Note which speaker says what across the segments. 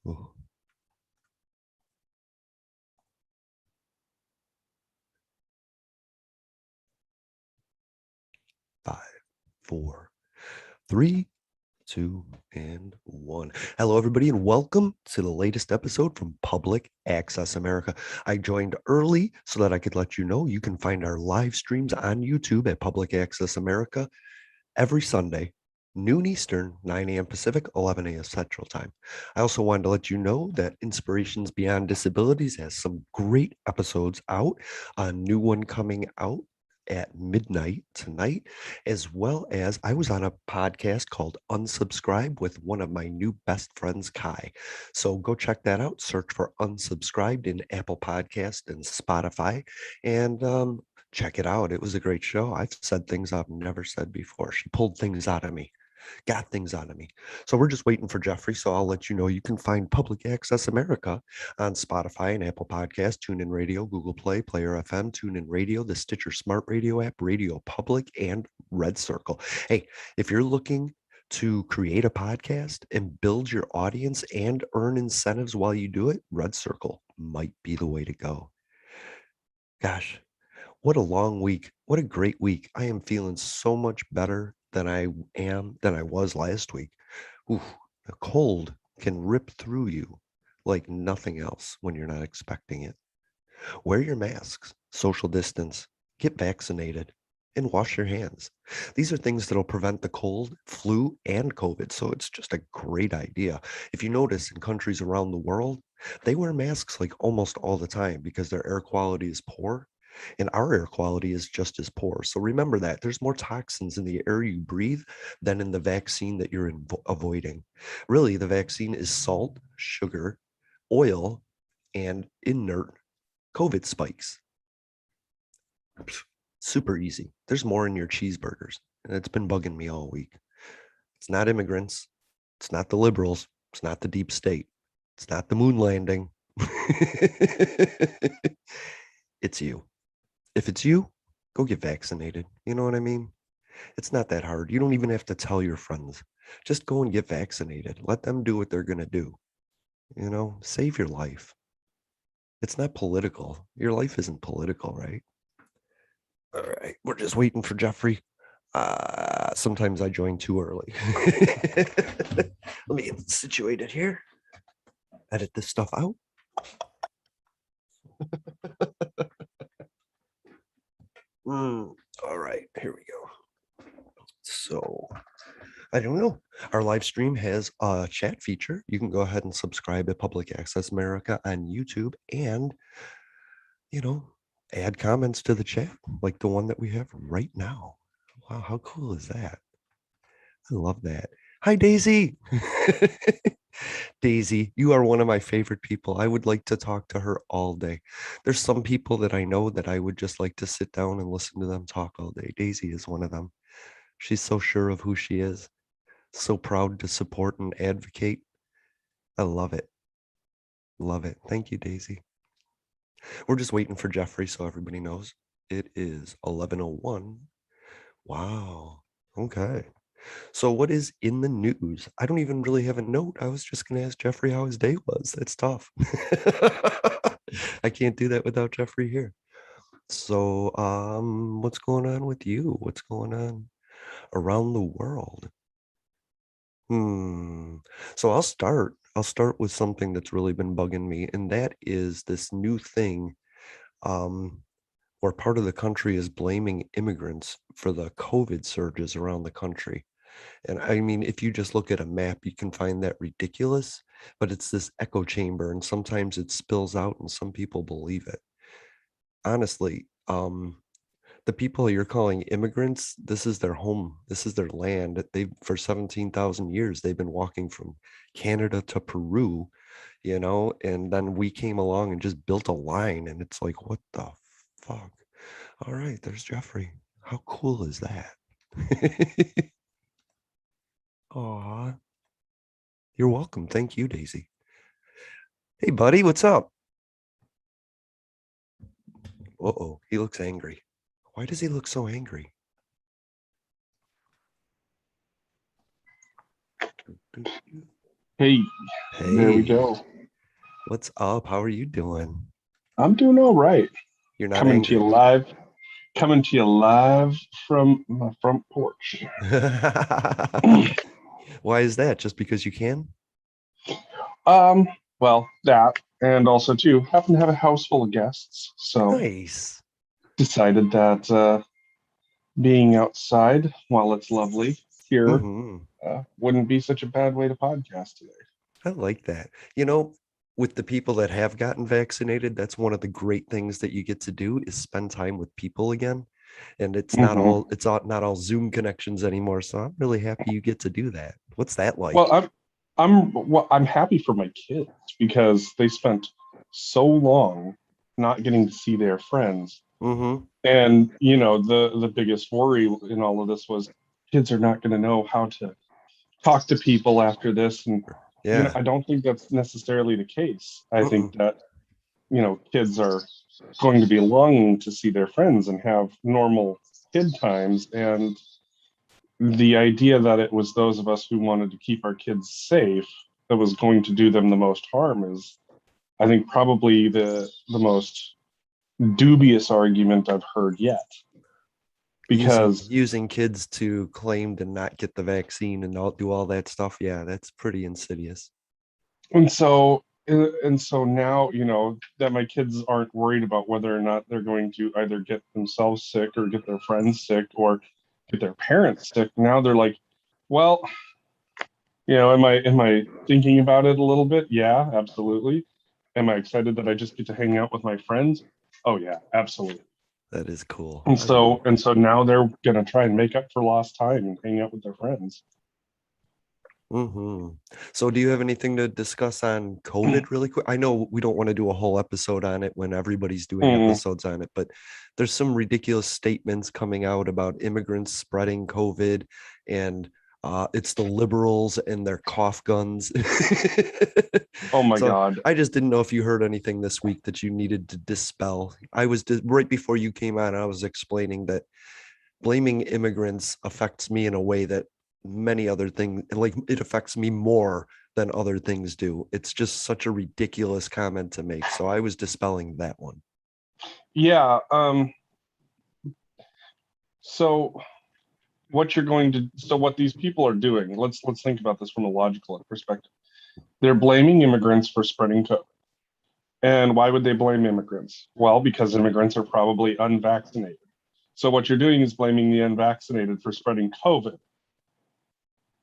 Speaker 1: Oh. 5, 4, 3, 2, and 1. Hello, everybody, and welcome to the latest episode from Public Access America. I joined early so that I could let you know you can find our live streams on YouTube at Public Access America every Sunday, noon Eastern, 9 a.m. Pacific, 11 a.m. Central Time. I also wanted to let you know that Inspirations Beyond Disabilities has some great episodes out, a new one coming out at midnight tonight, as well as I was on a podcast called Unsubscribe with one of my new best friends, Kai. So go check that out. Search for Unsubscribed in Apple Podcast and Spotify. And check it out. It was a great show. I've said things I've never said before. She pulled things out of me, got things out of me. So we're just waiting for Jeffrey. So I'll let you know you can find Public Access America on Spotify and Apple Podcasts, TuneIn Radio, Google Play, Player FM, TuneIn Radio, the Stitcher Smart Radio app, Radio Public, and Red Circle. Hey, if you're looking to create a podcast and build your audience and earn incentives while you do it, Red Circle might be the way to go. Gosh, what a long week. What a great week. I am feeling so much better than I was last week. Ooh, a cold can rip through you like nothing else when you're not expecting it. Wear your masks, social distance, get vaccinated, and wash your hands. These are things that'll prevent the cold, flu, and COVID. So it's just a great idea. If you notice in countries around the world, they wear masks like almost all the time because their air quality is poor and our air quality is just as poor. So remember that there's more toxins in the air you breathe than in the vaccine that you're avoiding. Really, the vaccine is salt, sugar, oil, and inert COVID spikes. Super easy. There's more in your cheeseburgers. And it's been bugging me all week. It's not immigrants. It's not the liberals. It's not the deep state. It's not the moon landing. It's you. If it's you, go get vaccinated. You know what I mean? It's not that hard. You don't even have to tell your friends. Just go and get vaccinated. Let them do what they're going to do. Save your life. It's not political. Your life isn't political, right? All right. We're just waiting for Jeffrey. Sometimes I join too early. Let me get situated here. Edit this stuff out. All right. Here we go. So I don't know. Our live stream has a chat feature. You can go ahead and subscribe at Public Access America on YouTube and, you know, add comments to the chat like the one that we have right now. Wow, how cool is that? I love that. Hi, Daisy. Daisy, you are one of my favorite people. I would like to talk to her all day. There's some people that I know that I would just like to sit down and listen to them talk all day. Daisy is one of them. She's so sure of who she is, so proud to support and advocate. I love it. Love it. Thank you, Daisy. We're just waiting for Jeffrey so everybody knows. It is 11:01. Wow. Okay. So what is in the news? I don't even really have a note. I was just going to ask Jeffrey how his day was. That's tough. I can't do that without Jeffrey here. So, what's going on with you? What's going on around the world? So I'll start with something that's really been bugging me, and that is this new thing, um, where part of the country is blaming immigrants for the COVID surges around the country. And I mean, if you just look at a map, you can find that ridiculous, but it's this echo chamber, and sometimes it spills out, and some people believe it. Honestly, the people you're calling immigrants, this is their home, this is their land. They've for 17,000 years, they've been walking from Canada to Peru, and then we came along and just built a line, and it's like, what the fuck? All right, there's Jeffrey. How cool is that? Aw, you're welcome. Thank you, Daisy. Hey, buddy, what's up? Uh-oh, he looks angry. Why does he look so angry?
Speaker 2: Hey, there we
Speaker 1: Hey,
Speaker 2: go.
Speaker 1: what's up? How are you doing?
Speaker 2: I'm doing all right.
Speaker 1: You're not
Speaker 2: Coming to you
Speaker 1: angry.
Speaker 2: live, coming to you live from my front porch.
Speaker 1: Why is that? Just because you can?
Speaker 2: Um, well, that and also too happen to have a house full of guests, so
Speaker 1: Nice.
Speaker 2: decided that being outside while it's lovely here
Speaker 1: Hmm.
Speaker 2: wouldn't be such a bad way to podcast today.
Speaker 1: I like that. You know, with the people that have gotten vaccinated, that's one of the great things that you get to do is spend time with people again. And
Speaker 2: Hmm.
Speaker 1: not all Zoom connections anymore. So I'm really happy you get to do that. What's that
Speaker 2: Well,
Speaker 1: like?
Speaker 2: I'm happy for my kids because they spent so long not getting to see their friends.
Speaker 1: Hmm.
Speaker 2: And the biggest worry in all of this was kids are not going to know how to talk to people after this. And
Speaker 1: Yeah.
Speaker 2: I don't think that's necessarily the case. I think
Speaker 1: Mm-mm.
Speaker 2: that kids are going to be longing to see their friends and have normal kid times. And the idea that it was those of us who wanted to keep our kids safe that was going to do them the most harm is, I think, probably the most dubious argument I've heard yet.
Speaker 1: using
Speaker 2: Because
Speaker 1: using kids to claim to not get the vaccine and do all that stuff, yeah, that's pretty insidious.
Speaker 2: and so now that my kids aren't worried about whether or not they're going to either get themselves sick or get their friends sick or get their parents sick. Now they're like, well, am I thinking about it a little bit? Yeah, absolutely. Am I excited that I just get to hang out with my friends? Oh yeah, absolutely.
Speaker 1: That is cool.
Speaker 2: and
Speaker 1: I
Speaker 2: so
Speaker 1: like
Speaker 2: and so now they're going to try and make up for lost time and hang out with their friends.
Speaker 1: hmm So do you have anything to discuss on COVID really quick? I know we don't want to do a whole episode on it when everybody's doing
Speaker 2: Mm,
Speaker 1: episodes on it, but there's some ridiculous statements coming out about immigrants spreading COVID, and it's the liberals and their cough guns.
Speaker 2: oh my
Speaker 1: So
Speaker 2: God.
Speaker 1: I just didn't know if you heard anything this week that you needed to dispel. Right before you came on, I was explaining that blaming immigrants affects me in a way that many other things, like it affects me more than other things do. It's just such a ridiculous comment to make. So I was dispelling that one.
Speaker 2: Yeah. So what these people are doing, let's think about this from a logical perspective. They're blaming immigrants for spreading COVID. And why would they blame immigrants? Well, because immigrants are probably unvaccinated. So what you're doing is blaming the unvaccinated for spreading COVID,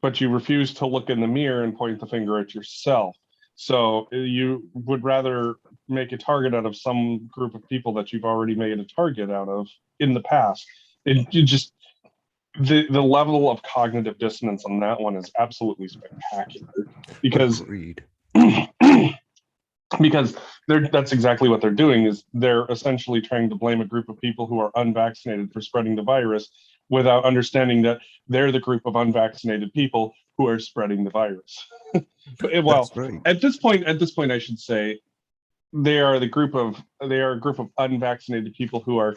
Speaker 2: but you refuse to look in the mirror and point the finger at yourself. So you would rather make a target out of some group of people that you've already made a target out of in the past. You just the level of cognitive dissonance on that one is absolutely spectacular because
Speaker 1: Agreed.
Speaker 2: because that's exactly what they're doing is they're essentially trying to blame a group of people who are unvaccinated for spreading the virus without understanding that they're the group of unvaccinated people who are spreading the virus. Well,
Speaker 1: That's right.
Speaker 2: at this point I should say they are a group of unvaccinated people who are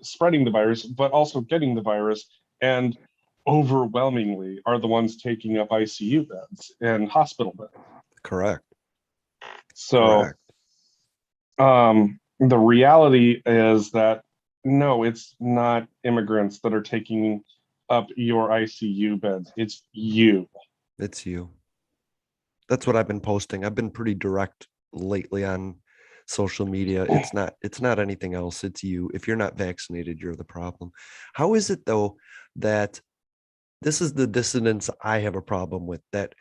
Speaker 2: spreading the virus but also getting the virus, and overwhelmingly are the ones taking up ICU beds and hospital beds.
Speaker 1: Correct.
Speaker 2: So
Speaker 1: Correct.
Speaker 2: the reality is that no, it's not immigrants that are taking up your ICU beds. It's you.
Speaker 1: It's you. That's what I've been posting. I've been pretty direct lately on social media. It's not anything else. It's you. If you're not vaccinated, you're the problem. How is it though that this is the dissonance I have a problem with, that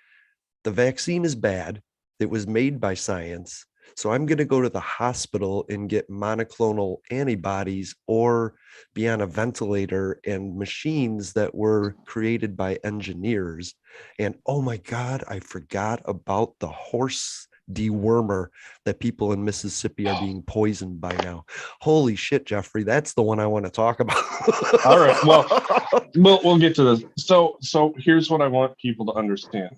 Speaker 1: the vaccine is bad. It was made by science. So I'm going to go to the hospital and get monoclonal antibodies or be on a ventilator and machines that were created by engineers. And oh my God, I forgot about the horse dewormer that people in Mississippi are being poisoned by now. Holy shit, Jeffrey, that's the one I want to talk about.
Speaker 2: All right. Well, we'll get to this. So here's what I want people to understand.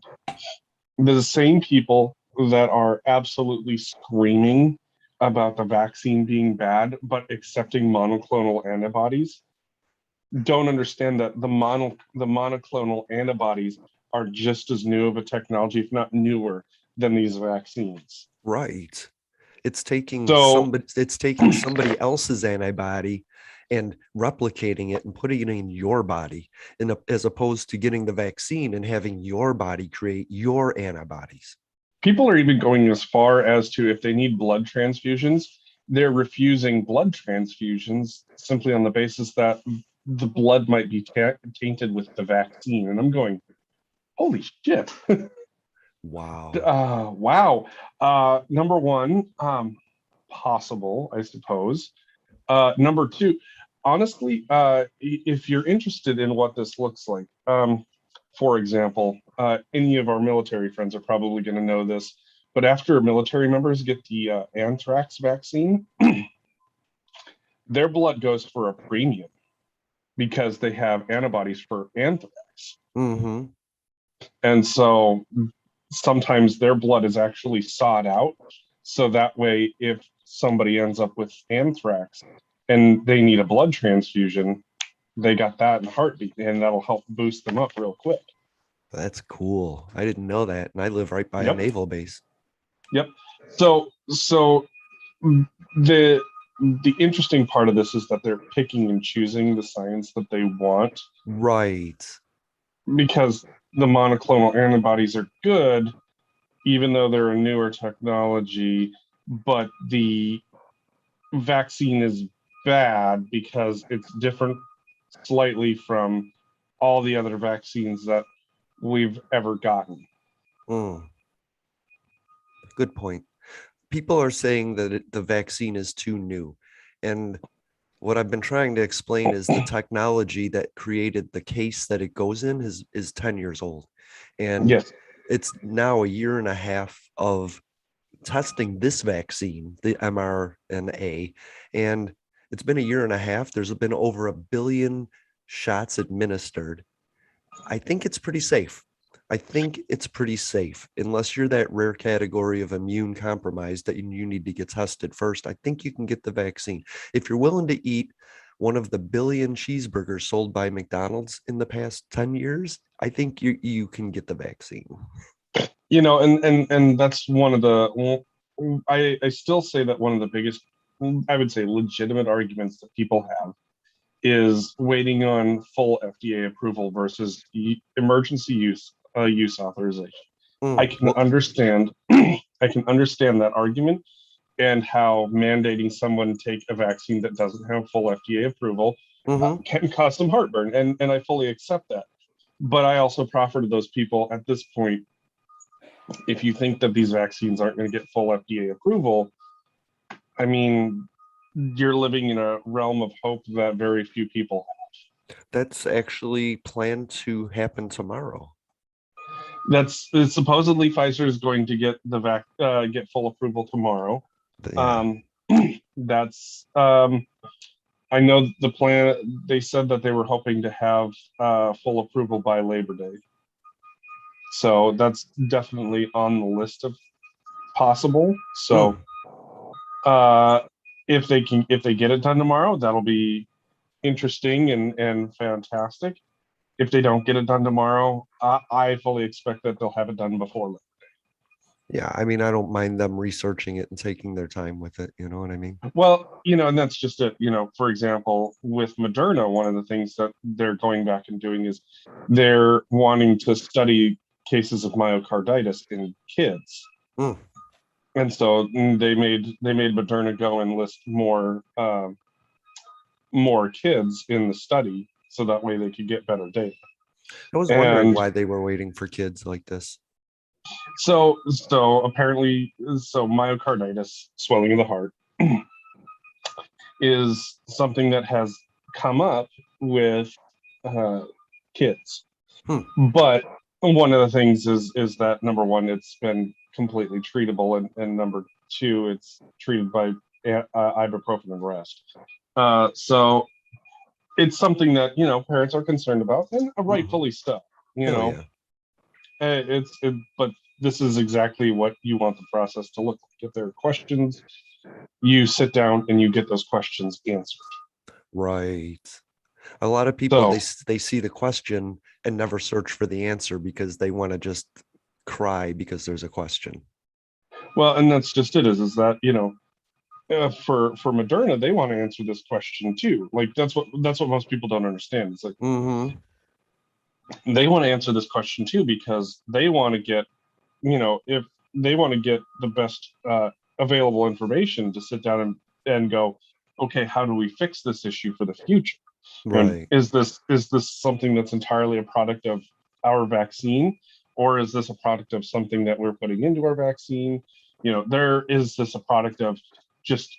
Speaker 2: The same people that are absolutely screaming about the vaccine being bad, but accepting monoclonal antibodies don't understand that the monoclonal antibodies are just as new of a technology, if not newer, than these vaccines.
Speaker 1: Right.
Speaker 2: So
Speaker 1: It's taking somebody else's antibody and replicating it and putting it in your body, as opposed to getting the vaccine and having your body create your antibodies.
Speaker 2: people are even going as far as to, if they need blood transfusions, they're refusing blood transfusions simply on the basis that the blood might be tainted with the vaccine. And I'm going, holy shit.
Speaker 1: Wow.
Speaker 2: Wow. Number one, possible, I suppose. Number two, honestly, if you're interested in what this looks like, for example, any of our military friends are probably going to know this, but after military members get the anthrax vaccine, their blood goes for a premium because they have antibodies for anthrax.
Speaker 1: Mm-hmm.
Speaker 2: And so sometimes their blood is actually sought out. So that way, if somebody ends up with anthrax and they need a blood transfusion, they got that in a heartbeat, and that'll help boost them up real quick.
Speaker 1: That's cool. I didn't know that. And I live right by a
Speaker 2: Yep.
Speaker 1: naval base.
Speaker 2: Yep. So the the interesting part of this is that they're picking and choosing the science that they want,
Speaker 1: Right.
Speaker 2: because the monoclonal antibodies are good, even though they're a newer technology, but the vaccine is bad because it's different slightly from all the other vaccines that we've ever gotten.
Speaker 1: Mm. Good point. People are saying that the vaccine is too new. And what I've been trying to explain is the technology that created the case that it goes in is 10 years old. And
Speaker 2: Yes.
Speaker 1: it's now a year and a half of testing this vaccine, the mRNA, and it's been a year and a half. There's been over 1 billion shots administered. I think it's pretty safe. I think it's pretty safe, unless you're that rare category of immune compromised that you need to get tested first. I think you can get the vaccine. If you're willing to eat one of the billion cheeseburgers sold by McDonald's in the past 10 years, I think you can get the vaccine.
Speaker 2: And that's one of the, I still say that one of the biggest, I would say, legitimate arguments that people have is waiting on full FDA approval versus emergency use authorization. I can
Speaker 1: Well,
Speaker 2: understand I can understand that argument, and how mandating someone take a vaccine that doesn't have full FDA approval
Speaker 1: mhm.
Speaker 2: can cause some heartburn, and I fully accept that. But I also proffer to those people at this point, if you think that these vaccines aren't going to get full FDA approval, I mean, you're living in a realm of hope that very few people have.
Speaker 1: That's actually planned to happen tomorrow.
Speaker 2: That's supposedly Pfizer is going to get get full approval tomorrow.
Speaker 1: Yeah.
Speaker 2: Um, that's I know the plan. They said that they were hoping to have full approval by Labor Day, so that's definitely on the list of possible. So
Speaker 1: Mm.
Speaker 2: uh, if they get it done tomorrow, that'll be interesting and fantastic. If they don't get it done tomorrow, I fully expect that they'll have it done before.
Speaker 1: Yeah, I mean, I don't mind them researching it and taking their time with it. You know what I mean?
Speaker 2: Well, and that's just it. For example, with Moderna, one of the things that they're going back and doing is they're wanting to study cases of myocarditis in kids.
Speaker 1: Mm.
Speaker 2: And so they made Moderna go and list more kids in the study, so that way they could get better data.
Speaker 1: I was wondering
Speaker 2: And
Speaker 1: why they were waiting for kids like this.
Speaker 2: so apparently, myocarditis, swelling of the heart, is something that has come up with kids.
Speaker 1: Hmm.
Speaker 2: But one of the things is that, number one, it's been completely treatable, and number two, it's treated by ibuprofen and rest. So it's something that parents are concerned about, and rightfully so. You
Speaker 1: Hell
Speaker 2: know,
Speaker 1: yeah.
Speaker 2: but this is exactly what you want the process to look like. If there are questions, you sit down and you get those questions answered.
Speaker 1: Right. A lot of people,
Speaker 2: So,
Speaker 1: they see the question and never search for the answer because they want to just cry because there's a question.
Speaker 2: well, and that's just it. Is that for Moderna, they want to answer this question too. Like that's what most people don't understand. It's like
Speaker 1: Mm-hmm.
Speaker 2: they want to answer this question too because they want to get, if they want to get the best available information to sit down and go, okay, how do we fix this issue for the future? And
Speaker 1: Right.
Speaker 2: is this something that's entirely a product of our vaccine, or is this a product of something that we're putting into our vaccine? There is this a product of just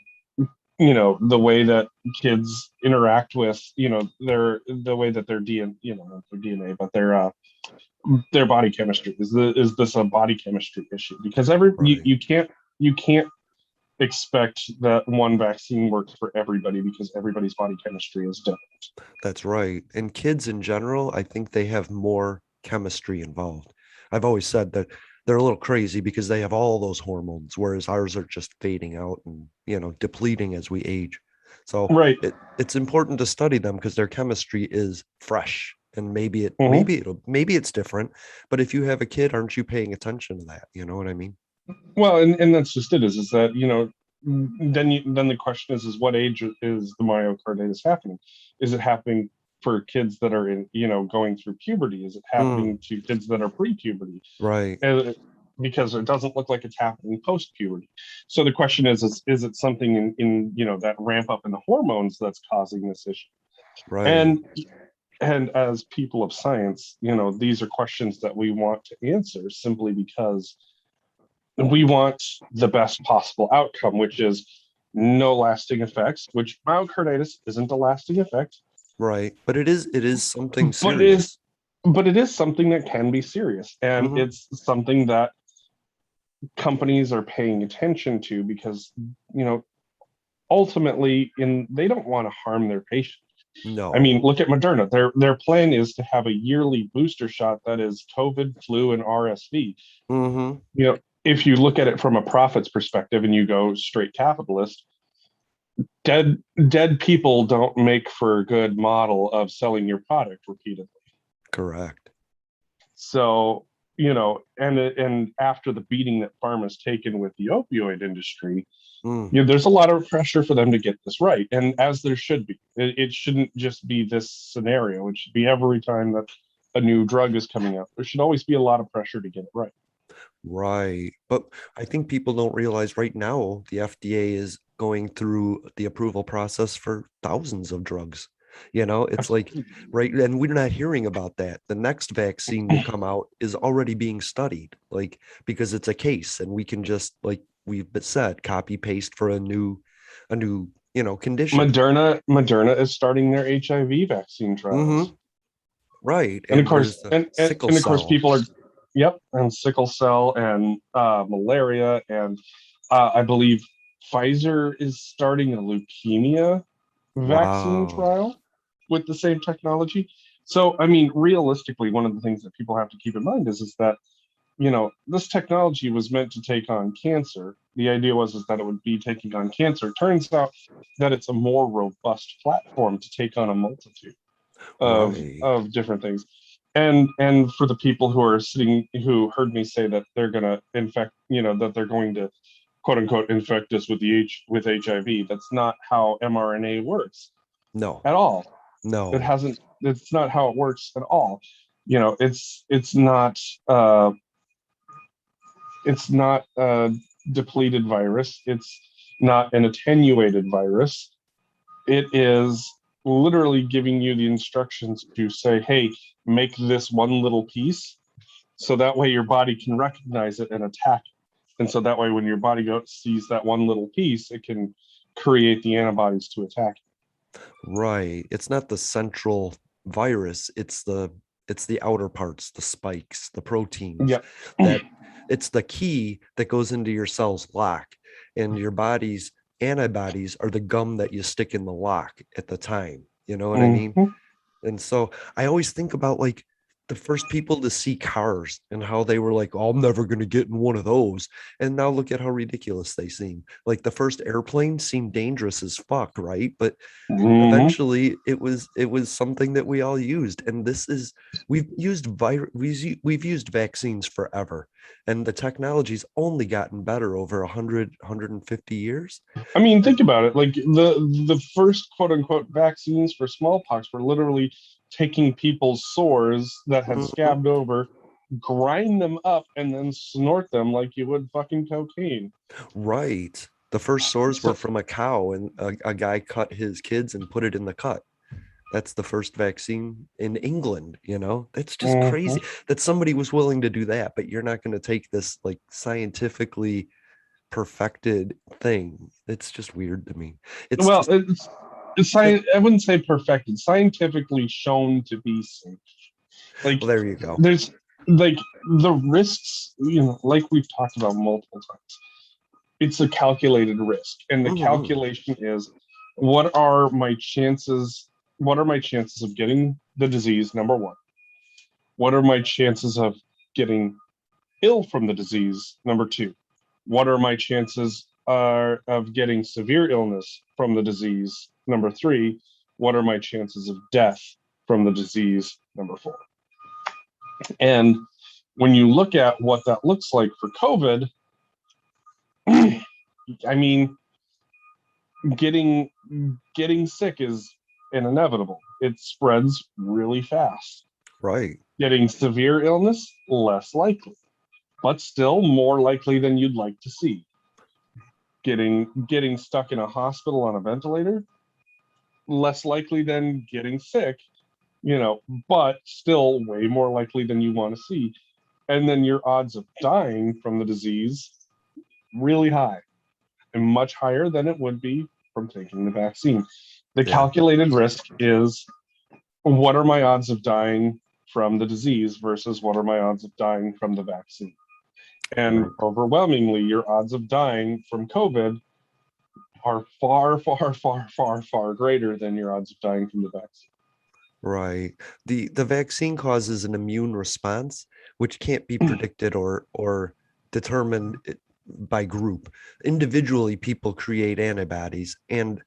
Speaker 2: the way that kids interact with the way that their DNA, not their DNA, but their body chemistry. Is this a body chemistry issue? Because
Speaker 1: Right.
Speaker 2: you can't expect that one vaccine works for everybody because everybody's body chemistry is different.
Speaker 1: That's right. And kids in general, I think they have more chemistry involved. I've always said that they're a little crazy because they have all those hormones, whereas ours are just fading out and, depleting as we age. So
Speaker 2: Right.
Speaker 1: it's important to study them because their chemistry is fresh. And
Speaker 2: Mhm.
Speaker 1: maybe it's different. But if you have a kid, aren't you paying attention to that? You know what I mean?
Speaker 2: Well, and that's just it. Is that then the question is what age is the myocarditis happening? Is it happening for kids that are in going through puberty? Is it
Speaker 1: Mm,
Speaker 2: happening to kids that are pre-puberty?
Speaker 1: right,
Speaker 2: And because it doesn't look like it's happening post-puberty. So the question is it something in that ramp up in the hormones that's causing this issue?
Speaker 1: right,
Speaker 2: And as people of science, these are questions that we want to answer simply because we want the best possible outcome, which is no lasting effects, which myocarditis isn't a lasting effect,
Speaker 1: right. But it is something
Speaker 2: but it is
Speaker 1: serious.
Speaker 2: but it is something that can be serious. And
Speaker 1: Hmm.
Speaker 2: it's something that companies are paying attention to because, you know, ultimately they don't want to harm their patients. I
Speaker 1: No.
Speaker 2: mean, look at Moderna. Their plan is to have a yearly booster shot that is COVID, flu, and RSV.
Speaker 1: Hmm.
Speaker 2: If you look at it from a profits perspective and you go straight capitalist, dead people don't make for a good model of selling your product repeatedly.
Speaker 1: Correct.
Speaker 2: So, and after the beating that pharma's taken with the opioid industry,
Speaker 1: Mm,
Speaker 2: there's a lot of pressure for them to get this right, and as there should be. It shouldn't just be this scenario. It should be every time that a new drug is coming out. There should always be a lot of pressure to get it right.
Speaker 1: right. But I think people don't realize right now the FDA is going through the approval process for thousands of drugs. It's like, right. And we're not hearing about that. The next vaccine to come out is already being studied, like, because it's a case and we can just, like we've said, copy paste for a new, condition.
Speaker 2: Moderna is starting their HIV vaccine
Speaker 1: Hmm.
Speaker 2: trials.
Speaker 1: Right.
Speaker 2: And of
Speaker 1: And
Speaker 2: course,
Speaker 1: there's the
Speaker 2: and
Speaker 1: sickle
Speaker 2: and of course,
Speaker 1: cell.
Speaker 2: people are, yep, and sickle cell and malaria, and I believe Pfizer is starting a leukemia vaccine
Speaker 1: Wow.
Speaker 2: trial with the same technology. So, I mean, realistically, one of the things that people have to keep in mind is that this technology was meant to take on cancer. The idea was that it would be taking on cancer. It turns out that it's a more robust platform to take on a multitude of
Speaker 1: Right.
Speaker 2: of different things. And for the people who are sitting who heard me say that they're going to infect, that they're going to quote unquote infect us with with HIV, that's not how mRNA works
Speaker 1: No.
Speaker 2: at all.
Speaker 1: No.
Speaker 2: It's not how it works at all. Uh it's not a depleted virus. It's not an attenuated virus. It is literally giving you the instructions to say, hey, make this one little piece so that way your body can recognize it and attack it. And so that way, when your body sees that one little piece, it can create the antibodies to attack
Speaker 1: Right. It's not the central virus, it's the outer parts, the spikes, the
Speaker 2: it.
Speaker 1: proteins,
Speaker 2: Yep.
Speaker 1: that it's the key that goes into your cell's lock, and your body's antibodies are the gum that you stick in the lock at the time. You know what I mean?
Speaker 2: Mhm.
Speaker 1: And so I always think about, like, the first people to see cars and how they were like, oh, I'm never going to get in one of those. And now look at how ridiculous they seem. Like the first airplane seemed dangerous as fuck, right? But
Speaker 2: Mhm.
Speaker 1: eventually it was something that we all used. And this is we've used vaccines forever. And the technology's only gotten better over 150 years.
Speaker 2: I mean,
Speaker 1: And
Speaker 2: think about it. Like the first quote unquote vaccines for smallpox were literally taking people's sores that had
Speaker 1: Mhm.
Speaker 2: scabbed over, grind them up, and then snort them like you would fucking cocaine.
Speaker 1: Right. The first sores were
Speaker 2: So,
Speaker 1: from a cow, and a guy cut his kids and put it in the cut. That's the first vaccine in England, you know? That's just
Speaker 2: mhm.
Speaker 1: crazy that somebody was willing to do that, but you're not going to take this like scientifically perfected thing. It's just weird to me. It's
Speaker 2: Well,
Speaker 1: just
Speaker 2: it's
Speaker 1: that,
Speaker 2: science. I wouldn't say perfected. Scientifically shown to be safe. Like
Speaker 1: well, there you go.
Speaker 2: there's like the risks. Like we've talked about multiple times. It's a calculated risk, and the
Speaker 1: Mhm.
Speaker 2: calculation is what are my chances what are my chances of getting the disease, number one. What are my chances of getting ill from the disease, number two. What are my chances of getting severe illness from the disease, number three. What are my chances of death from the disease, number four. And when you look at what that looks like for COVID, I mean, getting getting sick is an inevitable. It spreads really fast.
Speaker 1: Right.
Speaker 2: Getting severe illness, less likely, but still more likely than you'd like to see. Getting stuck in a hospital on a ventilator, less likely than getting sick, but still way more likely than you want to see. And then your odds of dying from the disease, really high, and much higher than it would be from taking the vaccine. The
Speaker 1: Yeah.
Speaker 2: calculated risk is what are my odds of dying from the disease versus what are my odds of dying from the vaccine? And
Speaker 1: Right.
Speaker 2: overwhelmingly, your odds of dying from COVID are far, far, far, far, far greater than your odds of dying from the vaccine.
Speaker 1: Right. The vaccine causes an immune response which can't be predicted or determined by group. Individually, people create antibodies, and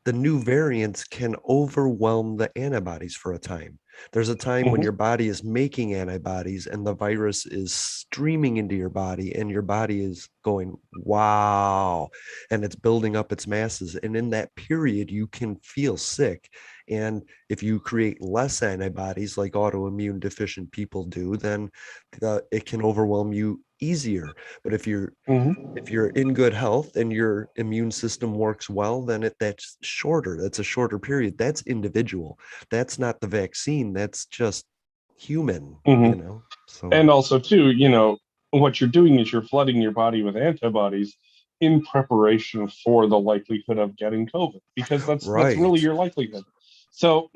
Speaker 1: the new variants can overwhelm the antibodies for a time. There's a time when
Speaker 2: Mm-hmm.
Speaker 1: your body is making antibodies and the virus is streaming into your body, and your body is going, wow, and it's building up its masses. And in that period, you can feel sick. And if you create less antibodies like autoimmune deficient people do, then it can overwhelm you easier. But
Speaker 2: Mm-hmm.
Speaker 1: if you're in good health and your immune system works well, then that's shorter. That's a shorter period. That's individual. That's not the vaccine. That's just human,
Speaker 2: Mm-hmm.
Speaker 1: So
Speaker 2: And also, too, what you're doing is you're flooding your body with antibodies in preparation for the likelihood of getting COVID, because that's really
Speaker 1: right.
Speaker 2: your likelihood. So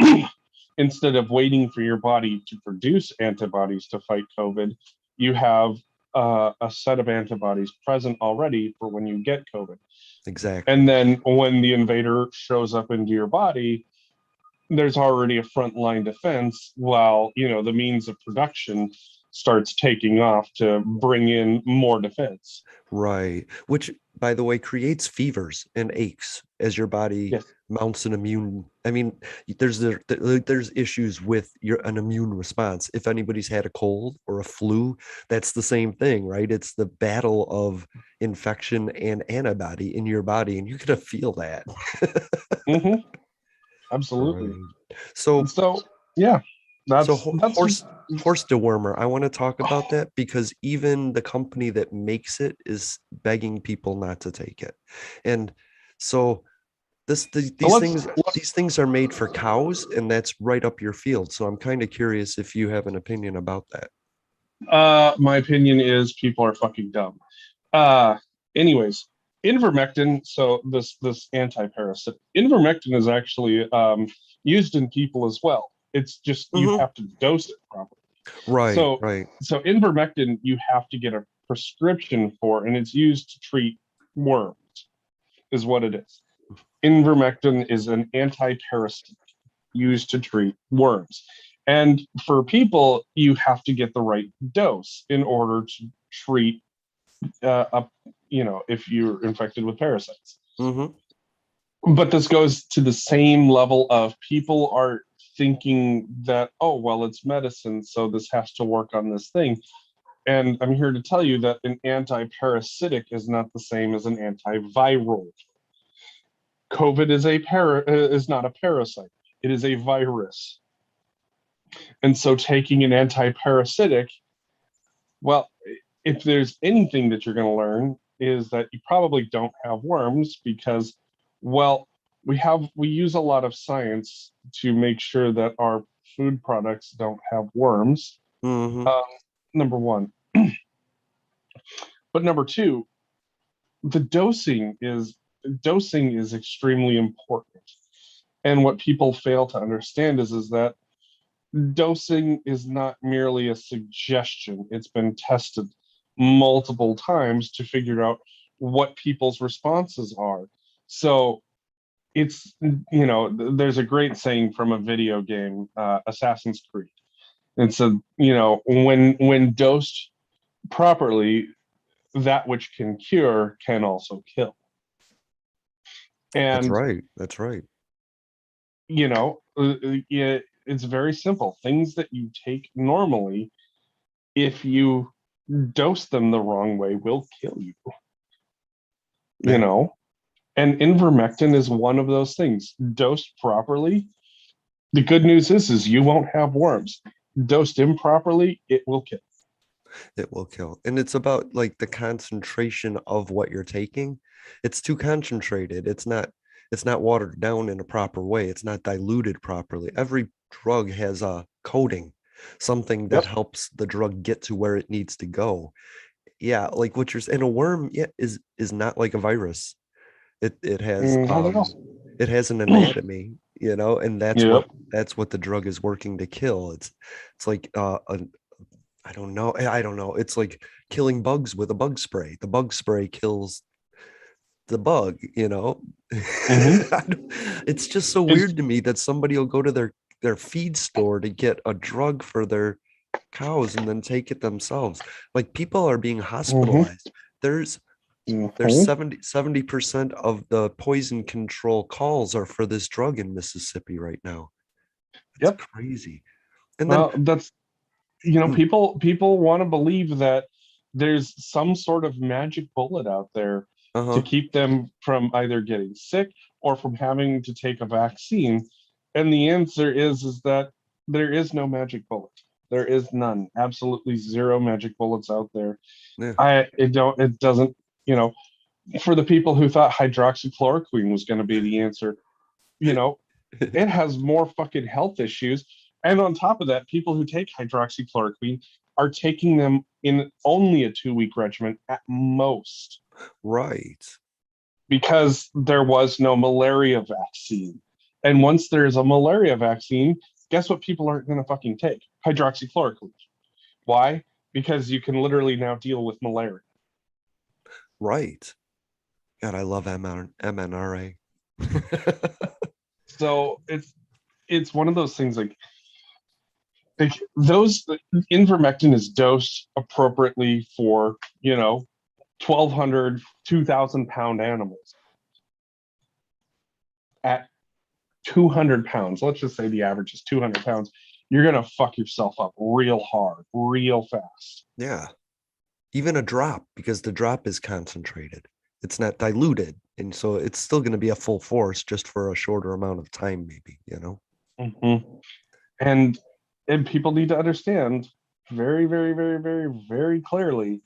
Speaker 2: instead of waiting for your body to produce antibodies to fight COVID, you have a set of antibodies present already for when you get COVID. And
Speaker 1: Exactly.
Speaker 2: then when the invader shows up into your body, there's already a frontline defense while, the means of production starts taking off to bring in more defense.
Speaker 1: Right. Which, by the way, creates fevers and aches as your body
Speaker 2: Yes.
Speaker 1: mounts an immune. I mean, there's issues with an immune response. If anybody's had a cold or a flu, that's the same thing, right? It's the battle of infection and antibody in your body, and you're gonna feel that.
Speaker 2: Mm-hmm. Absolutely.
Speaker 1: Right. So
Speaker 2: So yeah,
Speaker 1: so
Speaker 2: that's
Speaker 1: horse dewormer, I want to talk about that because even the company that makes it is begging people not to take it. And so
Speaker 2: so
Speaker 1: these things are made for cows, and that's right up your field. So I'm kind of curious if you have an opinion about that.
Speaker 2: my opinion is people are fucking dumb. Uh anyways, Invermectin, so this anti-parasitic. Invermectin is actually used in people as well. It's just you
Speaker 1: Mhm.
Speaker 2: have to dose it properly.
Speaker 1: Right,
Speaker 2: So,
Speaker 1: right.
Speaker 2: so Invermectin you have to get a prescription for, and it's used to treat worms, is what it is. Invermectin is an anti-parasitic used to treat worms. And for people, you have to get the right dose in order to treat if you're infected with parasites.
Speaker 1: Mm-hmm.
Speaker 2: But this goes to the same level of people are thinking that, oh, well, it's medicine, so this has to work on this thing. And I'm here to tell you that an anti-parasitic is not the same as an antiviral. COVID is not a parasite. It is a virus. And so taking an anti-parasitic, well, if there's anything that you're going to learn is that you probably don't have worms because, well, we use a lot of science to make sure that our food products don't have worms.
Speaker 1: Mm-hmm.
Speaker 2: Number one, but number two, the dosing is extremely important. And what people fail to understand is that dosing is not merely a suggestion. It's been tested multiple times to figure out what people's responses are. So it's, there's a great saying from a video game, Assassin's Creed. It's a, when dosed properly, that which can cure can also kill.
Speaker 1: That's
Speaker 2: And,
Speaker 1: right. That's right.
Speaker 2: it's very simple. Things that you take normally, if you dose them the wrong way, will kill you.
Speaker 1: Yeah.
Speaker 2: And Invermectin is one of those things. Dosed properly, the good news is you won't have worms. Dosed improperly, it will kill.
Speaker 1: It will kill. And it's about like the concentration of what you're taking. It's too concentrated. It's not watered down in a proper way. It's not diluted properly. Every drug has a coating, something that
Speaker 2: Yep.
Speaker 1: helps the drug get to where it needs to go. Yeah, like what you're saying, a worm, yeah, is not like a virus. It has
Speaker 2: Not at all.
Speaker 1: it has an anatomy, and that's what
Speaker 2: Yep.
Speaker 1: the drug is working to kill. It's like I don't know. I don't know. It's like killing bugs with a bug spray. The bug spray kills the bug.
Speaker 2: Mm-hmm.
Speaker 1: It's just so
Speaker 2: It's,
Speaker 1: weird to me that somebody will go to their feed store to get a drug for their cows and then take it themselves. Like people are being
Speaker 2: mm-hmm.
Speaker 1: hospitalized. There's
Speaker 2: Mm-hmm.
Speaker 1: 70% of the poison control calls are for this drug in Mississippi right now. It's
Speaker 2: Yep.
Speaker 1: crazy. And then
Speaker 2: Well, that's
Speaker 1: mm,
Speaker 2: people want to believe that there's some sort of magic bullet out there to
Speaker 1: uh-huh.
Speaker 2: keep them from either getting sick or from having to take a vaccine. And the answer is that there is no magic bullet. There is none. Absolutely zero magic bullets out there.
Speaker 1: Yeah.
Speaker 2: It doesn't, you know, for the people who thought hydroxychloroquine was going to be the answer, you know, it has more fucking health issues. And on top of that, people who take hydroxychloroquine are taking them in only a 2-week regimen at most
Speaker 1: Right.
Speaker 2: because there was no malaria vaccine. And once there's a malaria vaccine, guess what people aren't going to fucking take? Hydroxychloroquine. Why? Because you can literally now deal with malaria.
Speaker 1: Right. God, I love MNRA.
Speaker 2: So it's one of those things like those Invermectin is dosed appropriately for 1,200 2,000 pound animals. At 200 pounds, let's just say the average is 200 pounds, you're gonna fuck yourself up real hard real fast.
Speaker 1: Yeah. Even a drop, because the drop is concentrated. It's not diluted. And so it's still going to be a full force just for a shorter amount of time, maybe.
Speaker 2: Mm-hmm. and and people need to understand very very very very very clearly,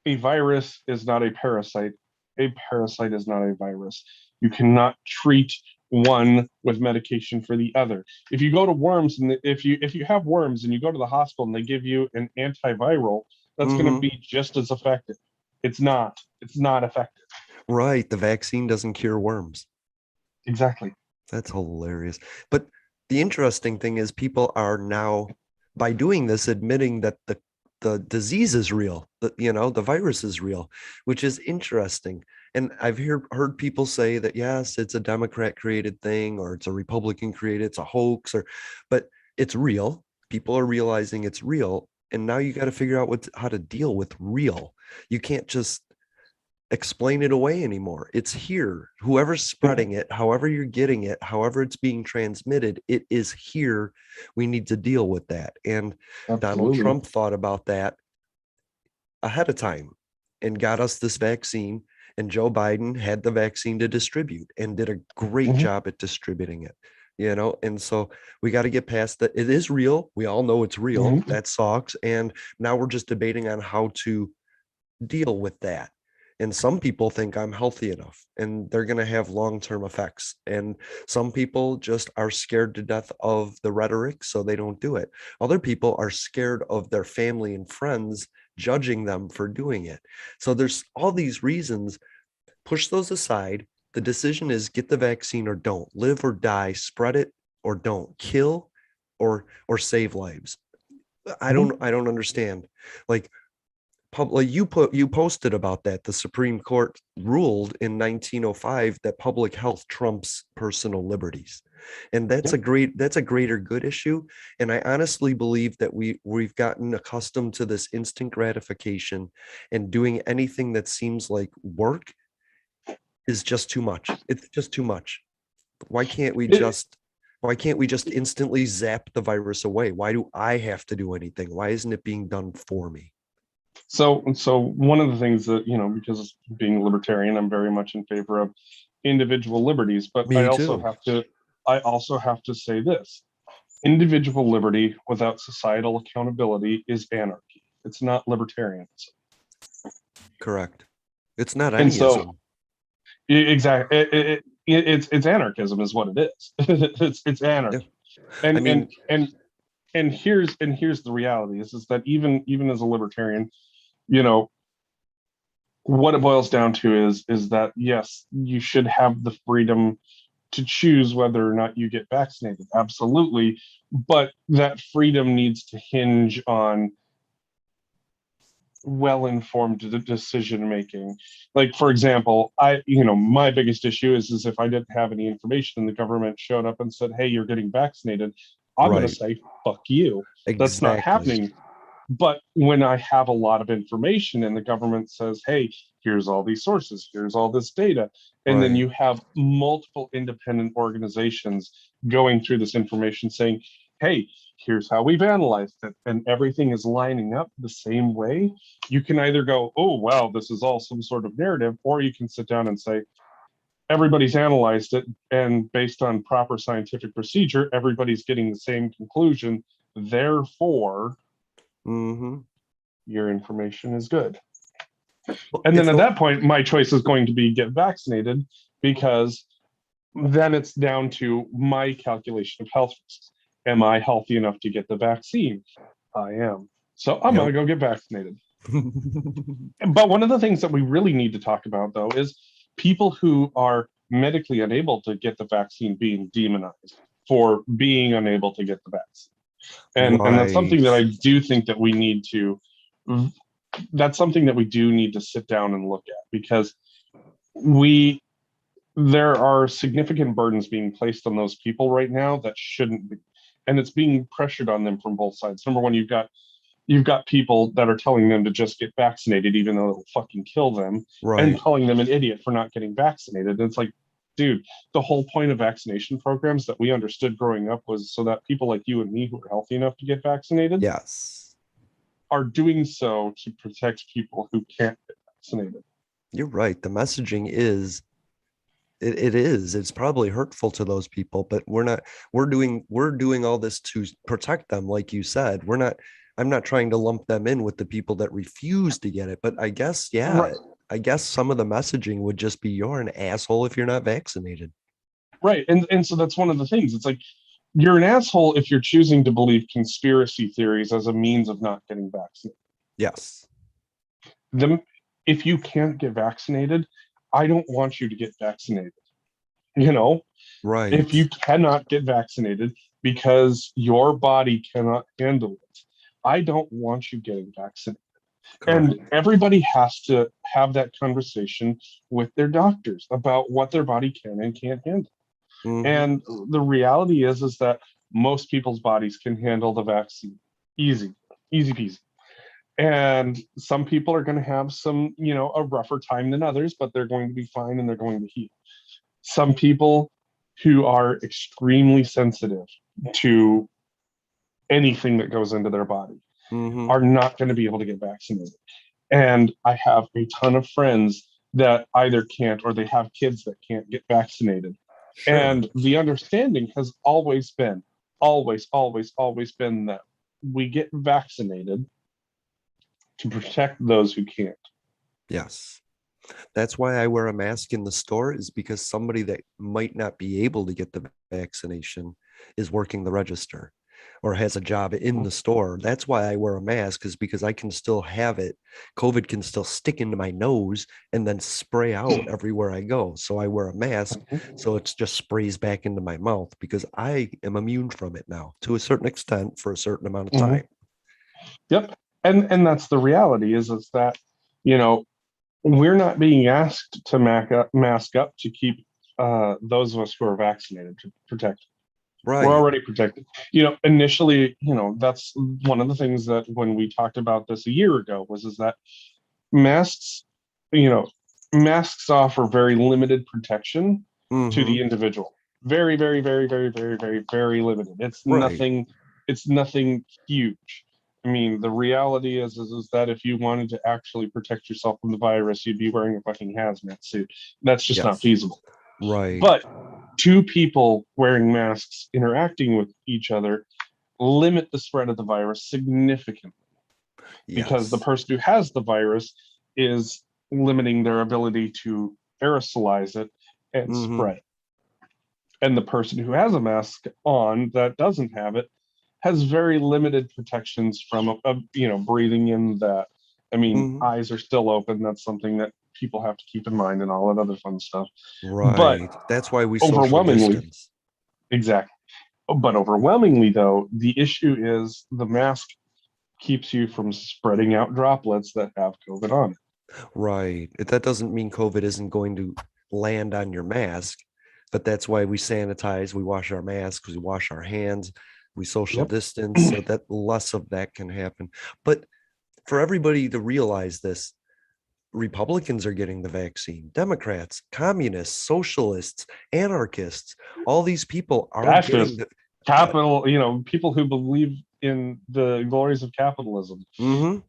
Speaker 2: a virus is not a parasite. A parasite is not a virus. You cannot treat one with medication for the other. If you go to worms and if you have worms and you go to the hospital and they give you an antiviral, that's going to
Speaker 1: Mm-hmm.
Speaker 2: be just as effective. It's not. It's not effective.
Speaker 1: Right. The vaccine doesn't cure worms.
Speaker 2: Exactly.
Speaker 1: That's hilarious. But the interesting thing is people are now, by doing this, admitting that the disease is real. The virus is real, which is interesting. And I've heard people say that yes, it's a Democrat created thing, or it's a Republican created, it's a hoax, but it's real. People are realizing it's real, and now you got to figure out how to deal with real. You can't just explain it away anymore. It's here. Whoever's spreading it, however you're getting it, however it's being transmitted, it is here. We need to deal with that. And Donald
Speaker 2: Absolutely.
Speaker 1: Trump thought about that ahead of time and got us this vaccine. And Joe Biden had the vaccine to distribute and did a great
Speaker 2: Mhm.
Speaker 1: job at distributing it. And so we got to get past that. It is real. We all know it's real.
Speaker 2: Mhm.
Speaker 1: That sucks. And now we're just debating on how to deal with that. And some people think I'm healthy enough and they're going to have long-term effects. And some people just are scared to death of the rhetoric, so they don't do it. Other people are scared of their family and friends judging them for doing it. So there's all these reasons. Push those aside. The decision is get the vaccine or don't. Live or die, spread it or don't. Kill or save lives. I
Speaker 2: Mhm.
Speaker 1: don't I don't understand. Like you posted about that. The Supreme Court ruled in 1905 that public health trumps personal liberties, and
Speaker 2: Yeah.
Speaker 1: that's a greater good issue. And I honestly believe that we've gotten accustomed to this instant gratification, and doing anything that seems like work is just too much. It's just too much. why can't we
Speaker 2: It,
Speaker 1: just why can't we just instantly zap the virus away? Why do I have to do anything? Why isn't it being done for me?
Speaker 2: so one of the things that, because being a libertarian, I'm very much in favor of individual liberties, but
Speaker 1: Me too.
Speaker 2: I also have to say this. Individual liberty without societal accountability is anarchy. It's not libertarianism.
Speaker 1: Correct. It's not
Speaker 2: And so
Speaker 1: anyism.
Speaker 2: exactly, it's anarchism is what it is. It's
Speaker 1: Yeah.
Speaker 2: anarchy.
Speaker 1: I
Speaker 2: And and
Speaker 1: mean,
Speaker 2: and and here's the reality is that even as a libertarian, you know, what it boils down to is that yes, you should have the freedom to choose whether or not you get vaccinated. Absolutely. But that freedom needs to hinge on well informed decision making. Like, for example, my biggest issue is if I didn't have any information and the government showed up and said, hey, you're getting vaccinated, I'm going to
Speaker 1: right.
Speaker 2: say, fuck you. That's not
Speaker 1: Exactly.
Speaker 2: happening. But when I have a lot of information and the government says, hey, here's all these sources, here's all this data, and then
Speaker 1: Right.
Speaker 2: you have multiple independent organizations going through this information saying, hey, here's how we've analyzed it, and everything is lining up the same way, you can either go, oh, wow, this is all some sort of narrative, or you can sit down and say, everybody's analyzed it, and based on proper scientific procedure, everybody's getting the same conclusion. Therefore,
Speaker 1: Mm-hmm.
Speaker 2: your information is good.
Speaker 1: Well,
Speaker 2: And then
Speaker 1: it's
Speaker 2: at
Speaker 1: a
Speaker 2: that point, my choice is going to be get vaccinated because then it's down to my calculation of health risks. Am I healthy enough to get the vaccine? I am. So I'm going
Speaker 1: yep.
Speaker 2: to go get vaccinated. But one of the things that we really need to talk about, though, is people who are medically unable to get the vaccine being demonized for being unable to get the vaccine. And that's something
Speaker 1: Right.
Speaker 2: that I do think that we need to that's something that we do need to sit down and look at because we there are significant burdens being placed on those people right now that shouldn't be, and it's being pressured on them from both sides. Number one, you've got people that are telling them to just get vaccinated even though it'll fucking kill them, and
Speaker 1: Right.
Speaker 2: calling them an idiot for not getting vaccinated. And it's like, dude, the whole point of vaccination programs that we understood growing up was so that people like you and me who are healthy enough to get vaccinated
Speaker 1: Yes.
Speaker 2: are doing so to protect people who can't get vaccinated.
Speaker 1: You're right. The messaging is it is. It's probably hurtful to those people, but we're doing all this to protect them, like you said. I'm not trying to lump them in with the people that refuse to get it, but I guess,
Speaker 2: Right,
Speaker 1: yeah, I guess some of the messaging would just be you're an asshole if you're not vaccinated.
Speaker 2: right, and so that's one of the things. It's like you're an asshole if you're choosing to believe conspiracy theories as a means of not getting vaccinated.
Speaker 1: Yes.
Speaker 2: Them, if you can't get vaccinated, I don't want you to get vaccinated. You know, if
Speaker 1: Right.
Speaker 2: you cannot get vaccinated because your body cannot handle it, I don't want you getting vaccinated.
Speaker 1: Correct.
Speaker 2: And everybody has to have that conversation with their doctors about what their body can and can't handle.
Speaker 1: Hmm.
Speaker 2: And the reality is that most people's bodies can handle the vaccine. Easy, easy peasy. And some people are going to have some, a rougher time than others, but they're going to be fine and they're going to heal. Some people who are extremely sensitive to anything that goes into their body
Speaker 1: Hmm.
Speaker 2: are not going to be able to get vaccinated. And I have a ton of friends that either can't or they have kids that can't get vaccinated.
Speaker 1: Sure.
Speaker 2: And the understanding has always been, always been that we get vaccinated to protect those who can't.
Speaker 1: Yes. That's why I wear a mask in the store, is because somebody that might not be able to get the vaccination is working the register or has a job in the store. That's why I wear a mask, is because I can still have it. COVID can still stick into my nose and then spray out everywhere I go. So I wear a mask so it just sprays back into my mouth, because I am immune from it now to a certain extent for a certain amount of
Speaker 2: Mm-hmm.
Speaker 1: time.
Speaker 2: Yep. And that's the reality is that, you know, we're not being asked to mask up to keep those of us who are vaccinated to protect. We're
Speaker 1: Right.
Speaker 2: already protected. Initially, that's one of the things that when we talked about this a year ago is that masks, you know, masks offer very limited protection to
Speaker 1: Hmm.
Speaker 2: the individual. Very, very, very, very, very, very, very limited.
Speaker 1: Right.
Speaker 2: It's nothing huge. I mean, the reality is that if you wanted to actually protect yourself from the virus, you'd be wearing a fucking hazmat suit. That's just not
Speaker 1: Yes.
Speaker 2: feasible.
Speaker 1: Right.
Speaker 2: But two people wearing masks interacting with each other limit the spread of the virus significantly because the
Speaker 1: Yes.
Speaker 2: person who has the virus is limiting their ability to aerosolize it and
Speaker 1: Hmm.
Speaker 2: spread it. And the person who has a mask on that doesn't have it has very limited protections from breathing in that. I mean,
Speaker 1: Hmm.
Speaker 2: eyes are still open. That's something that people have to keep in mind and all that other fun stuff. But
Speaker 1: Right. That's why we social
Speaker 2: overwhelmingly,
Speaker 1: distance.
Speaker 2: exactly. But overwhelmingly, though, the issue is the mask keeps you from spreading out droplets that have COVID on it.
Speaker 1: Right. That doesn't mean COVID isn't going to land on your mask, but that's why we sanitize, we wash our masks, we wash our hands, we social
Speaker 2: Yep.
Speaker 1: distance so that less of that can happen. But for everybody to realize this, Republicans are getting the vaccine, Democrats, communists, socialists, anarchists, all these people are getting
Speaker 2: Fascist,
Speaker 1: the
Speaker 2: capital, people who believe in the glories of capitalism.
Speaker 1: Mhm.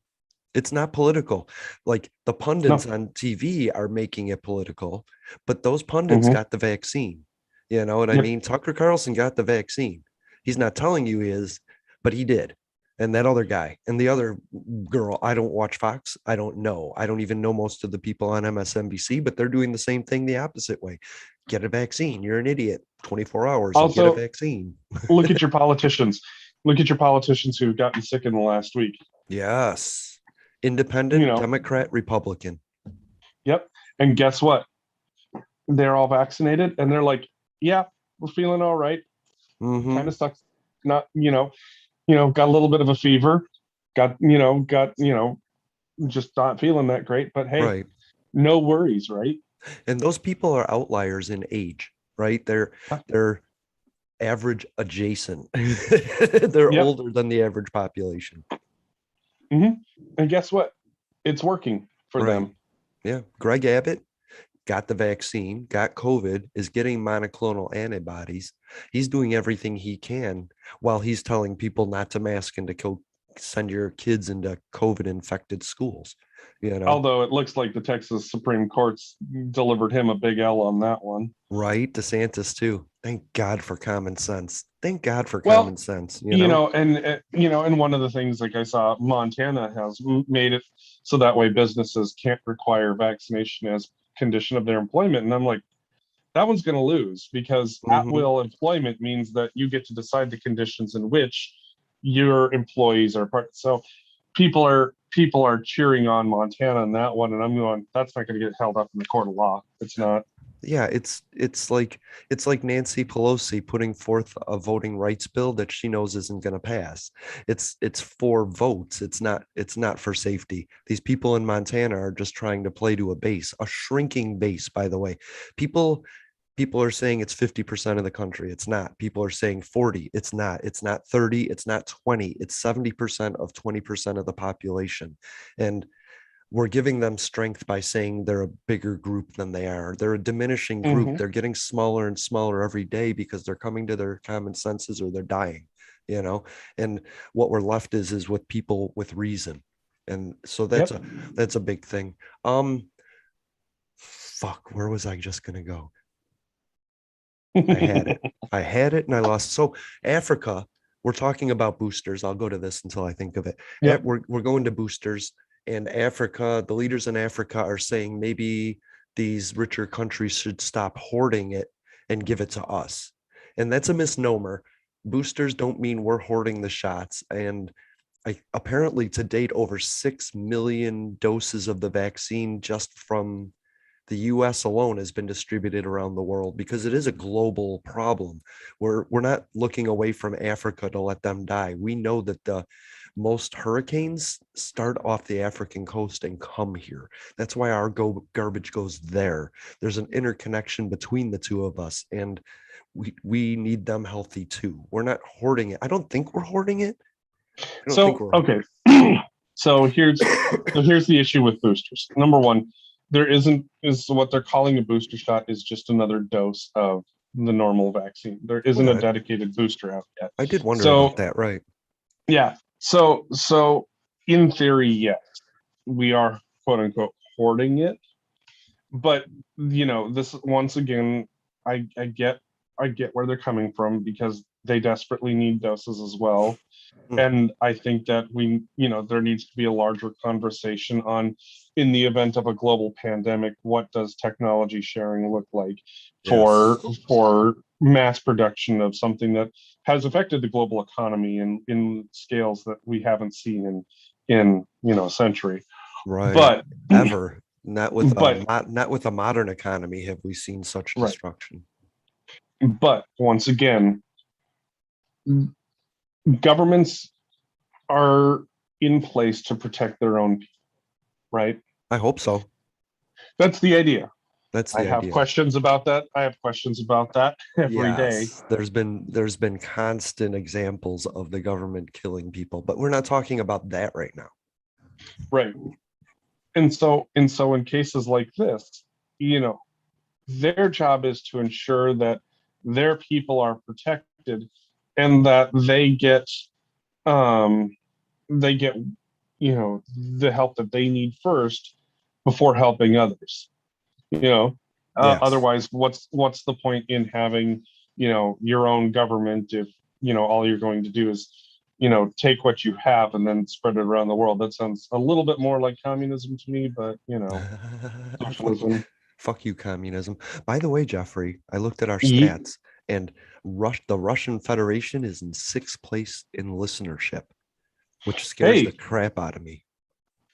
Speaker 1: It's not political. Like the pundits
Speaker 2: No.
Speaker 1: on TV are making it political, but those pundits
Speaker 2: Mm-hmm.
Speaker 1: got the vaccine. You know what I
Speaker 2: Yep.
Speaker 1: mean? Tucker Carlson got the vaccine. He's not telling you he is, but he did. And that other guy and the other girl, I don't watch Fox. I don't know. I don't even know most of the people on MSNBC, but they're doing the same thing the opposite way. Get a vaccine. You're an idiot. 24 hours and get a
Speaker 2: Also,
Speaker 1: vaccine.
Speaker 2: look at your politicians. Look at your politicians who've gotten sick in the last week.
Speaker 1: Yes.
Speaker 2: You
Speaker 1: Independent,
Speaker 2: know,
Speaker 1: Democrat, Republican.
Speaker 2: yep. And guess what? They're all vaccinated and they're like, yeah, we're feeling all right. Kind
Speaker 1: Mm-hmm.
Speaker 2: of sucks. Not, got a little bit of a fever, just not feeling that great. But hey,
Speaker 1: Right.
Speaker 2: no worries, right?
Speaker 1: And those people are outliers in age, right? They're average adjacent. They're
Speaker 2: Yep.
Speaker 1: older than the average population.
Speaker 2: Hmm. And guess what? It's working for
Speaker 1: Right.
Speaker 2: them.
Speaker 1: Yeah. Greg Abbott got the vaccine, got COVID, is getting monoclonal antibodies. He's doing everything he can while he's telling people not to mask and to send your kids into COVID infected schools, you know?
Speaker 2: Although it looks like the Texas Supreme Court's delivered him a big L on that one.
Speaker 1: Right. DeSantis too. Thank God for common sense. Thank God for
Speaker 2: Well,
Speaker 1: common sense, you know?
Speaker 2: and one of the things like I saw, Montana has made it so that way businesses can't require vaccination as condition of their employment, and I'm like, that one's going to lose because at
Speaker 1: Mm-hmm.
Speaker 2: will employment means that you get to decide the conditions in which your employees are part. So people are cheering on Montana in that one, and I'm going, that's not going to get held up in the court of law. It's not.
Speaker 1: Yeah, it's like Nancy Pelosi putting forth a voting rights bill that she knows isn't going to pass. It's for votes. It's not for safety. These people in Montana are just trying to play to a base, a shrinking base, by the way. People people are saying it's 50% of the country. It's not. People are saying 40. It's not. It's not 30. It's not 20. It's 70% of 20% of the population. And we're giving them strength by saying they're a bigger group than they are. They're a diminishing group.
Speaker 2: Hmm.
Speaker 1: They're getting smaller and smaller every day because they're coming to their common senses or they're dying, you know. And what we're left is with people with reason. And so that's
Speaker 2: Yep.
Speaker 1: a big thing. Um fuck, where was I just gonna go? I had it. I had it and I lost. So Africa, we're talking about boosters. I'll go to this until I think of it.
Speaker 2: Yep.
Speaker 1: We're going to boosters, and Africa, the leaders in Africa are saying maybe these richer countries should stop hoarding it and give it to us. And that's a misnomer. Boosters don't mean we're hoarding the shots. And apparently to date, over 6 million doses of the vaccine just from the US alone has been distributed around the world because it is a global problem. We're not looking away from Africa to let them die. We know that the most hurricanes start off the African coast and come here. That's why our garbage goes there. There's an interconnection between the two of us, and we need them healthy too. We're not hoarding it. I don't think we're hoarding it. I don't think
Speaker 2: So
Speaker 1: we're.
Speaker 2: okay. so here's the issue with boosters. Number one, there isn't is what they're calling a booster shot is just another dose of the normal vaccine. There isn't a
Speaker 1: Yeah,
Speaker 2: dedicated booster out yet.
Speaker 1: I did wonder about
Speaker 2: So
Speaker 1: that. Right.
Speaker 2: yeah. So in theory, yes, we are quote unquote hoarding it. But this once again, I get where they're coming from because they desperately need doses as well.
Speaker 1: Hmm.
Speaker 2: And I think that there needs to be a larger conversation on, in the event of a global pandemic, what does technology sharing look like for
Speaker 1: Yes.
Speaker 2: for mass production of something that has affected the global economy in scales that we haven't seen in a century.
Speaker 1: Right.
Speaker 2: But
Speaker 1: Ever. Not with
Speaker 2: but
Speaker 1: not with a modern economy have we seen such
Speaker 2: right.
Speaker 1: destruction.
Speaker 2: But once again, governments are in place to protect their own people, right?
Speaker 1: I hope so.
Speaker 2: That's the idea.
Speaker 1: That's
Speaker 2: I
Speaker 1: the
Speaker 2: have
Speaker 1: idea.
Speaker 2: questions about that. I have questions about that every day.
Speaker 1: Yes, there's been constant examples of the government killing people, but we're not talking about that right now.
Speaker 2: Right. And so in cases like this, you know, their job is to ensure that their people are protected and that um they get the help that they need first before helping others. You know,
Speaker 1: Yes.
Speaker 2: otherwise, what's the point in having your own government if all you're going to do is take what you have and then spread it around the world? That sounds a little bit more like communism to me, but
Speaker 1: fuck,
Speaker 2: socialism.
Speaker 1: fuck you, communism. By the way, Jeffrey, I looked at our
Speaker 2: Ye-
Speaker 1: stats, and the Russian Federation is in sixth place in listenership, which scares the
Speaker 2: Hey,
Speaker 1: crap out of me.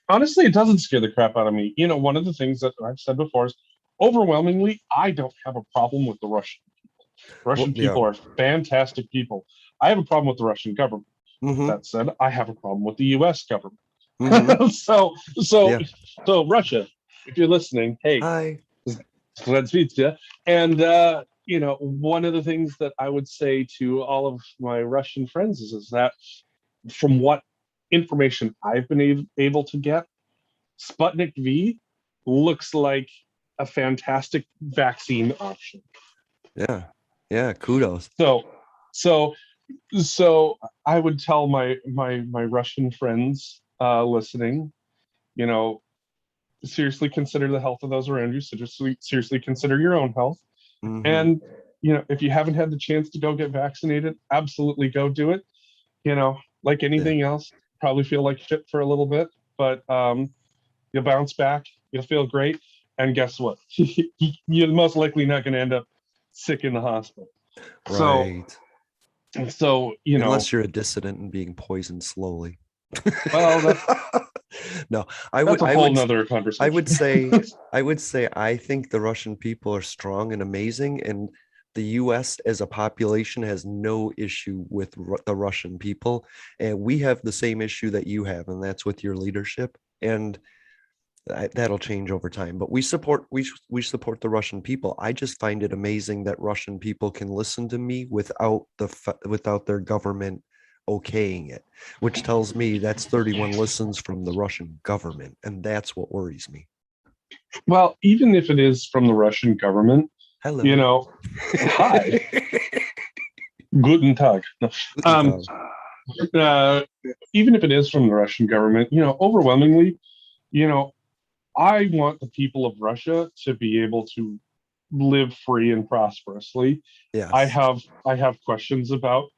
Speaker 2: honestly, it doesn't scare the crap out of me. One of the things that I've said before is overwhelmingly, I don't have a problem with the Russian.
Speaker 1: Well,
Speaker 2: Russian
Speaker 1: yeah.
Speaker 2: people are fantastic people. I have a problem with the Russian government.
Speaker 1: Mm-hmm.
Speaker 2: That said, I have a problem with the U.S. government.
Speaker 1: Mm-hmm.
Speaker 2: so, so,
Speaker 1: Yeah.
Speaker 2: so Russia, if you're listening, hey,
Speaker 1: Hi.
Speaker 2: Zvezda. And one of the things that I would say to all of my Russian friends is that from what information I've been able to get, Sputnik V looks like a fantastic vaccine option.
Speaker 1: Yeah. Yeah. Kudos.
Speaker 2: So, so, so I would tell my Russian friends listening, you know, seriously consider the health of those around you. So just seriously consider your own health.
Speaker 1: Mm-hmm.
Speaker 2: And if you haven't had the chance to go get vaccinated, absolutely go do it. Like
Speaker 1: Yeah.
Speaker 2: anything else, probably feel like shit for a little bit, but you'll bounce back. You'll feel great. And guess what? You're most likely not going to end up sick in the hospital. So,
Speaker 1: Right.
Speaker 2: so
Speaker 1: Unless you're a dissident and being poisoned slowly.
Speaker 2: well,
Speaker 1: No,
Speaker 2: That's a
Speaker 1: I
Speaker 2: whole
Speaker 1: would
Speaker 2: nother
Speaker 1: I
Speaker 2: conversation.
Speaker 1: would say I think the Russian people are strong and amazing, and the US as a population has no issue with the Russian people, and we have the same issue that you have, and that's with your leadership. And that'll change over time, but we support the Russian people. I just find it amazing that Russian people can listen to me without their government okaying it, which tells me that's 31 listens from the Russian government, and that's what worries me.
Speaker 2: Well, even if it is from the Russian government, you
Speaker 1: Hello.
Speaker 2: know, hi, guten tag. No.
Speaker 1: Guten
Speaker 2: Um,
Speaker 1: Tag.
Speaker 2: uh, Even if it is from the Russian government, overwhelmingly, you know, I want the people of Russia to be able to live free and prosperously.
Speaker 1: Yes.
Speaker 2: I have questions about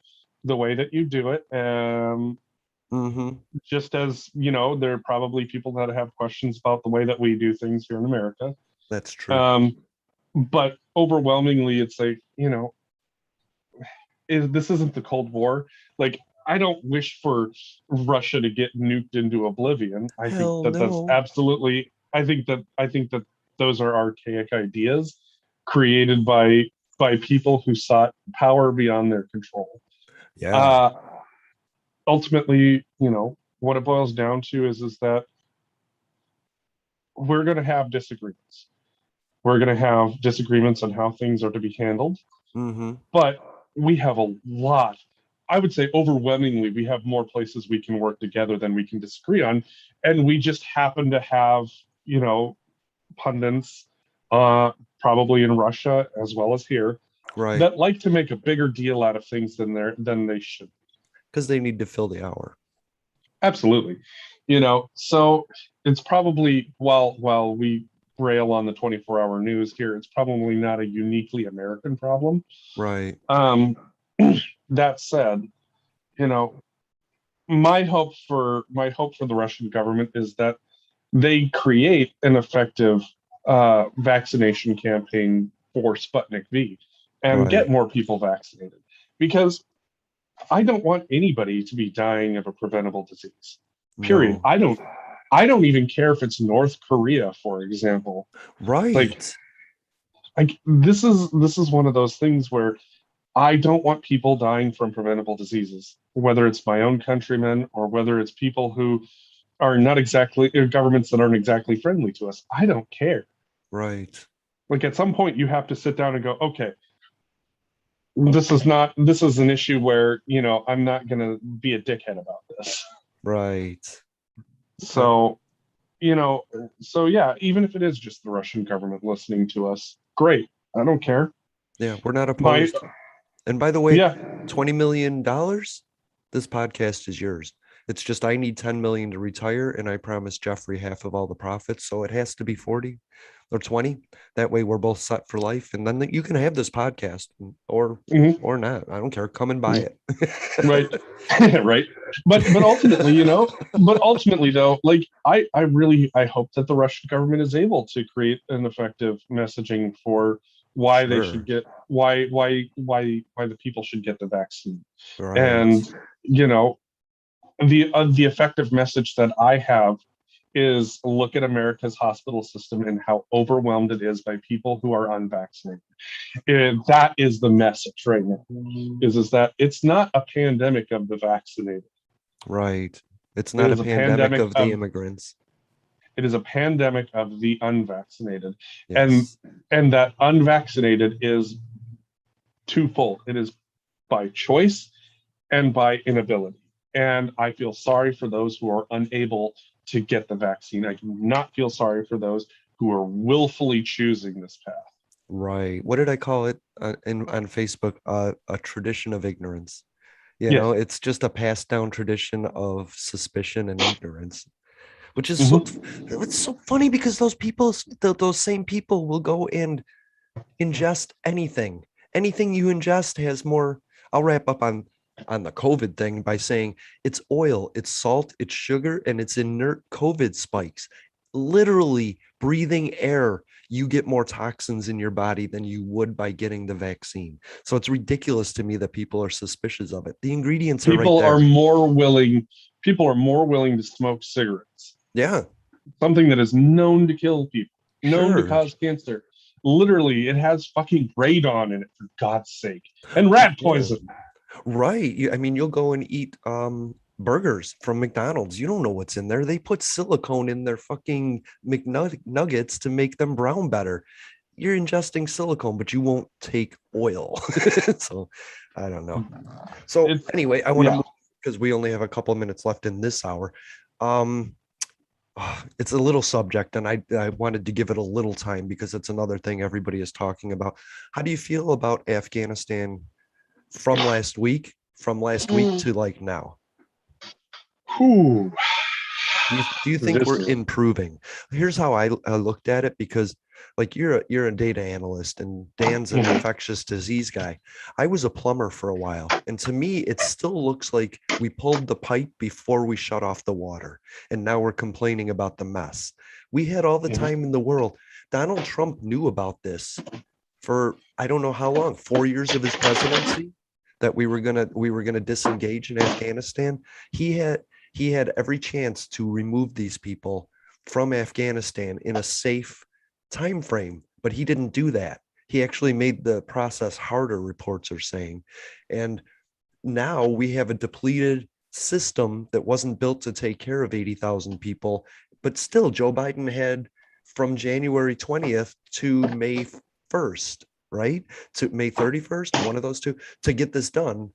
Speaker 2: the way that you do it.
Speaker 1: Mm-hmm.
Speaker 2: Just as, there are probably people that have questions about the way that we do things here in America.
Speaker 1: That's true.
Speaker 2: Um, but overwhelmingly, it's like, this isn't the Cold War. Like, I don't wish for Russia to get nuked into oblivion. I think
Speaker 1: Hell
Speaker 2: that that's
Speaker 1: no.
Speaker 2: absolutely. I think that those are archaic ideas created by people who sought power beyond their control.
Speaker 1: Yeah.
Speaker 2: Uh, Ultimately, what it boils down to is that we're going to have disagreements. We're going to have disagreements on how things are to be handled,
Speaker 1: Mm-hmm.
Speaker 2: but we have a lot. I would say overwhelmingly, we have more places we can work together than we can disagree on, and we just happen to have, you know, pundits, uh, probably in Russia as well as here,
Speaker 1: Right.
Speaker 2: that like to make a bigger deal out of things than they should.
Speaker 1: Because they need to fill the hour.
Speaker 2: Absolutely. So it's probably, while we rail on the 24-hour news here, it's probably not a uniquely American problem.
Speaker 1: Right.
Speaker 2: Um, that said, you know, my hope for the Russian government is that they create an effective vaccination campaign for Sputnik V and get
Speaker 1: Right.
Speaker 2: more people vaccinated, because I don't want anybody to be dying of a preventable disease. Period.
Speaker 1: No.
Speaker 2: I don't even care if it's North Korea, for example. Like,
Speaker 1: Right.
Speaker 2: this is one of those things where I don't want people dying from preventable diseases, whether it's my own countrymen or whether it's people who are not exactly governments that aren't exactly friendly to us. I don't care.
Speaker 1: Right.
Speaker 2: Like, at some point you have to sit down and go, okay, this is an issue where, I'm not going to be a dickhead about this.
Speaker 1: Right. Okay.
Speaker 2: So, you know, so yeah, even if it is just the Russian government listening to us, great. I don't care.
Speaker 1: Yeah, we're not
Speaker 2: My
Speaker 1: opposed. And by the way,
Speaker 2: Yeah,
Speaker 1: $20 million, this podcast is yours. It's just I need 10 million to retire, and I promised Jeffrey half of all the profits. So it has to be 40 or 20. That way we're both set for life. And then you can have this podcast
Speaker 2: mhm,
Speaker 1: or not. I don't care. Come and buy
Speaker 2: right,
Speaker 1: it.
Speaker 2: right. But ultimately though, like, I hope that the Russian government is able to create an effective messaging for why they should
Speaker 1: Sure.
Speaker 2: get why the people should get the vaccine.
Speaker 1: Right.
Speaker 2: And the effective message that I have is, look at America's hospital system and how overwhelmed it is by people who are unvaccinated. And that is the message right now. Is that it's not a pandemic of the vaccinated.
Speaker 1: Right. It's
Speaker 2: It
Speaker 1: not a
Speaker 2: is a
Speaker 1: pandemic
Speaker 2: pandemic
Speaker 1: of the
Speaker 2: of
Speaker 1: immigrants.
Speaker 2: it is a pandemic of the unvaccinated. And
Speaker 1: Yes.
Speaker 2: and that unvaccinated is twofold. It is by choice and by inability. And I feel sorry for those who are unable to get the vaccine. I do not feel sorry for those who are willfully choosing this path.
Speaker 1: Right. What did I call it on Facebook? A tradition of ignorance.
Speaker 2: Yes.
Speaker 1: It's just a passed down tradition of suspicion and ignorance, which is so
Speaker 2: Mm-hmm.
Speaker 1: it's so funny because those same people will go and ingest anything you ingest has more. I'll wrap up on the COVID thing by saying it's oil, it's salt, it's sugar, and it's inert COVID spikes. Literally breathing air, you get more toxins in your body than you would by getting the vaccine. So it's ridiculous to me that people are suspicious of it. The ingredients are right
Speaker 2: People are
Speaker 1: there.
Speaker 2: more willing. People are more willing to smoke cigarettes
Speaker 1: Yeah,
Speaker 2: something that is known to kill people, known to
Speaker 1: sure.
Speaker 2: cause cancer. Literally, it has fucking radon in it, for God's sake, and rat
Speaker 1: Yeah.
Speaker 2: poison.
Speaker 1: Right. I mean, you'll go and eat burgers from McDonald's. You don't know what's in there. They put silicone in their fucking McNuggets to make them brown better. You're ingesting silicone, but you won't take oil. So I don't know. So
Speaker 2: It's
Speaker 1: anyway, I want to
Speaker 2: yeah.
Speaker 1: move because we only have a couple of minutes left in this hour. Um, it's a little subject, and I wanted to give it a little time because it's another thing everybody is talking about. How do you feel about Afghanistan from last week to like now?
Speaker 2: Whew.
Speaker 1: Do you think
Speaker 2: This
Speaker 1: we're
Speaker 2: is
Speaker 1: improving? Here's how I looked at it, because like you're a data analyst and Dan's an
Speaker 2: Mhm.
Speaker 1: infectious disease guy. I was a plumber for a while, and to me it still looks like we pulled the pipe before we shut off the water, and now we're complaining about the mess. We had all the
Speaker 2: Mhm.
Speaker 1: time in the world. Donald Trump knew about this for I don't know how long, 4 years of his presidency, that we were gonna disengage in Afghanistan. He had he had every chance to remove these people from Afghanistan in a safe time frame, but he didn't do that. He actually made the process harder, reports are saying. And now we have a depleted system that wasn't built to take care of 80,000 people. But still, Joe Biden had from January 20th to May 1st, right? To May 31st, one of those two, to get this done.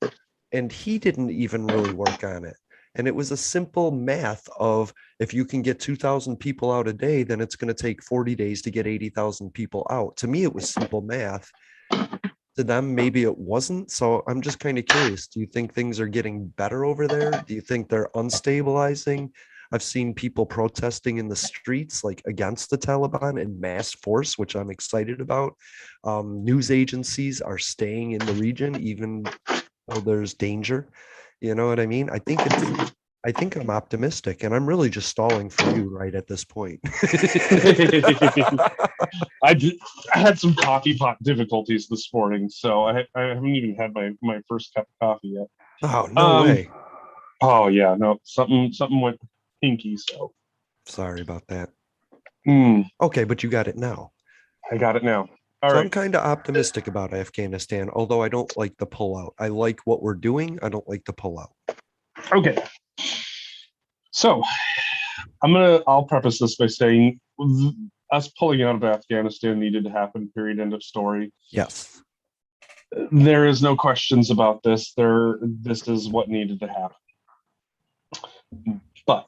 Speaker 1: And he didn't even really work on it. And it was a simple math of if you can get 2,000 people out a day, then it's going to take 40 days to get 80,000 people out. To me, it was simple math. To them, maybe it wasn't. So I'm just kind of curious. Do you think things are getting better over there? Do you think they're unstabilizing? I've seen people protesting in the streets, like against the Taliban in mass force, which I'm excited about. News agencies are staying in the region, even though there's danger. You know what I mean? I think I'm optimistic, and I'm really just stalling for you right at this point.
Speaker 2: I did, I had some coffee pot difficulties this morning, so I haven't even had my first cup of coffee yet.
Speaker 1: Oh, no
Speaker 2: Um.
Speaker 1: way.
Speaker 2: Oh yeah, no, something went pinky. So,
Speaker 1: Sorry about that.
Speaker 2: mm,
Speaker 1: Okay, but you got it now.
Speaker 2: I got it now. All
Speaker 1: So I'm
Speaker 2: right.
Speaker 1: kind of optimistic about Afghanistan, although I don't like the pullout. I like what we're doing. I don't like the pullout.
Speaker 2: Okay. So I'll preface this by saying us pulling out of Afghanistan needed to happen. Period. End of story.
Speaker 1: Yes.
Speaker 2: There is no questions about this. This is what needed to happen. But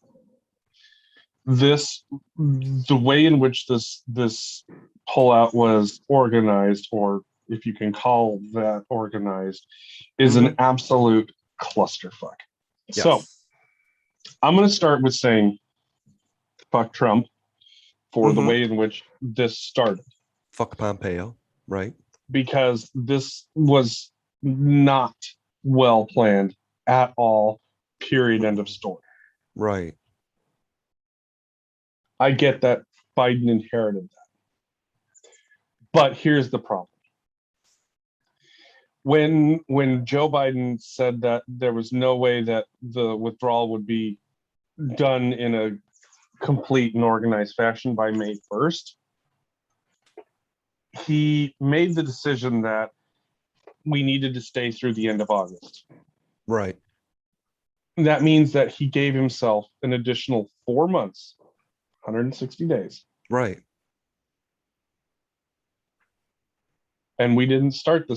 Speaker 2: the way in which this pullout was organized, or if you can call that organized, is an
Speaker 1: Hmm.
Speaker 2: absolute clusterfuck. So
Speaker 1: Yes.
Speaker 2: I'm going to start with saying fuck Trump for the
Speaker 1: Hmm.
Speaker 2: way in which this started,
Speaker 1: Fuck Pompeo. Right.
Speaker 2: because this was not well planned at all. Period. End of
Speaker 1: Mm-mm.
Speaker 2: story.
Speaker 1: Right.
Speaker 2: I get that Biden inherited that. But here's the problem. When Joe Biden said that there was no way that the withdrawal would be done in a complete and organized fashion by May 1st, he made the decision that we needed to stay through the end of August.
Speaker 1: Right.
Speaker 2: That means that he gave himself an additional 4 months, 160 days.
Speaker 1: Right.
Speaker 2: And we didn't start ramping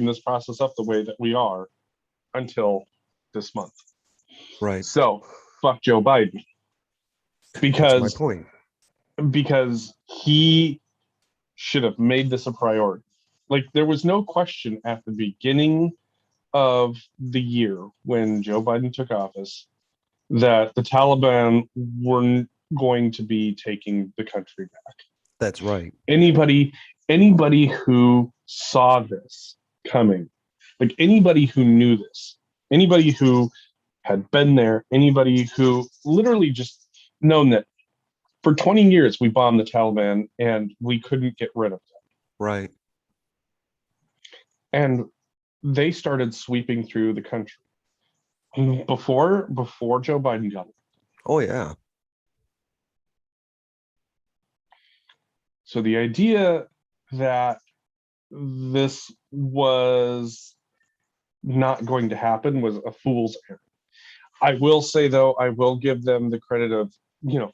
Speaker 2: this process up the way that we are until this month.
Speaker 1: Right.
Speaker 2: So fuck Joe Biden,
Speaker 1: That's my
Speaker 2: because
Speaker 1: point.
Speaker 2: he should have made this a priority. Like, there was no question at the beginning of the year when Joe Biden took office that the Taliban weren't going to be taking the country back.
Speaker 1: That's right.
Speaker 2: Anybody anybody who saw this coming, like anybody who knew this, anybody who had been there, anybody who literally just known that for 20 years we bombed the Taliban and we couldn't get rid of them.
Speaker 1: Right.
Speaker 2: And they started sweeping through the country. Before Joe Biden got it.
Speaker 1: Oh yeah.
Speaker 2: So the idea that this was not going to happen was a fool's errand. I will say though, I will give them the credit of, you know,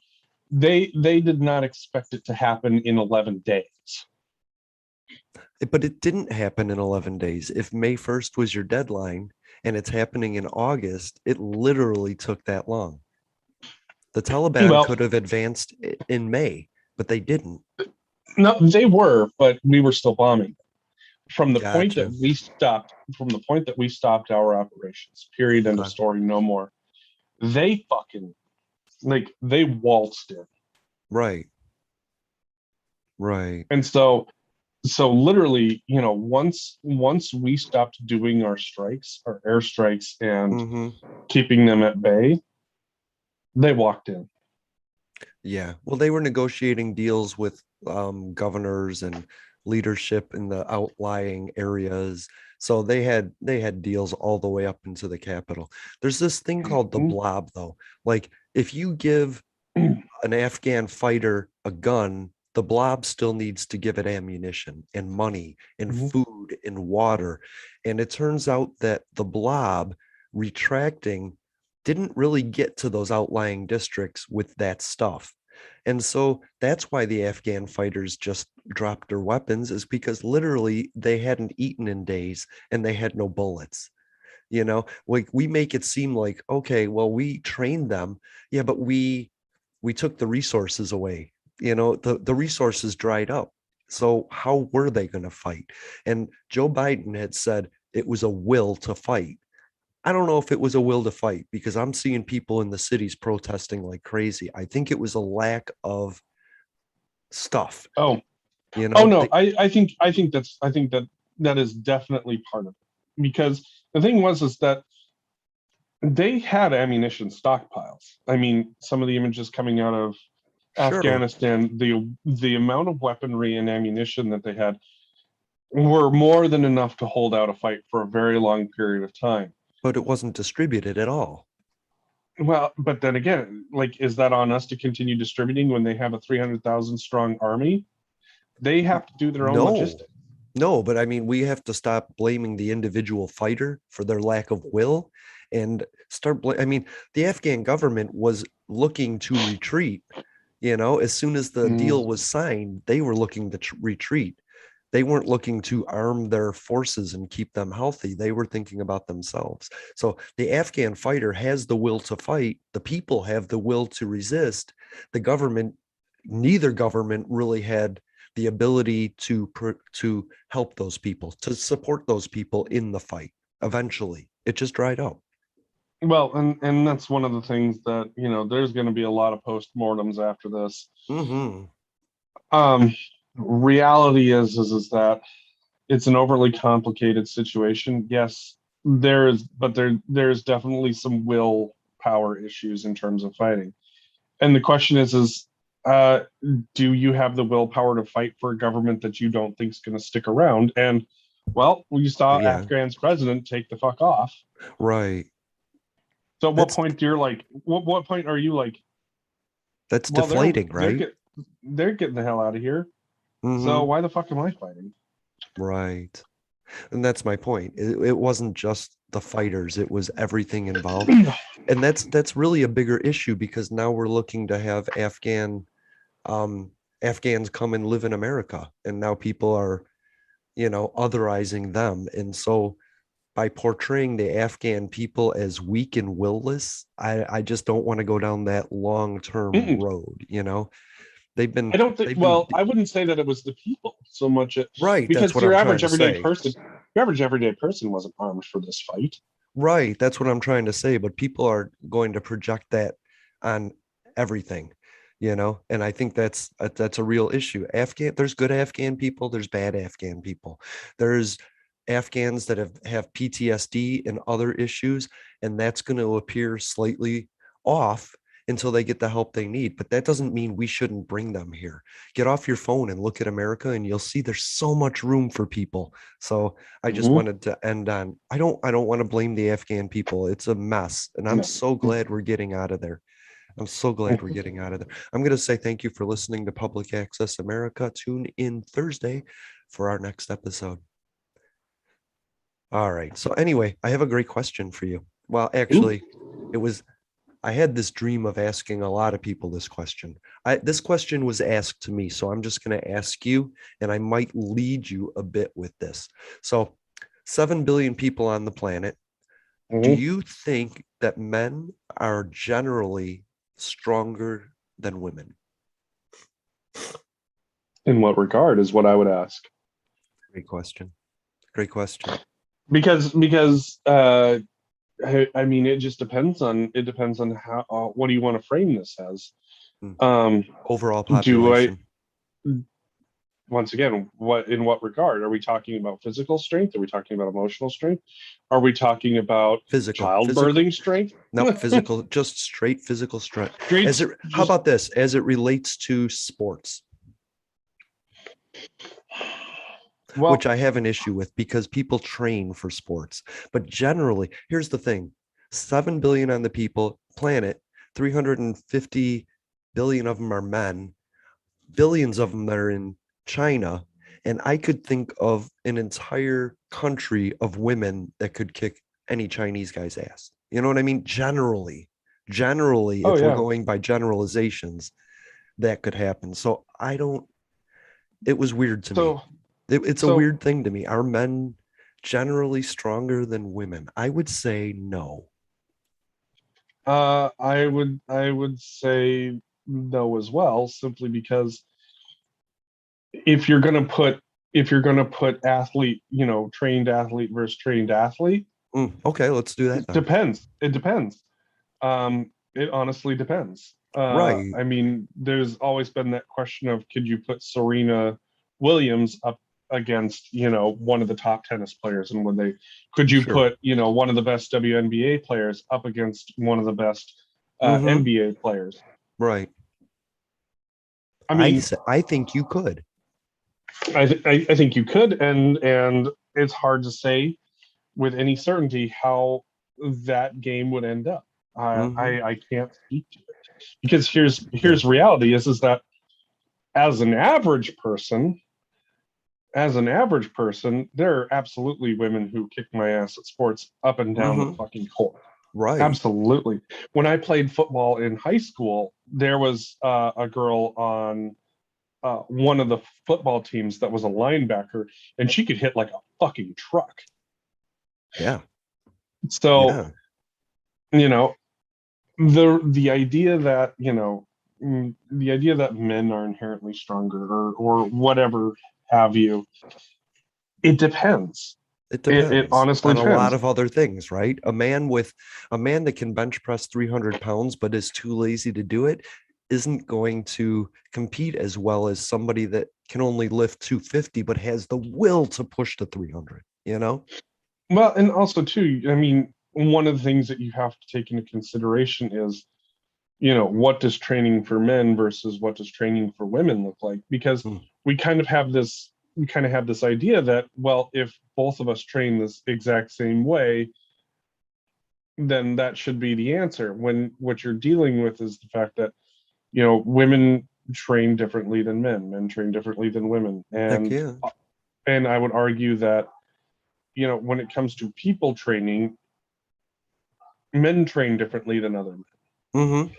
Speaker 2: they did not expect it to happen in 11 days.
Speaker 1: But it didn't happen in 11 days. If May 1st was your deadline and it's happening in August, it literally took that long. The Taliban
Speaker 2: Well,
Speaker 1: could have advanced in May, but they didn't.
Speaker 2: no, they were, but we were still bombing.
Speaker 1: Gotcha.
Speaker 2: From the point that we stopped our operations, period, end of
Speaker 1: Okay.
Speaker 2: story, no more. They fucking they waltzed in.
Speaker 1: Right. Right.
Speaker 2: And so literally, once we stopped doing our strikes, our airstrikes, and
Speaker 1: Mm-hmm.
Speaker 2: keeping them at bay, they walked in.
Speaker 1: Yeah. Well, they were negotiating deals with governors and leadership in the outlying areas. So they had deals all the way up into the capital. There's this thing called the blob, though. Like if you give an Afghan fighter a gun, the blob still needs to give it ammunition and money and
Speaker 2: Mhm.
Speaker 1: food and water. And it turns out that the blob retracting didn't really get to those outlying districts with that stuff. And so that's why the Afghan fighters just dropped their weapons, is because literally they hadn't eaten in days and they had no bullets. Like we make it seem like, okay, well, we trained them. Yeah, but we took the resources away. The resources dried up. So how were they going to fight? And Joe Biden had said it was a will to fight. I don't know if it was a will to fight, because I'm seeing people in the cities protesting like crazy. I think it was a lack of stuff.
Speaker 2: Oh,
Speaker 1: You
Speaker 2: oh
Speaker 1: know,
Speaker 2: no,
Speaker 1: they,
Speaker 2: I think that that is definitely part of it. Because the thing was is that they had ammunition stockpiles. I mean, some of the images coming out of
Speaker 1: sure,
Speaker 2: Afghanistan, the amount of weaponry and ammunition that they had were more than enough to hold out a fight for a very long period of time.
Speaker 1: but it wasn't distributed at all.
Speaker 2: Well, but then again, like, is that on us to continue distributing when they have a 300,000 strong army? They have to do their own
Speaker 1: No,
Speaker 2: logistics.
Speaker 1: no, but I mean, we have to stop blaming the individual fighter for their lack of will and I mean, the Afghan government was looking to retreat. As soon as the
Speaker 2: Mm.
Speaker 1: deal was signed, they were looking to retreat. They weren't looking to arm their forces and keep them healthy. They were thinking about themselves. So the Afghan fighter has the will to fight. The people have the will to resist. The government, neither government really had the ability to help those people, to support those people in the fight. Eventually, it just dried up.
Speaker 2: Well, and that's one of the things that, there's going to be a lot of postmortems after this.
Speaker 1: Mm-hmm.
Speaker 2: Um, Reality is that it's an overly complicated situation. Yes, there's definitely some willpower issues in terms of fighting. And the question is uh, do you have the willpower to fight for a government that you don't think is going to stick around? And well, we saw
Speaker 1: Yeah,
Speaker 2: Afghan's president take the fuck off.
Speaker 1: right.
Speaker 2: So at what
Speaker 1: That's
Speaker 2: point you're like, what point are you like,
Speaker 1: that's
Speaker 2: well,
Speaker 1: deflating,
Speaker 2: they're
Speaker 1: right?
Speaker 2: get they're getting the hell out of here. So
Speaker 1: Mm-hmm.
Speaker 2: why the fuck am I fighting?
Speaker 1: Right. And that's my point. It wasn't just the fighters, it was everything involved. And that's really a bigger issue, because now we're looking to have um Afghans come and live in America. And now people are, otherizing them. And so by portraying the Afghan people as weak and willless, I just don't want to go down that long-term
Speaker 2: Mm-mm.
Speaker 1: road. They've been
Speaker 2: I don't think.
Speaker 1: they've been
Speaker 2: Well, I wouldn't say that it was the people so much,
Speaker 1: right. That's
Speaker 2: because
Speaker 1: what I'm trying to say.
Speaker 2: your average everyday person wasn't armed for this fight.
Speaker 1: Right. That's what I'm trying to say. But people are going to project that on everything. And I think that's a real issue. There's good Afghan people, there's bad Afghan people. There's Afghans that have PTSD and other issues, and that's going to appear slightly off. until they get the help they need. But that doesn't mean we shouldn't bring them here. Get off your phone and look at America, and you'll see there's so much room for people. So I just
Speaker 2: Mhm.
Speaker 1: wanted to end on, I don't want to blame the Afghan people. It's a mess. And I'm
Speaker 2: No.
Speaker 1: so glad we're getting out of there. I'm so glad we're getting out of there. I'm going to say thank you for listening to Public Access America. Tune in Thursday for our next episode. All right. So anyway, I have a great question for you. Well,
Speaker 2: Ooh.
Speaker 1: actually, it was I had this dream of asking a lot of people this question. This question was asked to me, so I'm just going to ask you, and I might lead you a bit with this. So, 7 billion people on the planet. Do
Speaker 2: Mhm.
Speaker 1: you think that men are generally stronger than women?
Speaker 2: In what regard is what I would ask.
Speaker 1: Great question. Great question.
Speaker 2: Because I mean, it depends on how what do you want to frame this as?
Speaker 1: Hmm.
Speaker 2: Um,
Speaker 1: Overall
Speaker 2: do I
Speaker 1: population,
Speaker 2: once again, what in what regard? Are we talking about physical strength? Are we talking about emotional strength? Are we talking about
Speaker 1: physical.
Speaker 2: childbirthing strength?
Speaker 1: No, physical, just straight physical strength.
Speaker 2: Straight,
Speaker 1: How
Speaker 2: just
Speaker 1: about this? As it relates to sports, which
Speaker 2: well,
Speaker 1: I have an issue with because people train for sports. But generally, here's the thing: 7 billion on the people planet, 350 billion of them are men, billions of them that are in China. And I could think of an entire country of women that could kick any Chinese guy's ass. You know what I mean? Generally,
Speaker 2: oh
Speaker 1: if we're
Speaker 2: yeah.
Speaker 1: going by generalizations, that could happen. So I don't, it was weird to me.
Speaker 2: So
Speaker 1: It's a
Speaker 2: so
Speaker 1: weird thing to me. Are men generally stronger than women? I would say no.
Speaker 2: I would say no as well, simply because if you're gonna put if you're gonna put athlete, trained athlete versus trained athlete,
Speaker 1: Okay, let's do that
Speaker 2: it
Speaker 1: then.
Speaker 2: depends. It depends. It honestly depends.
Speaker 1: Right.
Speaker 2: I mean, there's always been that question of could you put Serena Williams up against, one of the top tennis players, and when they could you
Speaker 1: Sure.
Speaker 2: put, one of the best WNBA players up against one of the best
Speaker 1: Mm-hmm.
Speaker 2: NBA players?
Speaker 1: Right.
Speaker 2: I mean,
Speaker 1: I think you could.
Speaker 2: I think you could, and it's hard to say with any certainty how that game would end up.
Speaker 1: Mm-hmm.
Speaker 2: I can't speak to it because
Speaker 1: Yeah.
Speaker 2: here's reality is that as an average person, there are absolutely women who kick my ass at sports up and down the
Speaker 1: Mm-hmm.
Speaker 2: fucking court.
Speaker 1: Right.
Speaker 2: Absolutely. When I played football in high school, there was a girl on one of the football teams that was a linebacker, and she could hit like a fucking truck.
Speaker 1: Yeah.
Speaker 2: So,
Speaker 1: Yeah.
Speaker 2: you know, the idea that the idea that men are inherently stronger or whatever have you, it depends.
Speaker 1: It
Speaker 2: It
Speaker 1: depends
Speaker 2: honestly
Speaker 1: on a lot
Speaker 2: depends.
Speaker 1: of other things, right? A man that can bench press 300 pounds but is too lazy to do it isn't going to compete as well as somebody that can only lift 250 but has the will to push to 300, you know?
Speaker 2: Well, and also too, I mean, one of the things that you have to take into consideration is, what does training for men versus what does training for women look like? Because
Speaker 1: Mm,
Speaker 2: we kind of have this idea that, well, if both of us train this exact same way, then that should be the answer. When what you're dealing with is the fact that, women train differently than men train differently than women,
Speaker 1: heck yeah.
Speaker 2: and I would argue that, when it comes to people training, men train differently than other men.
Speaker 1: Mm-hmm.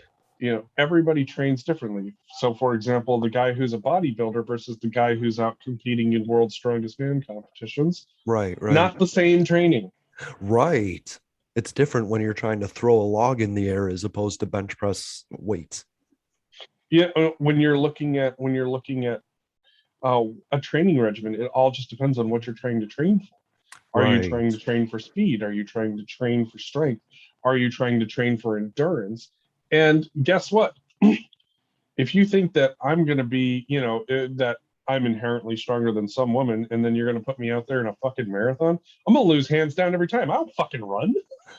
Speaker 2: Everybody trains differently. So, for example, the guy who's a bodybuilder versus the guy who's out competing in world's strongest man competitions,
Speaker 1: Right, right,
Speaker 2: not the same training.
Speaker 1: right. It's different when you're trying to throw a log in the air as opposed to bench press weights.
Speaker 2: Yeah, when you're looking at a training regimen, it all just depends on what you're trying to train for. Are you
Speaker 1: Right.
Speaker 2: trying to train for speed? Are you trying to train for strength? Are you trying to train for endurance? And guess what? If you think that I'm going to be, that I'm inherently stronger than some woman, and then you're going to put me out there in a fucking marathon, I'm going to lose hands down every time. I don't fucking run.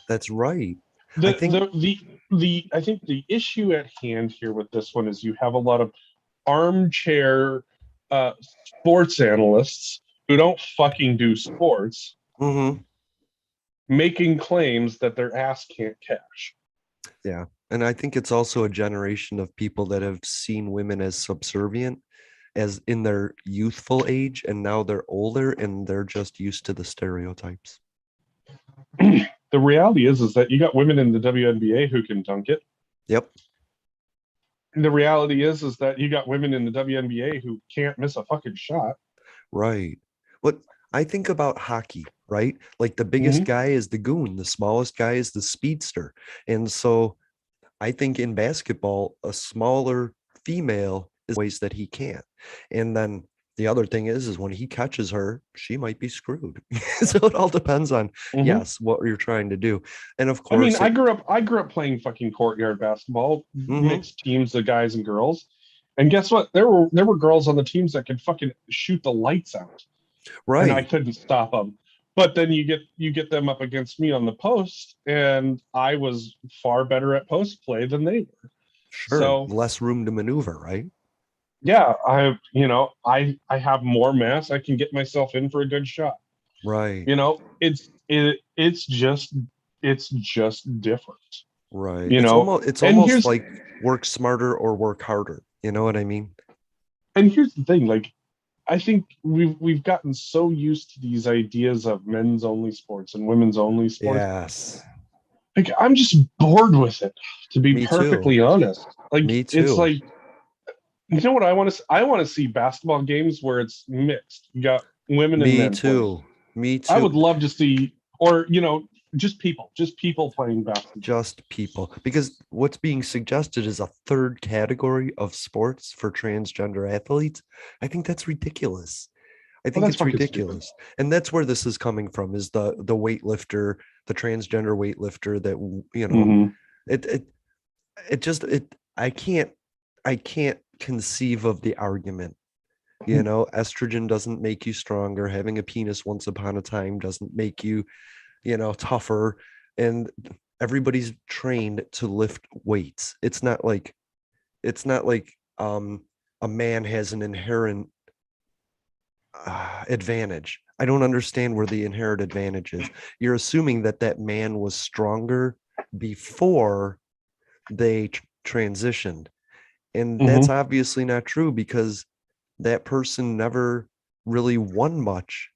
Speaker 1: That's right. I
Speaker 2: The
Speaker 1: think
Speaker 2: the the I think the issue at hand here with this one is you have a lot of armchair uh, sports analysts who don't fucking do sports
Speaker 1: Mm-hmm.
Speaker 2: making claims that their ass can't cash.
Speaker 1: Yeah. And I think it's also a generation of people that have seen women as subservient as in their youthful age, and now they're older and they're just used to the stereotypes.
Speaker 2: The reality is that you got women in the WNBA who can dunk it.
Speaker 1: Yep.
Speaker 2: And the reality is that you got women in the WNBA who can't miss a fucking shot.
Speaker 1: Right. What I think about hockey, right? Like the biggest
Speaker 2: Mm-hmm.
Speaker 1: guy is the goon, the smallest guy is the speedster. And so I think in basketball, a smaller female is ways that he can't. And then the other thing is when he catches her, she might be screwed. So it all depends on,
Speaker 2: Mm-hmm.
Speaker 1: yes, what you're trying to do. And of
Speaker 2: I mean,
Speaker 1: course, it,
Speaker 2: I grew up playing fucking courtyard basketball,
Speaker 1: mhm,
Speaker 2: mixed teams of guys and girls. And guess what? There were girls on the teams that could fucking shoot the lights out, and I
Speaker 1: right,
Speaker 2: couldn't stop them. But then you get them up against me on the post, and I was far better at post play than they were.
Speaker 1: sure,
Speaker 2: So
Speaker 1: less room to maneuver, right?
Speaker 2: yeah, I have more mass. I can get myself in for a good shot.
Speaker 1: Right,
Speaker 2: It's just different.
Speaker 1: right.
Speaker 2: You
Speaker 1: It's
Speaker 2: know,
Speaker 1: almost it's
Speaker 2: and
Speaker 1: almost
Speaker 2: here's
Speaker 1: like work smarter or work harder. You know what I mean?
Speaker 2: and here's the thing, like I think we've gotten so used to these ideas of men's only sports and women's only sports.
Speaker 1: Yes.
Speaker 2: Like I'm just bored with it, to be
Speaker 1: Me too.
Speaker 2: perfectly honest. Like
Speaker 1: Me
Speaker 2: it's
Speaker 1: too.
Speaker 2: like, you know what I want to I want to see basketball games where it's mixed. You got women and
Speaker 1: Me
Speaker 2: men playing.
Speaker 1: too. Me
Speaker 2: I
Speaker 1: too.
Speaker 2: would love to see, or just people playing basketball.
Speaker 1: Just people. Because what's being suggested is a third category of sports for transgender athletes. I think that's ridiculous. I
Speaker 2: Well,
Speaker 1: think
Speaker 2: that's
Speaker 1: it's
Speaker 2: fucking stupid.
Speaker 1: ridiculous. And that's where this is coming from is the weightlifter, the transgender weightlifter that
Speaker 2: Mm-hmm.
Speaker 1: it it it just it I can't conceive of the argument. Estrogen doesn't make you stronger. Having a penis once upon a time doesn't make you, tougher. And everybody's trained to lift weights. It's not like a man has an inherent advantage. I don't understand where the inherent advantage is. You're assuming that that man was stronger before they transitioned. And that's
Speaker 2: Mm-hmm.
Speaker 1: obviously not true because that person never really won much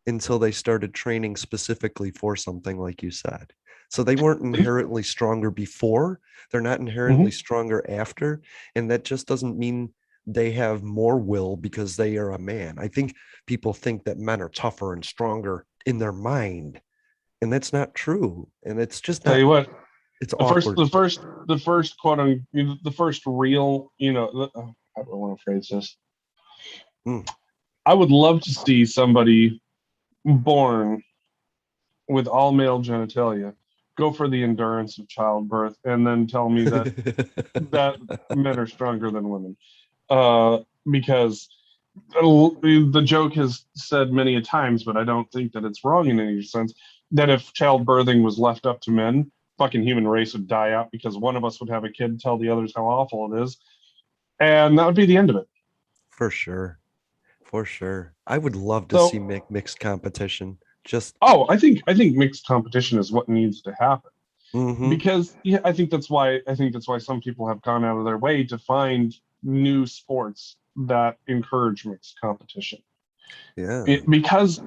Speaker 1: until they started training specifically for something like you said. So they weren't inherently stronger before, they're not inherently
Speaker 2: Mm-hmm.
Speaker 1: stronger after, and that just doesn't mean they have more will because they are a man. I think people think that men are tougher and stronger in their mind, and that's not true. And it's just
Speaker 2: Tell
Speaker 1: not,
Speaker 2: you what,
Speaker 1: it's
Speaker 2: the first,
Speaker 1: awkward.
Speaker 2: the first, the first quote on the first real, how do I want to phrase this?
Speaker 1: Mm.
Speaker 2: I would love to see somebody born with all male genitalia go for the endurance of childbirth and then tell me that men are stronger than women. Because the joke has said many a times, but I don't think that it's wrong in any sense, that if childbirthing was left up to men, fucking human race would die out because one of us would have a kid tell the others how awful it is, and that would be the end of it.
Speaker 1: For sure. For sure. I would love to see
Speaker 2: So,
Speaker 1: mixed competition. Just,
Speaker 2: I think mixed competition is what needs to happen,
Speaker 1: mm-hmm.
Speaker 2: because yeah, I think that's why some people have gone out of their way to find new sports that encourage mixed competition.
Speaker 1: Yeah.
Speaker 2: Because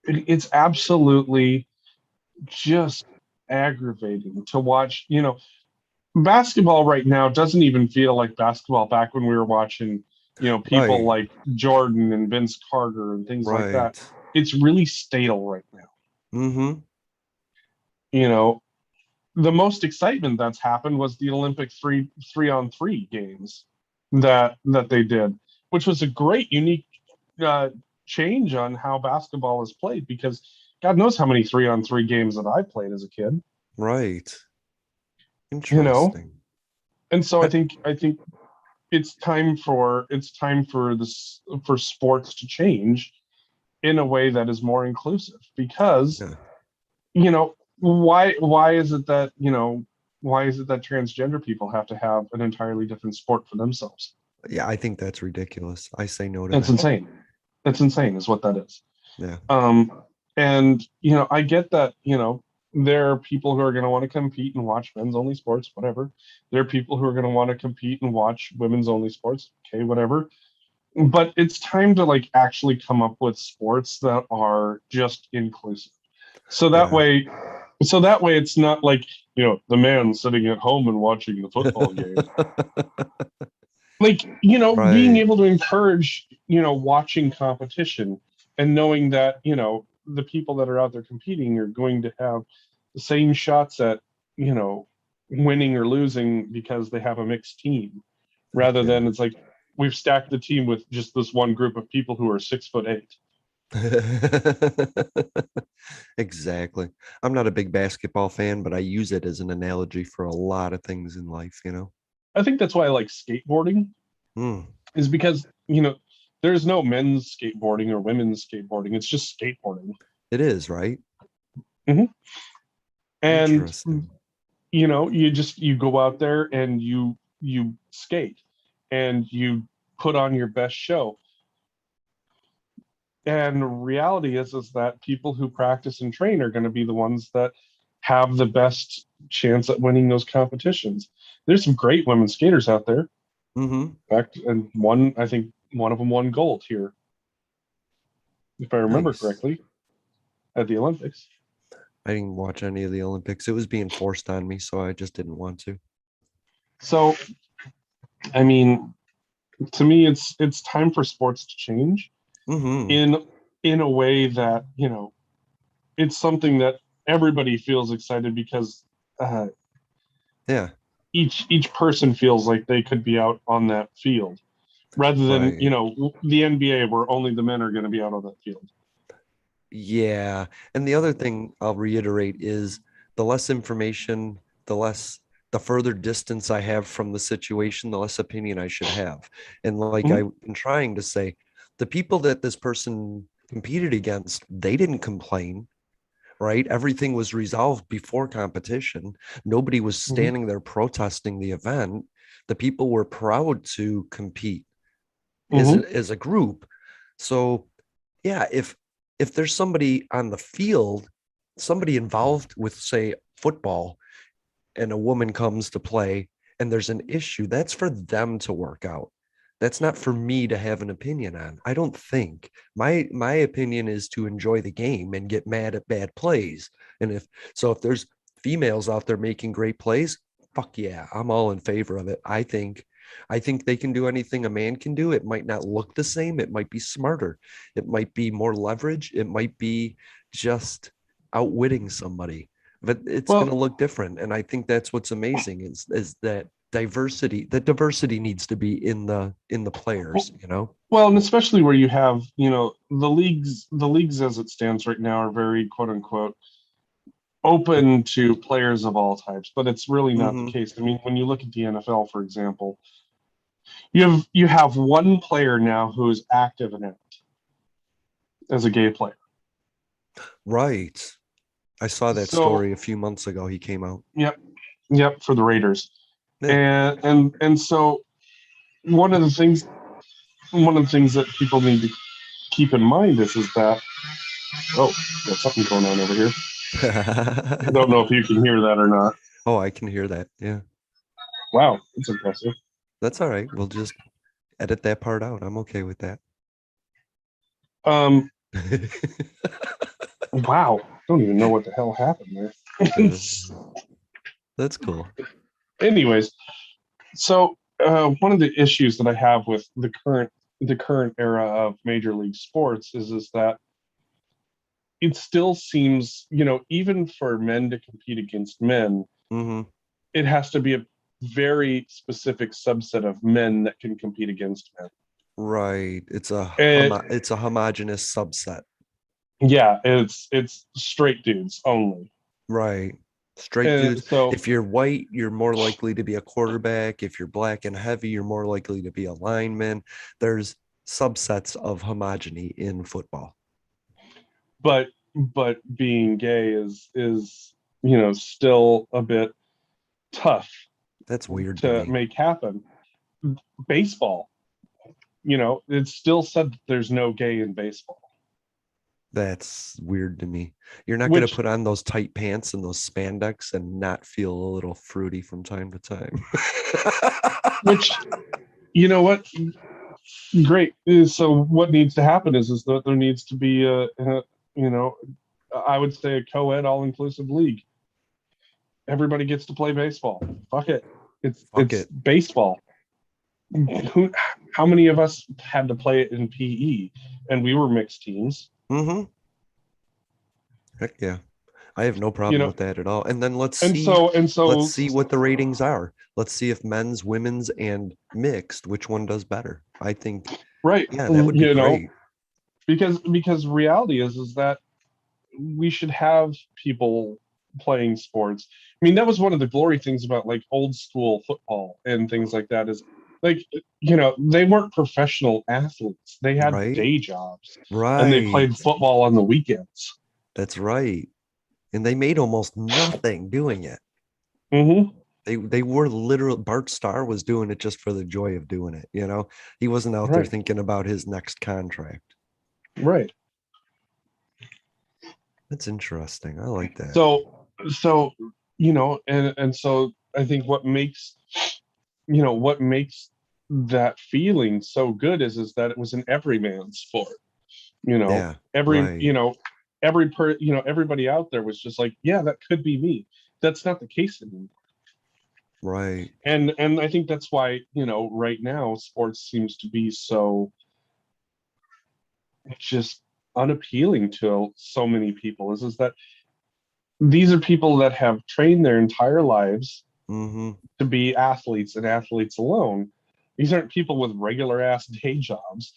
Speaker 2: it's absolutely just aggravating to watch. Basketball right now doesn't even feel like basketball back when we were watching, people
Speaker 1: Right.
Speaker 2: like Jordan and Vince Carter and things like that.
Speaker 1: Right.
Speaker 2: It's really stale right now.
Speaker 1: Mm-hmm.
Speaker 2: You know, the most excitement that's happened was the Olympic three on three games that they did, which was a great unique uh, change on how basketball is played, because God knows how many 3-on-3 games that I played as a kid.
Speaker 1: Right.
Speaker 2: You know,
Speaker 1: Interesting.
Speaker 2: and so I
Speaker 1: I,
Speaker 2: think I think it's time for this for sports to change in a way that is more inclusive, because
Speaker 1: yeah.
Speaker 2: you know why is it that, why is it that transgender people have to have an entirely different sport for themselves?
Speaker 1: Yeah, I think that's ridiculous. I say no to
Speaker 2: That's
Speaker 1: that.
Speaker 2: insane. That's insane is what that is.
Speaker 1: Yeah.
Speaker 2: Um, and I get that, there are people who are going to want to compete and watch men's only sports, whatever. There are people who are going to want to compete and watch women's only sports, okay, whatever. But it's time to like actually come up with sports that are just inclusive. So that
Speaker 1: Yeah.
Speaker 2: way, it's not like, the man sitting at home and watching the football game. Like, being
Speaker 1: Right.
Speaker 2: able to encourage, watching competition and knowing that, the people that are out there competing are going to have the same shots at, you know, winning or losing because they have a mixed team, rather
Speaker 1: Yeah.
Speaker 2: than it's like we've stacked the team with just this one group of people who are 6'8".
Speaker 1: Exactly. I'm not a big basketball fan, but I use it as an analogy for a lot of things in life, you know?
Speaker 2: I think that's why I like skateboarding,
Speaker 1: Mm,
Speaker 2: is because, there's no men's skateboarding or women's skateboarding. It's just skateboarding.
Speaker 1: it is, right?
Speaker 2: Hmm. And
Speaker 1: Interesting.
Speaker 2: you go out there and you skate and you put on your best show. And reality is that people who practice and train are going to be the ones that have the best chance at winning those competitions. There's some great women skaters out there.
Speaker 1: Mm-hmm.
Speaker 2: In fact, and one, I think one of them won gold here, if I remember
Speaker 1: Nice.
Speaker 2: correctly, at the Olympics.
Speaker 1: I didn't watch any of the Olympics. It was being forced on me, so I just didn't want to.
Speaker 2: So, I mean, to me, it's time for sports to change
Speaker 1: Mm-hmm.
Speaker 2: in in a way that, it's something that everybody feels excited because uh,
Speaker 1: Yeah,
Speaker 2: each person feels like they could be out on that field, rather than,
Speaker 1: right.
Speaker 2: the NBA where only the men are going to be out on that field.
Speaker 1: Yeah. And the other thing I'll reiterate is the less information, the further distance I have from the situation, the less opinion I should have. And like
Speaker 2: Mhm.
Speaker 1: I've been trying to say, the people that this person competed against, they didn't complain, right? Everything was resolved before competition. Nobody was
Speaker 2: Mhm.
Speaker 1: standing there protesting the event. The people were proud to compete
Speaker 2: Mhm.
Speaker 1: as a group. So yeah, if there's somebody on the field, somebody involved with say football, and a woman comes to play and there's an issue, that's for them to work out. That's not for me to have an opinion on. I don't think my opinion is to enjoy the game and get mad at bad plays. And if there's females out there making great plays, fuck yeah, I'm all in favor of it. I think they can do anything a man can do. It might not look the same. It might be smarter. It might be more leverage. It might be just outwitting somebody, but it's going
Speaker 2: Well,
Speaker 1: to look different. And I think that's what's amazing is that diversity. The diversity needs to be in the players, you know.
Speaker 2: and especially where you have, the leagues as it stands right now are very quote unquote open to players of all types, but it's really not the
Speaker 1: Mm-hmm.
Speaker 2: case. I mean, when you look at the NFL, for example, you have one player now who is active in it as a gay player.
Speaker 1: Right. I saw that
Speaker 2: So,
Speaker 1: story a few months ago. He came out.
Speaker 2: yep, yep, for the Raiders.
Speaker 1: Yeah.
Speaker 2: And so one of the things one of the things that people need to keep in mind is that, oh, got something going on over here. I don't know if you can hear that or not.
Speaker 1: Oh, I can hear that. Yeah.
Speaker 2: Wow, that's impressive.
Speaker 1: That's all right. We'll just edit that part out. I'm okay with that.
Speaker 2: Um, wow, don't even know what the hell happened there.
Speaker 1: Uh, that's cool.
Speaker 2: Anyways, so one of the issues that I have with the current era of Major League Sports is that it still seems, even for men to compete against men,
Speaker 1: Hmm.
Speaker 2: it has to be a very specific subset of men that can compete against men.
Speaker 1: Right.
Speaker 2: And
Speaker 1: It's a homogenous subset.
Speaker 2: yeah, it's straight dudes only.
Speaker 1: Right. Straight
Speaker 2: And
Speaker 1: dudes.
Speaker 2: so,
Speaker 1: If you're white, you're more likely to be a quarterback. If you're black and heavy, you're more likely to be a lineman. There's subsets of homogeny in football.
Speaker 2: but being gay is still a bit tough
Speaker 1: That's weird to
Speaker 2: to
Speaker 1: me.
Speaker 2: make happen. Baseball, it's still said that there's no gay in baseball,
Speaker 1: That's weird to me. You're not going to
Speaker 2: which
Speaker 1: put on those tight pants and those spandex and not feel a little fruity from time to time.
Speaker 2: which what, great. So what needs to happen is that there needs to be you know I would say a co-ed all-inclusive league. Everybody gets to play baseball. Fuck it. it's
Speaker 1: Fuck
Speaker 2: it's
Speaker 1: it.
Speaker 2: baseball. Who, how many of us had to play it in PE, and we were mixed teams?
Speaker 1: Mm-hmm. Heck yeah. I have no
Speaker 2: You
Speaker 1: problem
Speaker 2: know,
Speaker 1: with that at all. And then
Speaker 2: and so and
Speaker 1: let's
Speaker 2: so
Speaker 1: see what the ratings are. Let's see if men's, women's, and mixed, which one does better. I think,
Speaker 2: right,
Speaker 1: yeah, that would be great.
Speaker 2: because reality is that we should have people playing sports. I mean, that was one of the glory things about like old school football and things like that is like they weren't professional athletes. They had
Speaker 1: Right?
Speaker 2: day jobs and they
Speaker 1: Right.
Speaker 2: played football on the weekends.
Speaker 1: That's right. And they made almost nothing doing it.
Speaker 2: Hmm.
Speaker 1: They were literal Bart Starr was doing it just for the joy of doing it, you know. He wasn't out there
Speaker 2: Right,
Speaker 1: thinking about his next contract.
Speaker 2: right.
Speaker 1: That's interesting. I like that.
Speaker 2: So and so I think what makes that feeling so good is that it was an everyman sport. you know
Speaker 1: Yeah,
Speaker 2: every
Speaker 1: right,
Speaker 2: you know everybody out there was just like, yeah, that could be me. That's not the case anymore.
Speaker 1: right.
Speaker 2: And I think that's why right now sports seems to be so just unappealing to so many people is that these are people that have trained their entire lives
Speaker 1: Mm-hmm.
Speaker 2: to be athletes and athletes alone. These aren't people with regular ass day jobs.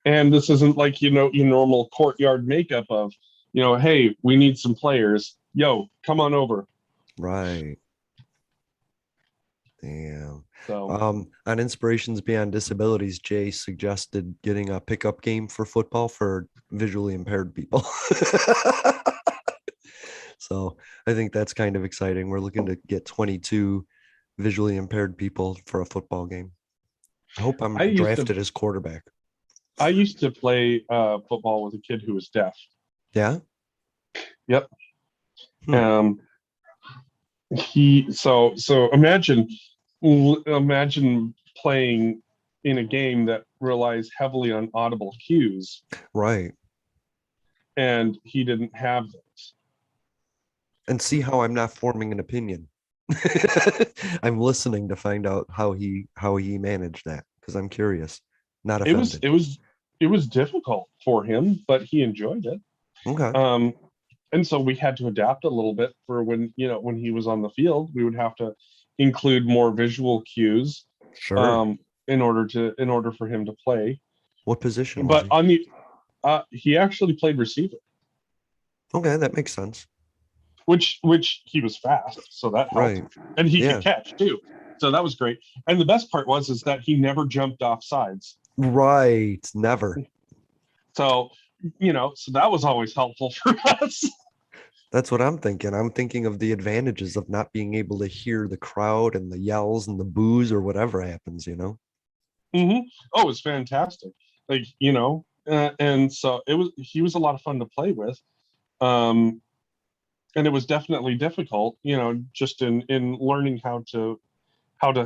Speaker 2: And this isn't like, your normal courtyard makeup of, hey, we need some players. Yo, come on over.
Speaker 1: Right. Damn.
Speaker 2: So
Speaker 1: On Inspirations Beyond Disabilities, Jay suggested getting a pickup game for football for visually impaired people. So I think that's kind of exciting. We're looking to get 22 visually impaired people for a football game. I hope I'm
Speaker 2: I used to
Speaker 1: drafted as quarterback.
Speaker 2: I used to play football with a kid who was deaf.
Speaker 1: Yeah.
Speaker 2: Yep.
Speaker 1: Hmm.
Speaker 2: Um, so imagine playing in a game that relies heavily on audible cues,
Speaker 1: Right.
Speaker 2: and he didn't have those.
Speaker 1: And see how I'm not forming an opinion. I'm listening to find out how he managed that because I'm curious, not
Speaker 2: It was
Speaker 1: offended.
Speaker 2: it was it was difficult for him, but he enjoyed it.
Speaker 1: Okay.
Speaker 2: Um, and so we had to adapt a little bit for when he was on the field. We would have to include more visual cues
Speaker 1: Sure.
Speaker 2: um, in order for him to play.
Speaker 1: What position was
Speaker 2: But
Speaker 1: he?
Speaker 2: on the he actually played receiver,
Speaker 1: Okay, that makes sense.
Speaker 2: which he was fast, so that helped,
Speaker 1: Right.
Speaker 2: and he could
Speaker 1: Yeah.
Speaker 2: catch too. So that was great. And the best part was that he never jumped off sides.
Speaker 1: Right. Never.
Speaker 2: So so that was always helpful for us.
Speaker 1: That's what I'm thinking. I'm thinking of the advantages of not being able to hear the crowd and the yells and the boos or whatever happens, you know?
Speaker 2: Hmm. Oh, it was fantastic. Like, and so he was a lot of fun to play with. Um, and it was definitely difficult, just in learning how to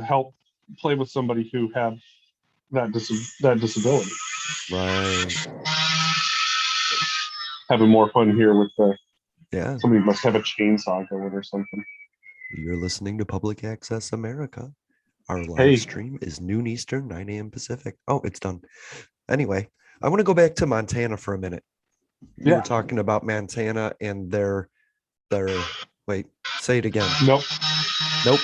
Speaker 2: help play with somebody who had that disability.
Speaker 1: Right.
Speaker 2: Having more fun here with
Speaker 1: Yeah.
Speaker 2: somebody must have a chainsaw going or something.
Speaker 1: You're listening to Public Access America. Our live
Speaker 2: Hey,
Speaker 1: stream is noon Eastern, 9 a.m. Pacific. Oh, it's done. Anyway, I want to go back to Montana for a minute. You were
Speaker 2: yeah,
Speaker 1: talking about Montana and their wait, say it again.
Speaker 2: nope.
Speaker 1: Nope.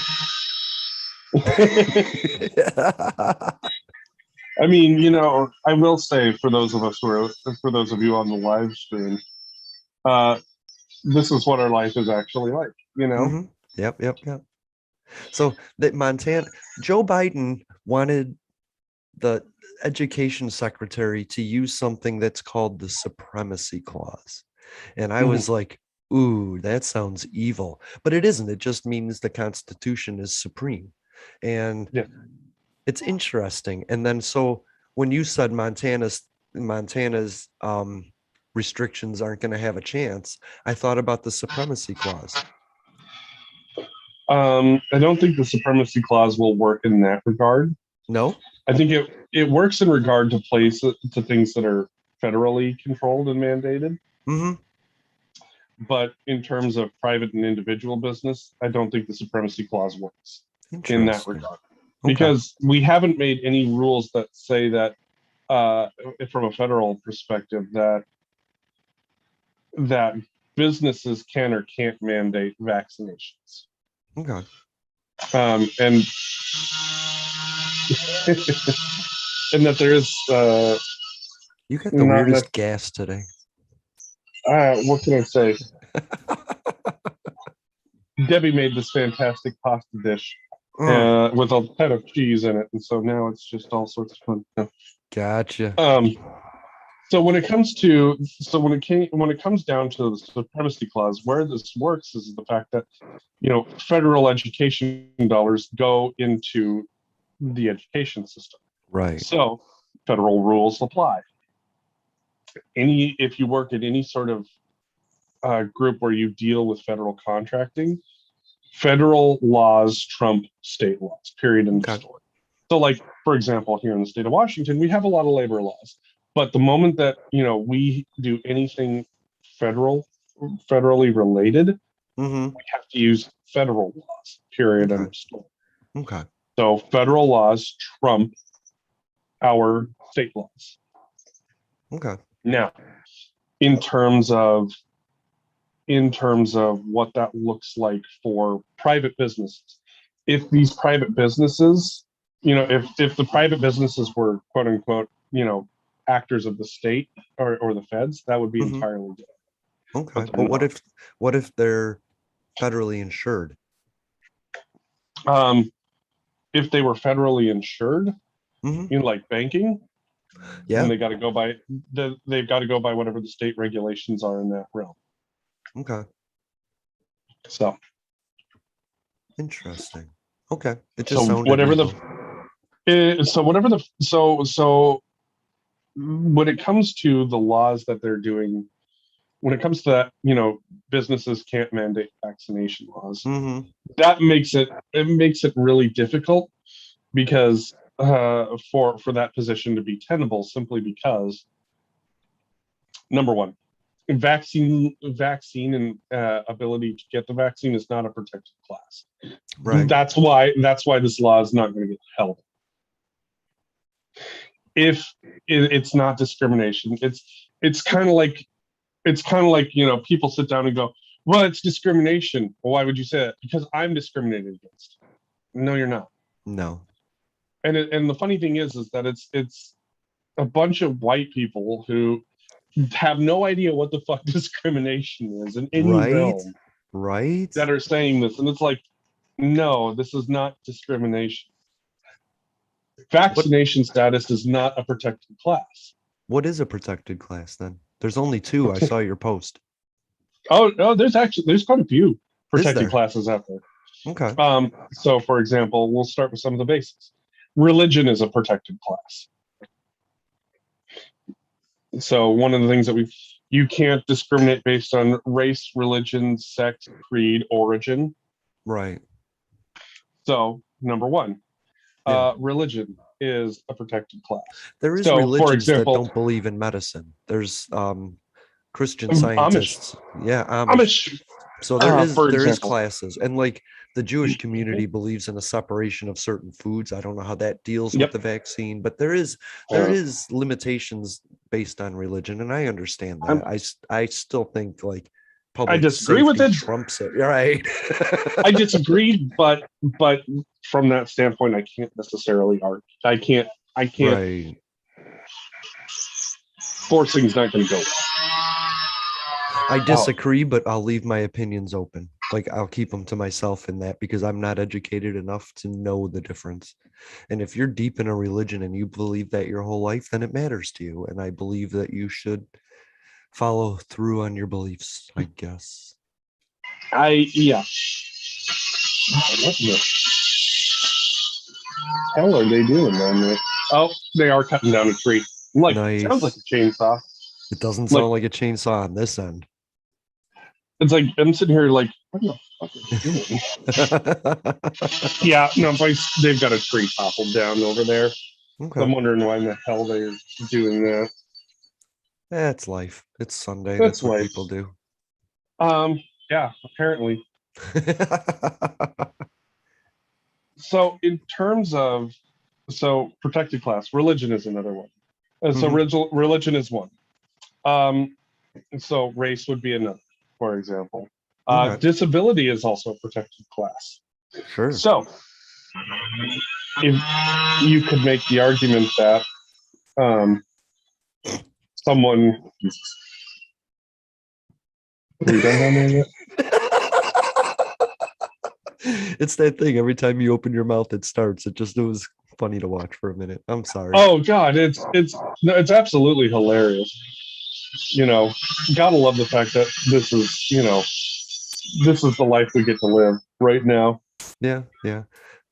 Speaker 2: I mean, I will say for those of you on the live stream, uh, this is what our life is actually like.
Speaker 1: Hmm. Yep, yep, yep. So that Montana, Joe Biden wanted the education secretary to use something that's called the supremacy clause. And I
Speaker 2: Hmm.
Speaker 1: was like, Ooh, that sounds evil, but it isn't. It just means the Constitution is supreme. And
Speaker 2: Yeah.
Speaker 1: it's interesting. And then so when you said Montana's restrictions aren't going to have a chance, I thought about the supremacy clause.
Speaker 2: I don't think the supremacy clause will work in that regard.
Speaker 1: No?
Speaker 2: I think it works in regard to to things that are federally controlled and mandated.
Speaker 1: Mm-hmm.
Speaker 2: But in terms of private and individual business, I don't think the supremacy clause works in that
Speaker 1: Interesting.
Speaker 2: regard
Speaker 1: Okay.
Speaker 2: because we haven't made any rules that say that, uh, from a federal perspective, that businesses can or can't mandate vaccinations.
Speaker 1: Okay.
Speaker 2: And and that there is
Speaker 1: You got the
Speaker 2: not
Speaker 1: weirdest gas today.
Speaker 2: what can I say? Debbie made this fantastic pasta dish
Speaker 1: Mm,
Speaker 2: with a ton of cheese in it, and so now it's just all sorts of fun stuff.
Speaker 1: gotcha.
Speaker 2: So when it comes down to the supremacy clause, where this works is the fact that federal education dollars go into the education system.
Speaker 1: Right.
Speaker 2: So federal rules apply. If you work at any sort of group where you deal with federal contracting, federal laws trump state laws, period, end of
Speaker 1: Okay.
Speaker 2: story. So, like, for example, here in the state of Washington, we have a lot of labor laws. But the moment that, we do anything federally related,
Speaker 1: Mm-hmm.
Speaker 2: we have to use federal laws, period, end
Speaker 1: Okay.
Speaker 2: of story.
Speaker 1: Okay.
Speaker 2: So federal laws trump our state laws.
Speaker 1: Okay.
Speaker 2: Now, in terms of what that looks like for private businesses. If these private businesses, if the private businesses were quote unquote, actors of the state or the feds, that would be
Speaker 1: Mm-hmm.
Speaker 2: entirely different.
Speaker 1: Okay.
Speaker 2: But they're
Speaker 1: But what
Speaker 2: not.
Speaker 1: if they're federally insured?
Speaker 2: Um, if they were federally insured,
Speaker 1: Mm-hmm.
Speaker 2: like banking, then
Speaker 1: Yeah.
Speaker 2: they've got to go by whatever the state regulations are in that realm.
Speaker 1: Okay.
Speaker 2: So
Speaker 1: Interesting. Okay. It just
Speaker 2: so
Speaker 1: sounded
Speaker 2: whatever the
Speaker 1: legal.
Speaker 2: so whatever the so when it comes to the laws that they're doing, when it comes to that, businesses can't mandate vaccination laws.
Speaker 1: Mm-hmm.
Speaker 2: That makes it really difficult because for that position to be tenable, simply because number one, vaccine and ability to get the vaccine is not a protected class.
Speaker 1: Right.
Speaker 2: That's why this law is not going to get held. If it's not discrimination, it's kind of like people sit down and go, well, it's discrimination. Well, why would you say that? Because I'm discriminated against. No, you're not.
Speaker 1: No.
Speaker 2: And the funny thing is that it's a bunch of white people who have no idea what the fuck discrimination is in any
Speaker 1: Right.
Speaker 2: realm
Speaker 1: Right.
Speaker 2: that are saying this, and it's like, no, this is not discrimination.
Speaker 1: What
Speaker 2: Vaccination status is not a protected class.
Speaker 1: what is a protected class then? There's only two. I saw your post.
Speaker 2: Oh no, there's quite a few
Speaker 1: Is
Speaker 2: protected
Speaker 1: there?
Speaker 2: classes out there.
Speaker 1: Okay.
Speaker 2: So for example, we'll start with some of the basics. Religion is a protected class. So one of the things that you can't discriminate based on race, religion, sex, creed, origin.
Speaker 1: Right.
Speaker 2: So number one,
Speaker 1: Yeah.
Speaker 2: religion is a protected class.
Speaker 1: There is
Speaker 2: So for
Speaker 1: religions that
Speaker 2: example,
Speaker 1: don't believe in medicine. There's Christian
Speaker 2: Amish,
Speaker 1: scientists. Yeah, Amish.
Speaker 2: Amish,
Speaker 1: So there is
Speaker 2: example.
Speaker 1: classes, and like the Jewish community believes in a separation of certain foods. I don't know how that deals with
Speaker 2: Yep.
Speaker 1: the vaccine, but there is limitations based on religion, and I understand that. I still think like
Speaker 2: I
Speaker 1: public
Speaker 2: disagree with
Speaker 1: safety
Speaker 2: it.
Speaker 1: trumps it. Right.
Speaker 2: I disagree, but from that standpoint, I can't necessarily argue. I can't.
Speaker 1: Right.
Speaker 2: Forcing's not going to go.
Speaker 1: I
Speaker 2: Oh,
Speaker 1: disagree, but I'll leave my opinions open. Like I'll keep them to myself in that because I'm not educated enough to know the difference. And if you're deep in a religion and you believe that your whole life, then it matters to you. And I believe that you should follow through on your beliefs, I guess.
Speaker 2: Yeah. What the hell are they doing down there? Oh, they are cutting down a tree. Like, sounds like
Speaker 1: Nice.
Speaker 2: a chainsaw.
Speaker 1: It doesn't
Speaker 2: Like,
Speaker 1: sound like a chainsaw on this end.
Speaker 2: it's like I'm sitting here like, what the fuck are they doing? Yeah, no, they've got a tree toppled down over there. So
Speaker 1: Okay.
Speaker 2: I'm wondering why in the hell they're doing that.
Speaker 1: That's life. It's Sunday.
Speaker 2: That's
Speaker 1: That's what
Speaker 2: life.
Speaker 1: people do.
Speaker 2: Yeah, apparently. So in terms of protected class, religion is another one.
Speaker 1: Mhm.
Speaker 2: Religion is one. Um, so race would be another, for example.
Speaker 1: Okay.
Speaker 2: Disability is also a protected class.
Speaker 1: Sure.
Speaker 2: So if you could make the argument that um, someone, are we done down there yet?
Speaker 1: It's that thing. Every time you open your mouth, it starts. It was funny to watch for a minute. I'm sorry.
Speaker 2: Oh God, it's no, it's absolutely hilarious. You know, gotta love the fact that this is the life we get to live right now.
Speaker 1: Yeah, yeah.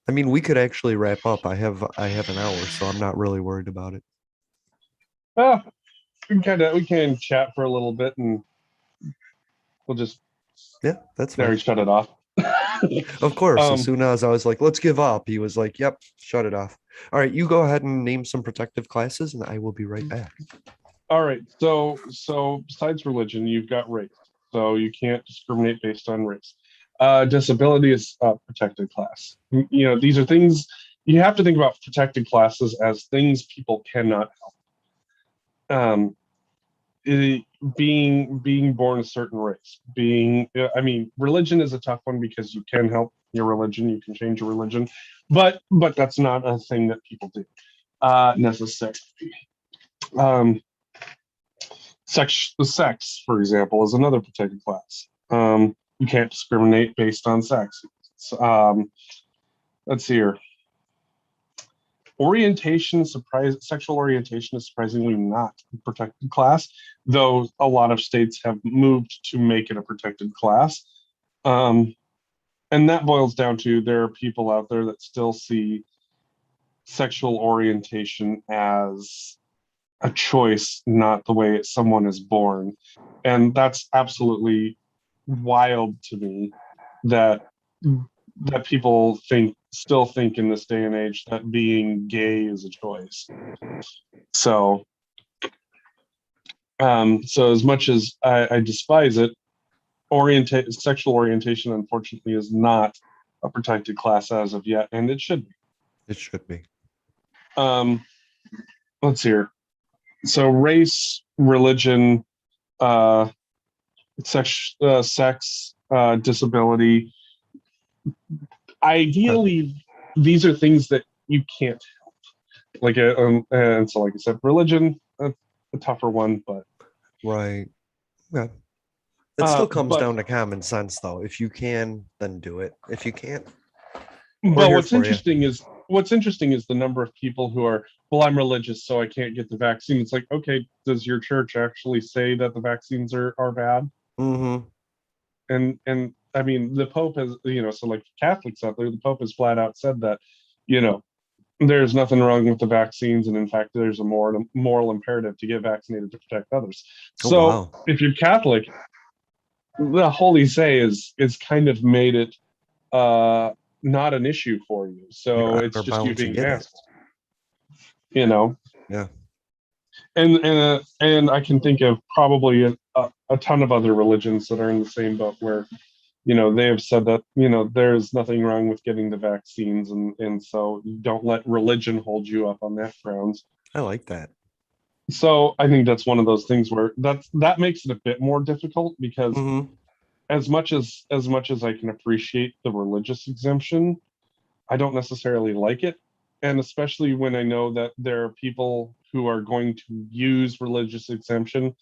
Speaker 1: I mean, we could actually wrap up. I have an hour, so I'm not really worried about it.
Speaker 2: Ah, we can chat for a little bit and we'll just
Speaker 1: Yeah, that's
Speaker 2: there
Speaker 1: fine.
Speaker 2: and shut it off.
Speaker 1: Of course, as
Speaker 2: um,
Speaker 1: soon as I was like, let's give up, he was like, yep, shut it off. All right, you go ahead and name some protective classes, and I will be right back.
Speaker 2: all right. So besides religion, you've got race. So you can't discriminate based on race. Disability is a protected class. You know, these are things you have to think about protected classes as things people cannot help. It, being born a certain race, I mean, religion is a tough one because you can help your religion, you can change your religion, but that's not a thing that people do necessarily. Um, sex, for example, is another protected class. You can't discriminate based on sex. Let's see here. Sexual orientation is surprisingly not a protected class, though a lot of states have moved to make it a protected class. Um, and that boils down to there are people out there that still see sexual orientation as a choice, not the way someone is born. And that's absolutely wild to me that people still think in this day and age that being gay is a choice. So so as much as I despise it, sexual orientation unfortunately is not a protected class as of yet, and it should be.
Speaker 1: It should be.
Speaker 2: Um, let's see here. So race, religion, uh, sex, disability.
Speaker 1: Okay.
Speaker 2: Ideally, these are things that you can't and so like I said, religion, a tougher one,
Speaker 1: Right. Okay. It still comes
Speaker 2: but
Speaker 1: down to common sense, though. If you can, then do it. If you can't, we're
Speaker 2: but
Speaker 1: here for you.
Speaker 2: what's interesting is the number of people who are, well, I'm religious, so I can't get the vaccine. It's like, okay, does your church actually say that the vaccines are bad?
Speaker 1: Mm-hmm.
Speaker 2: And I mean, the Pope has, so like Catholics out there, the Pope has flat out said that, you know, there's nothing wrong with the vaccines, and in fact, there's a moral imperative to get vaccinated to protect others.
Speaker 1: Oh,
Speaker 2: So
Speaker 1: wow.
Speaker 2: if you're Catholic, the Holy Say is kind of made it uh, not an issue for you.
Speaker 1: You're
Speaker 2: So it's
Speaker 1: honor
Speaker 2: just you
Speaker 1: bound to
Speaker 2: being an
Speaker 1: get it.
Speaker 2: asshole, you know.
Speaker 1: Yeah.
Speaker 2: And I can think of probably a ton of other religions that are in the same boat where they have said that there's nothing wrong with getting the vaccines, and so don't let religion hold you up on that grounds.
Speaker 1: I like that.
Speaker 2: So I think that's one of those things where that makes it a bit more difficult because
Speaker 1: Mm-hmm.
Speaker 2: as much as I can appreciate the religious exemption, I don't necessarily like it. And especially when I know that there are people who are going to use religious exemption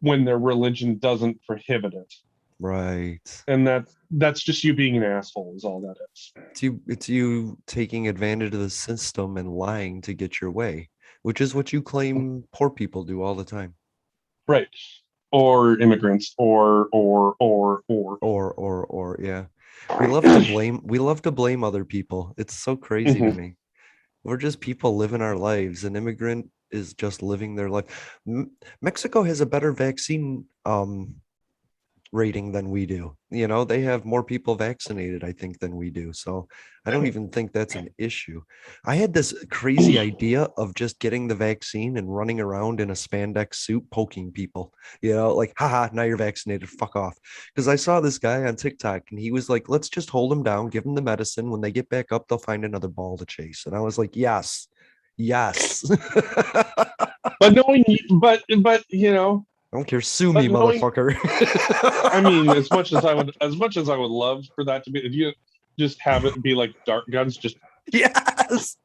Speaker 2: when their religion doesn't prohibit it.
Speaker 1: Right.
Speaker 2: And that's just you being an asshole is all that is.
Speaker 1: It's you taking advantage of the system and lying to get your way, which is what you claim poor people do all the time.
Speaker 2: Right. or immigrants,
Speaker 1: or yeah. We love to blame other people. It's so crazy to
Speaker 2: Mhm.
Speaker 1: me. We're just people living our lives. An immigrant is just living their life. Mexico has a better vaccine rating than we do. You know, they have more people vaccinated, I think, than we do. So I don't even think that's an issue. I had this crazy idea of just getting the vaccine and running around in a spandex suit poking people, like, haha, now you're vaccinated, fuck off. Because I saw this guy on TikTok and he was like, let's just hold them down, give them the medicine. When they get back up, they'll find another ball to chase. And I was like, yes, yes.
Speaker 2: But knowing, but
Speaker 1: I don't care. Sue
Speaker 2: but
Speaker 1: me,
Speaker 2: knowing,
Speaker 1: motherfucker.
Speaker 2: I mean, as much as I would love for that to be, if you just have it be like dart guns, just
Speaker 1: Yes.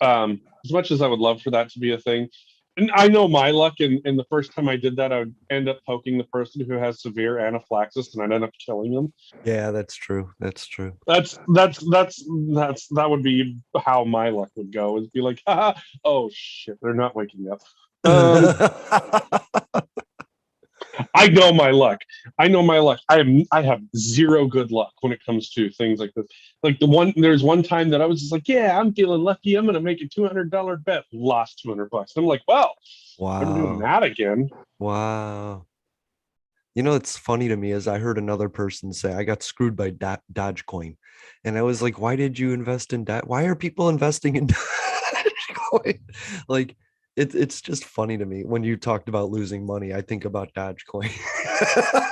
Speaker 2: as much as I would love for that to be a thing. And I know my luck, and the first time I did that, I would end up poking the person who has severe anaphylaxis, and I'd end up killing them.
Speaker 1: Yeah, that's true. That's true.
Speaker 2: That would be how my luck would go. Is be like, oh shit, they're not waking up. Um, I know my luck. I know my luck. I have zero good luck when it comes to things like this. Like there's one time that I was just like, yeah, I'm feeling lucky. I'm gonna make a $200 bet. Lost $200. I'm like, well, I'm doing
Speaker 1: Wow.
Speaker 2: that again.
Speaker 1: Wow. It's funny to me is I heard another person say I got screwed by Dogecoin. And I was like, why did you invest in that? Why are people investing in Dogecoin? Like it's just funny to me. When you talked about losing money, I think about Dogecoin.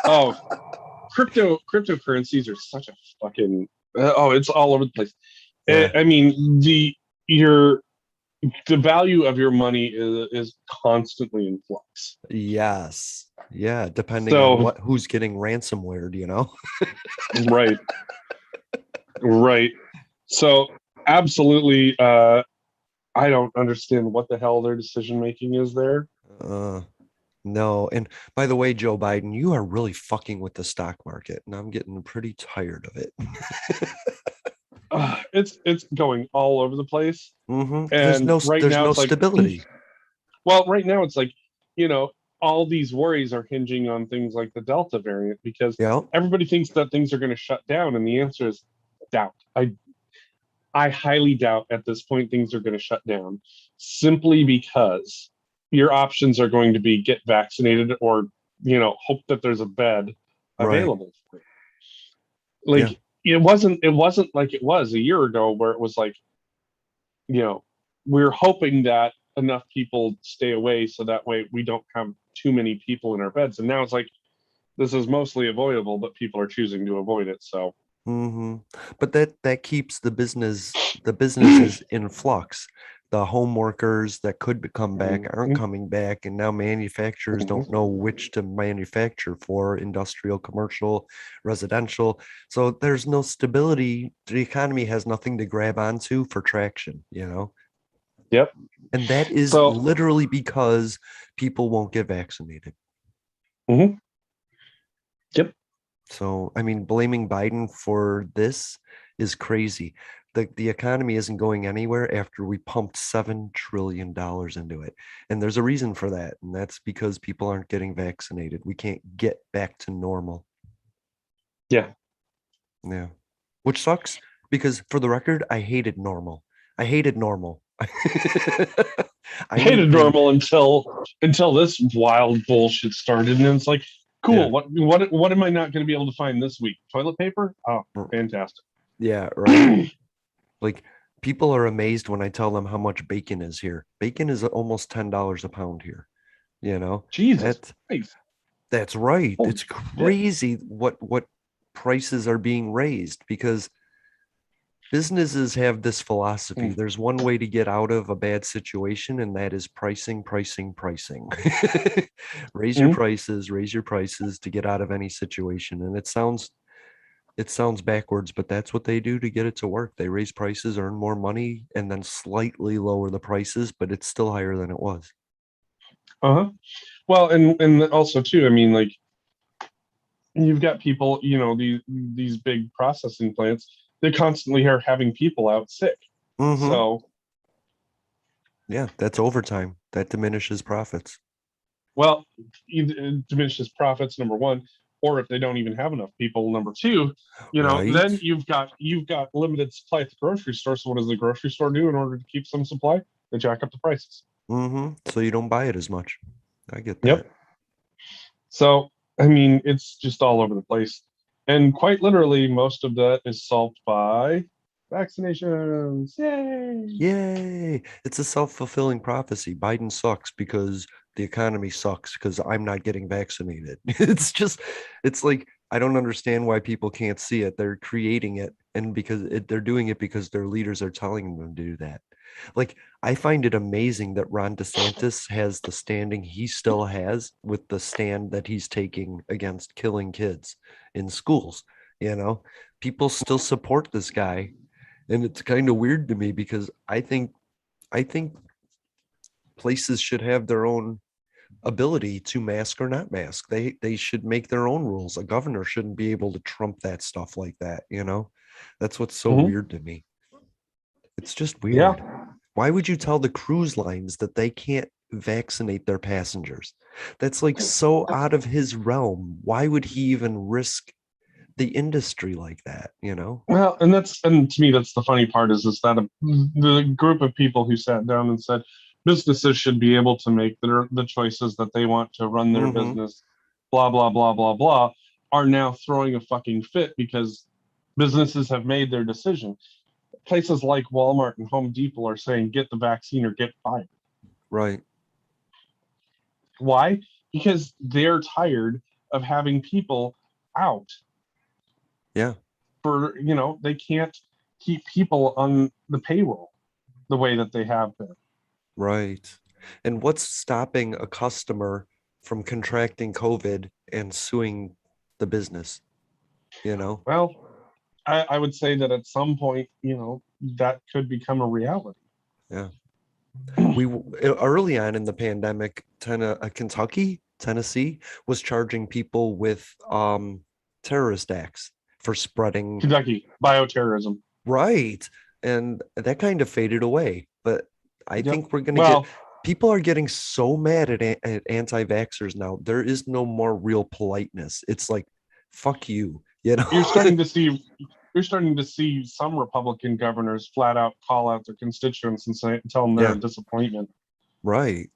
Speaker 2: Oh, cryptocurrencies are such a fucking it's all over the place.
Speaker 1: Yeah.
Speaker 2: I mean your the value of your money is constantly in flux.
Speaker 1: Yes. Yeah. Depending on
Speaker 2: So
Speaker 1: who's getting ransomware, do you know?
Speaker 2: right, right. So absolutely, I don't understand what the hell their decision making is there.
Speaker 1: Uh, no. And by the way, Joe Biden, you are really fucking with the stock market, and I'm getting pretty tired of it.
Speaker 2: It's going all over the place,
Speaker 1: There's
Speaker 2: and
Speaker 1: no
Speaker 2: right
Speaker 1: there's
Speaker 2: now
Speaker 1: no
Speaker 2: it's like,
Speaker 1: stability.
Speaker 2: well, right now it's like, you know, all these worries are hinging on things like the Delta variant because
Speaker 1: Yeah.
Speaker 2: everybody thinks that things are going to shut down, and the answer is doubt. I highly doubt at this point things are going to shut down, simply because your options are going to be get vaccinated or hope that there's a bed
Speaker 1: Right.
Speaker 2: available for you.
Speaker 1: Yeah.
Speaker 2: Like it wasn't like it was a year ago where it was like, you know we're hoping that enough people stay away so that way we don't have too many people in our beds, and now it's like this is mostly avoidable but people are choosing to avoid it. So
Speaker 1: hmm But that keeps the businesses in flux. The home workers that could come back aren't
Speaker 2: mhm,
Speaker 1: coming back, and now manufacturers don't
Speaker 2: mhm.
Speaker 1: know which to manufacture for industrial, commercial, residential. So there's no stability. The economy has nothing to grab onto for traction.
Speaker 2: Yep.
Speaker 1: And that is
Speaker 2: So
Speaker 1: literally because people won't get vaccinated.
Speaker 2: mhm, yep.
Speaker 1: So, I mean, blaming Biden for this is crazy. The economy isn't going anywhere after we pumped $7 trillion into it. And there's a reason for that. And that's because people aren't getting vaccinated. We can't get back to normal.
Speaker 2: Yeah.
Speaker 1: Yeah. Which sucks because for the record, I hated normal. I hated normal. I need
Speaker 2: Hated
Speaker 1: things.
Speaker 2: normal until this wild bullshit started, and it's like,
Speaker 1: Yeah.
Speaker 2: cool. What am I not going to be able to find this week? Toilet paper? Oh, fantastic.
Speaker 1: Yeah, right. Like people are amazed when I tell them how much bacon is here. Bacon is almost $10 a pound here. You know,
Speaker 2: Jesus
Speaker 1: that
Speaker 2: Christ.
Speaker 1: that's right.
Speaker 2: Holy
Speaker 1: It's
Speaker 2: shit.
Speaker 1: crazy what prices are being raised because businesses have this philosophy.
Speaker 2: Mm,
Speaker 1: There's one way to get out of a bad situation, and that is pricing, pricing, pricing.
Speaker 2: mm,
Speaker 1: Raise your prices to get out of any situation. And it sounds backwards, but that's what they do to get it to work. They raise prices, earn more money, and then slightly lower the prices, but it's still higher than it was.
Speaker 2: uh-huh. Well, and also too, I mean, like, you've got people, these big processing plants, they constantly are having people out sick.
Speaker 1: Mm-hmm.
Speaker 2: So
Speaker 1: Yeah, that's overtime. That diminishes profits.
Speaker 2: Well, it diminishes profits, number one, or if they don't even have enough people, number two,
Speaker 1: Right.
Speaker 2: then you've got limited supply at the grocery store. So what does the grocery store do in order to keep some supply? They jack up the prices.
Speaker 1: So you don't buy it as much. I get
Speaker 2: Yep.
Speaker 1: that.
Speaker 2: So I mean, it's just all over the place, and quite literally, most of that is solved by vaccinations. Yay!
Speaker 1: Yay. It's a self-fulfilling prophecy. Biden sucks because the economy sucks because I'm not getting vaccinated. It's like, I don't understand why people can't see it. They're creating it, and they're doing it because their leaders are telling them to do that. Like, I find it amazing that Ron DeSantis has the standing he still has with the stand that he's taking against killing kids in schools. You know, people still support this guy, and it's kind of weird to me because I think places should have their own ability to mask or not mask. They should make their own rules. A governor shouldn't be able to trump that stuff like that. That's what's so
Speaker 2: Hmm.
Speaker 1: weird to me. It's just weird.
Speaker 2: Yeah.
Speaker 1: Why would you tell the cruise lines that they can't vaccinate their passengers? That's like so out of his realm. Why would he even risk the industry like that?
Speaker 2: Well, and to me that's the funny part is that the group of people who sat down and said businesses should be able to make the choices that they want to run their
Speaker 1: Mm-hmm.
Speaker 2: business, blah blah blah blah blah, are now throwing a fucking fit because businesses have made their decision. Places like Walmart and Home Depot are saying get the vaccine or get fired.
Speaker 1: Right.
Speaker 2: Why? Because they're tired of having people out
Speaker 1: Yeah.
Speaker 2: for, they can't keep people on the payroll the way that they have been.
Speaker 1: Right. And what's stopping a customer from contracting COVID and suing the business? You know?
Speaker 2: Well, I would say that at some point, that could become a reality.
Speaker 1: Yeah. Early on in the pandemic, Kentucky, Tennessee was charging people with terrorist acts for spreading.
Speaker 2: Kentucky, bioterrorism.
Speaker 1: Right. And that kind of faded away. But I
Speaker 2: Yep.
Speaker 1: think we're going to get
Speaker 2: Well,
Speaker 1: people are getting so mad at anti-vaxxers now. There is no more real politeness. It's like, fuck you, you know?
Speaker 2: you're starting to see you're starting to see some Republican governors flat out call out their constituents and tell them they're
Speaker 1: Yeah,
Speaker 2: a disappointment.
Speaker 1: right,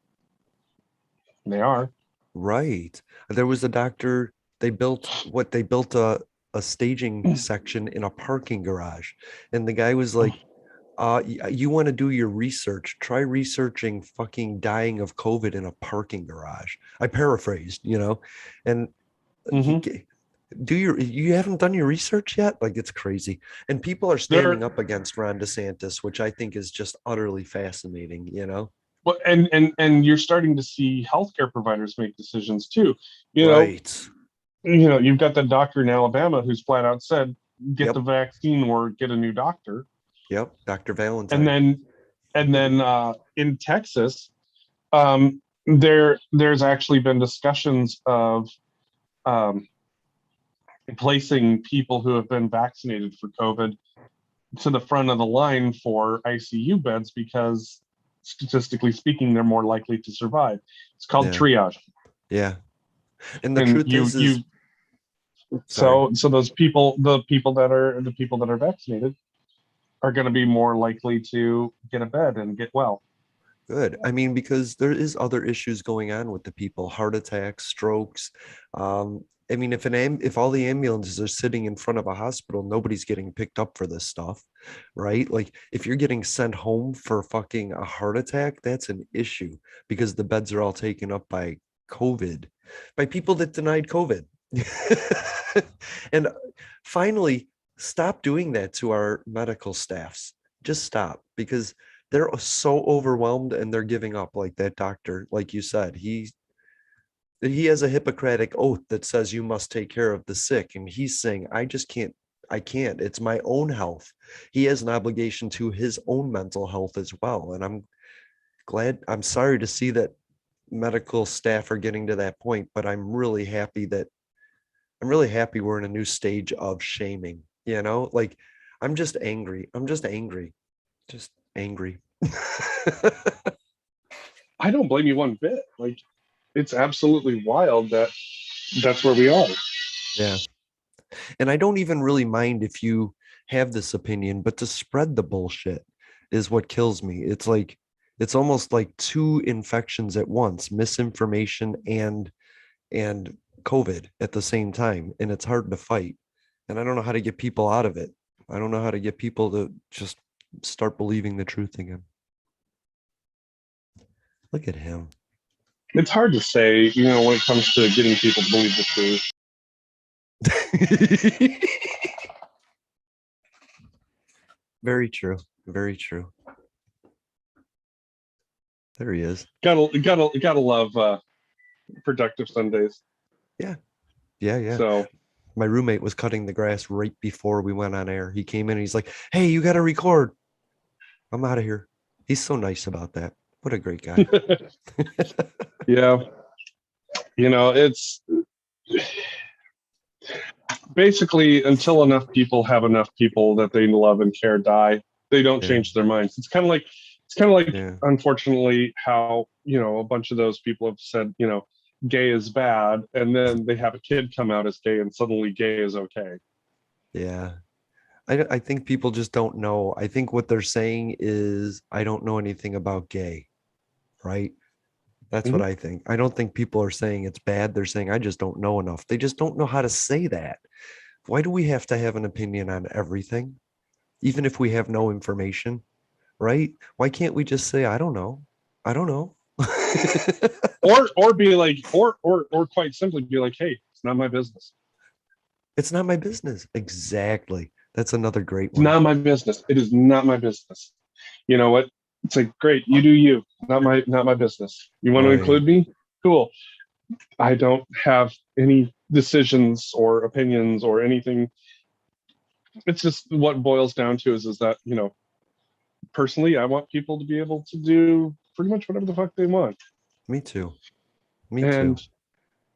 Speaker 2: They are.
Speaker 1: right. There was a doctor, they built a staging section in a parking garage. And the guy was like, you want to do your research, try researching fucking dying of COVID in a parking garage. I paraphrased. And you
Speaker 2: Hmm.
Speaker 1: you haven't done your research yet? Like, it's crazy. And people are standing
Speaker 2: They're
Speaker 1: up against Ron DeSantis, which I think is just utterly fascinating.
Speaker 2: well, and you're starting to see healthcare providers make decisions too. You know,
Speaker 1: Right.
Speaker 2: you've got the doctor in Alabama who's flat out said, "Get the
Speaker 1: Yep.
Speaker 2: vaccine or get a new doctor."
Speaker 1: Yep. Dr.
Speaker 2: And
Speaker 1: Valentine.
Speaker 2: then in Texas, there's actually been discussions of um, placing people who have been vaccinated for COVID to the front of the line for ICU beds because statistically speaking, they're more likely to survive. It's called
Speaker 1: Yeah.
Speaker 2: triage,
Speaker 1: Yeah. And the
Speaker 2: and
Speaker 1: truth is, sorry.
Speaker 2: so those people, the people that are vaccinated, are going to be more likely to get a bed and get well.
Speaker 1: Good. I mean, because there is other issues going on with the people, heart attacks, strokes. I mean, if all the ambulances are sitting in front of a hospital, nobody's getting picked up for this stuff, right? Like, if you're getting sent home for fucking a heart attack, that's an issue because the beds are all taken up by COVID, by people that denied COVID. And finally, stop doing that to our medical staffs. Just stop, because they're so overwhelmed and they're giving up. Like that doctor, like you said, he has a Hippocratic oath that says you must take care of the sick, and he's saying, I can't, it's my own health. He has an obligation to his own mental health as well. And I'm sorry to see that medical staff are getting to that point, but I'm really happy we're in a new stage of shaming. Like, I'm just angry.
Speaker 2: I don't blame you one bit. Like, it's absolutely wild that that's where we are.
Speaker 1: Yeah. And I don't even really mind if you have this opinion, but to spread the bullshit is what kills me. It's like, it's almost like two infections at once, misinformation and COVID at the same time. And it's hard to fight. And I don't know how to get people out of it. I don't know how to get people to just start believing the truth again. Look at him.
Speaker 2: It's hard to say, when it comes to getting people to believe the truth.
Speaker 1: Very true. Very true. There he is.
Speaker 2: Gotta love productive Sundays.
Speaker 1: Yeah. Yeah. Yeah.
Speaker 2: So
Speaker 1: My roommate was cutting the grass right before we went on air. He came in and he's like, "Hey, you got to record." I'm out of here. He's so nice about that. What a great guy.
Speaker 2: yeah, it's basically until enough people have enough people that they love and care die, they don't
Speaker 1: Yeah.
Speaker 2: change their minds. It's kind of like
Speaker 1: Yeah.
Speaker 2: unfortunately how a bunch of those people have said gay is bad, and then they have a kid come out as gay and suddenly gay is okay.
Speaker 1: Yeah. I think people just don't know. I think what they're saying is, I don't know anything about gay, right? That's what
Speaker 2: Mhm.
Speaker 1: I think. I don't think people are saying it's bad. They're saying, I just don't know enough. They just don't know how to say that. Why do we have to have an opinion on everything, even if we have no information, right? Why can't we just say, I don't know? I don't know.
Speaker 2: Or be like, or quite simply be like, hey, it's not my business.
Speaker 1: It's not my business. Exactly. That's another great
Speaker 2: It's
Speaker 1: one.
Speaker 2: not my business. It is not my business. You know what? It's like, great, you do you. Not my business. You want to
Speaker 1: Right.
Speaker 2: include me? Cool. I don't have any decisions or opinions or anything. It's just what boils down to is that, personally, I want people to be able to do pretty much whatever the fuck they want.
Speaker 1: Me too. Me
Speaker 2: And
Speaker 1: too.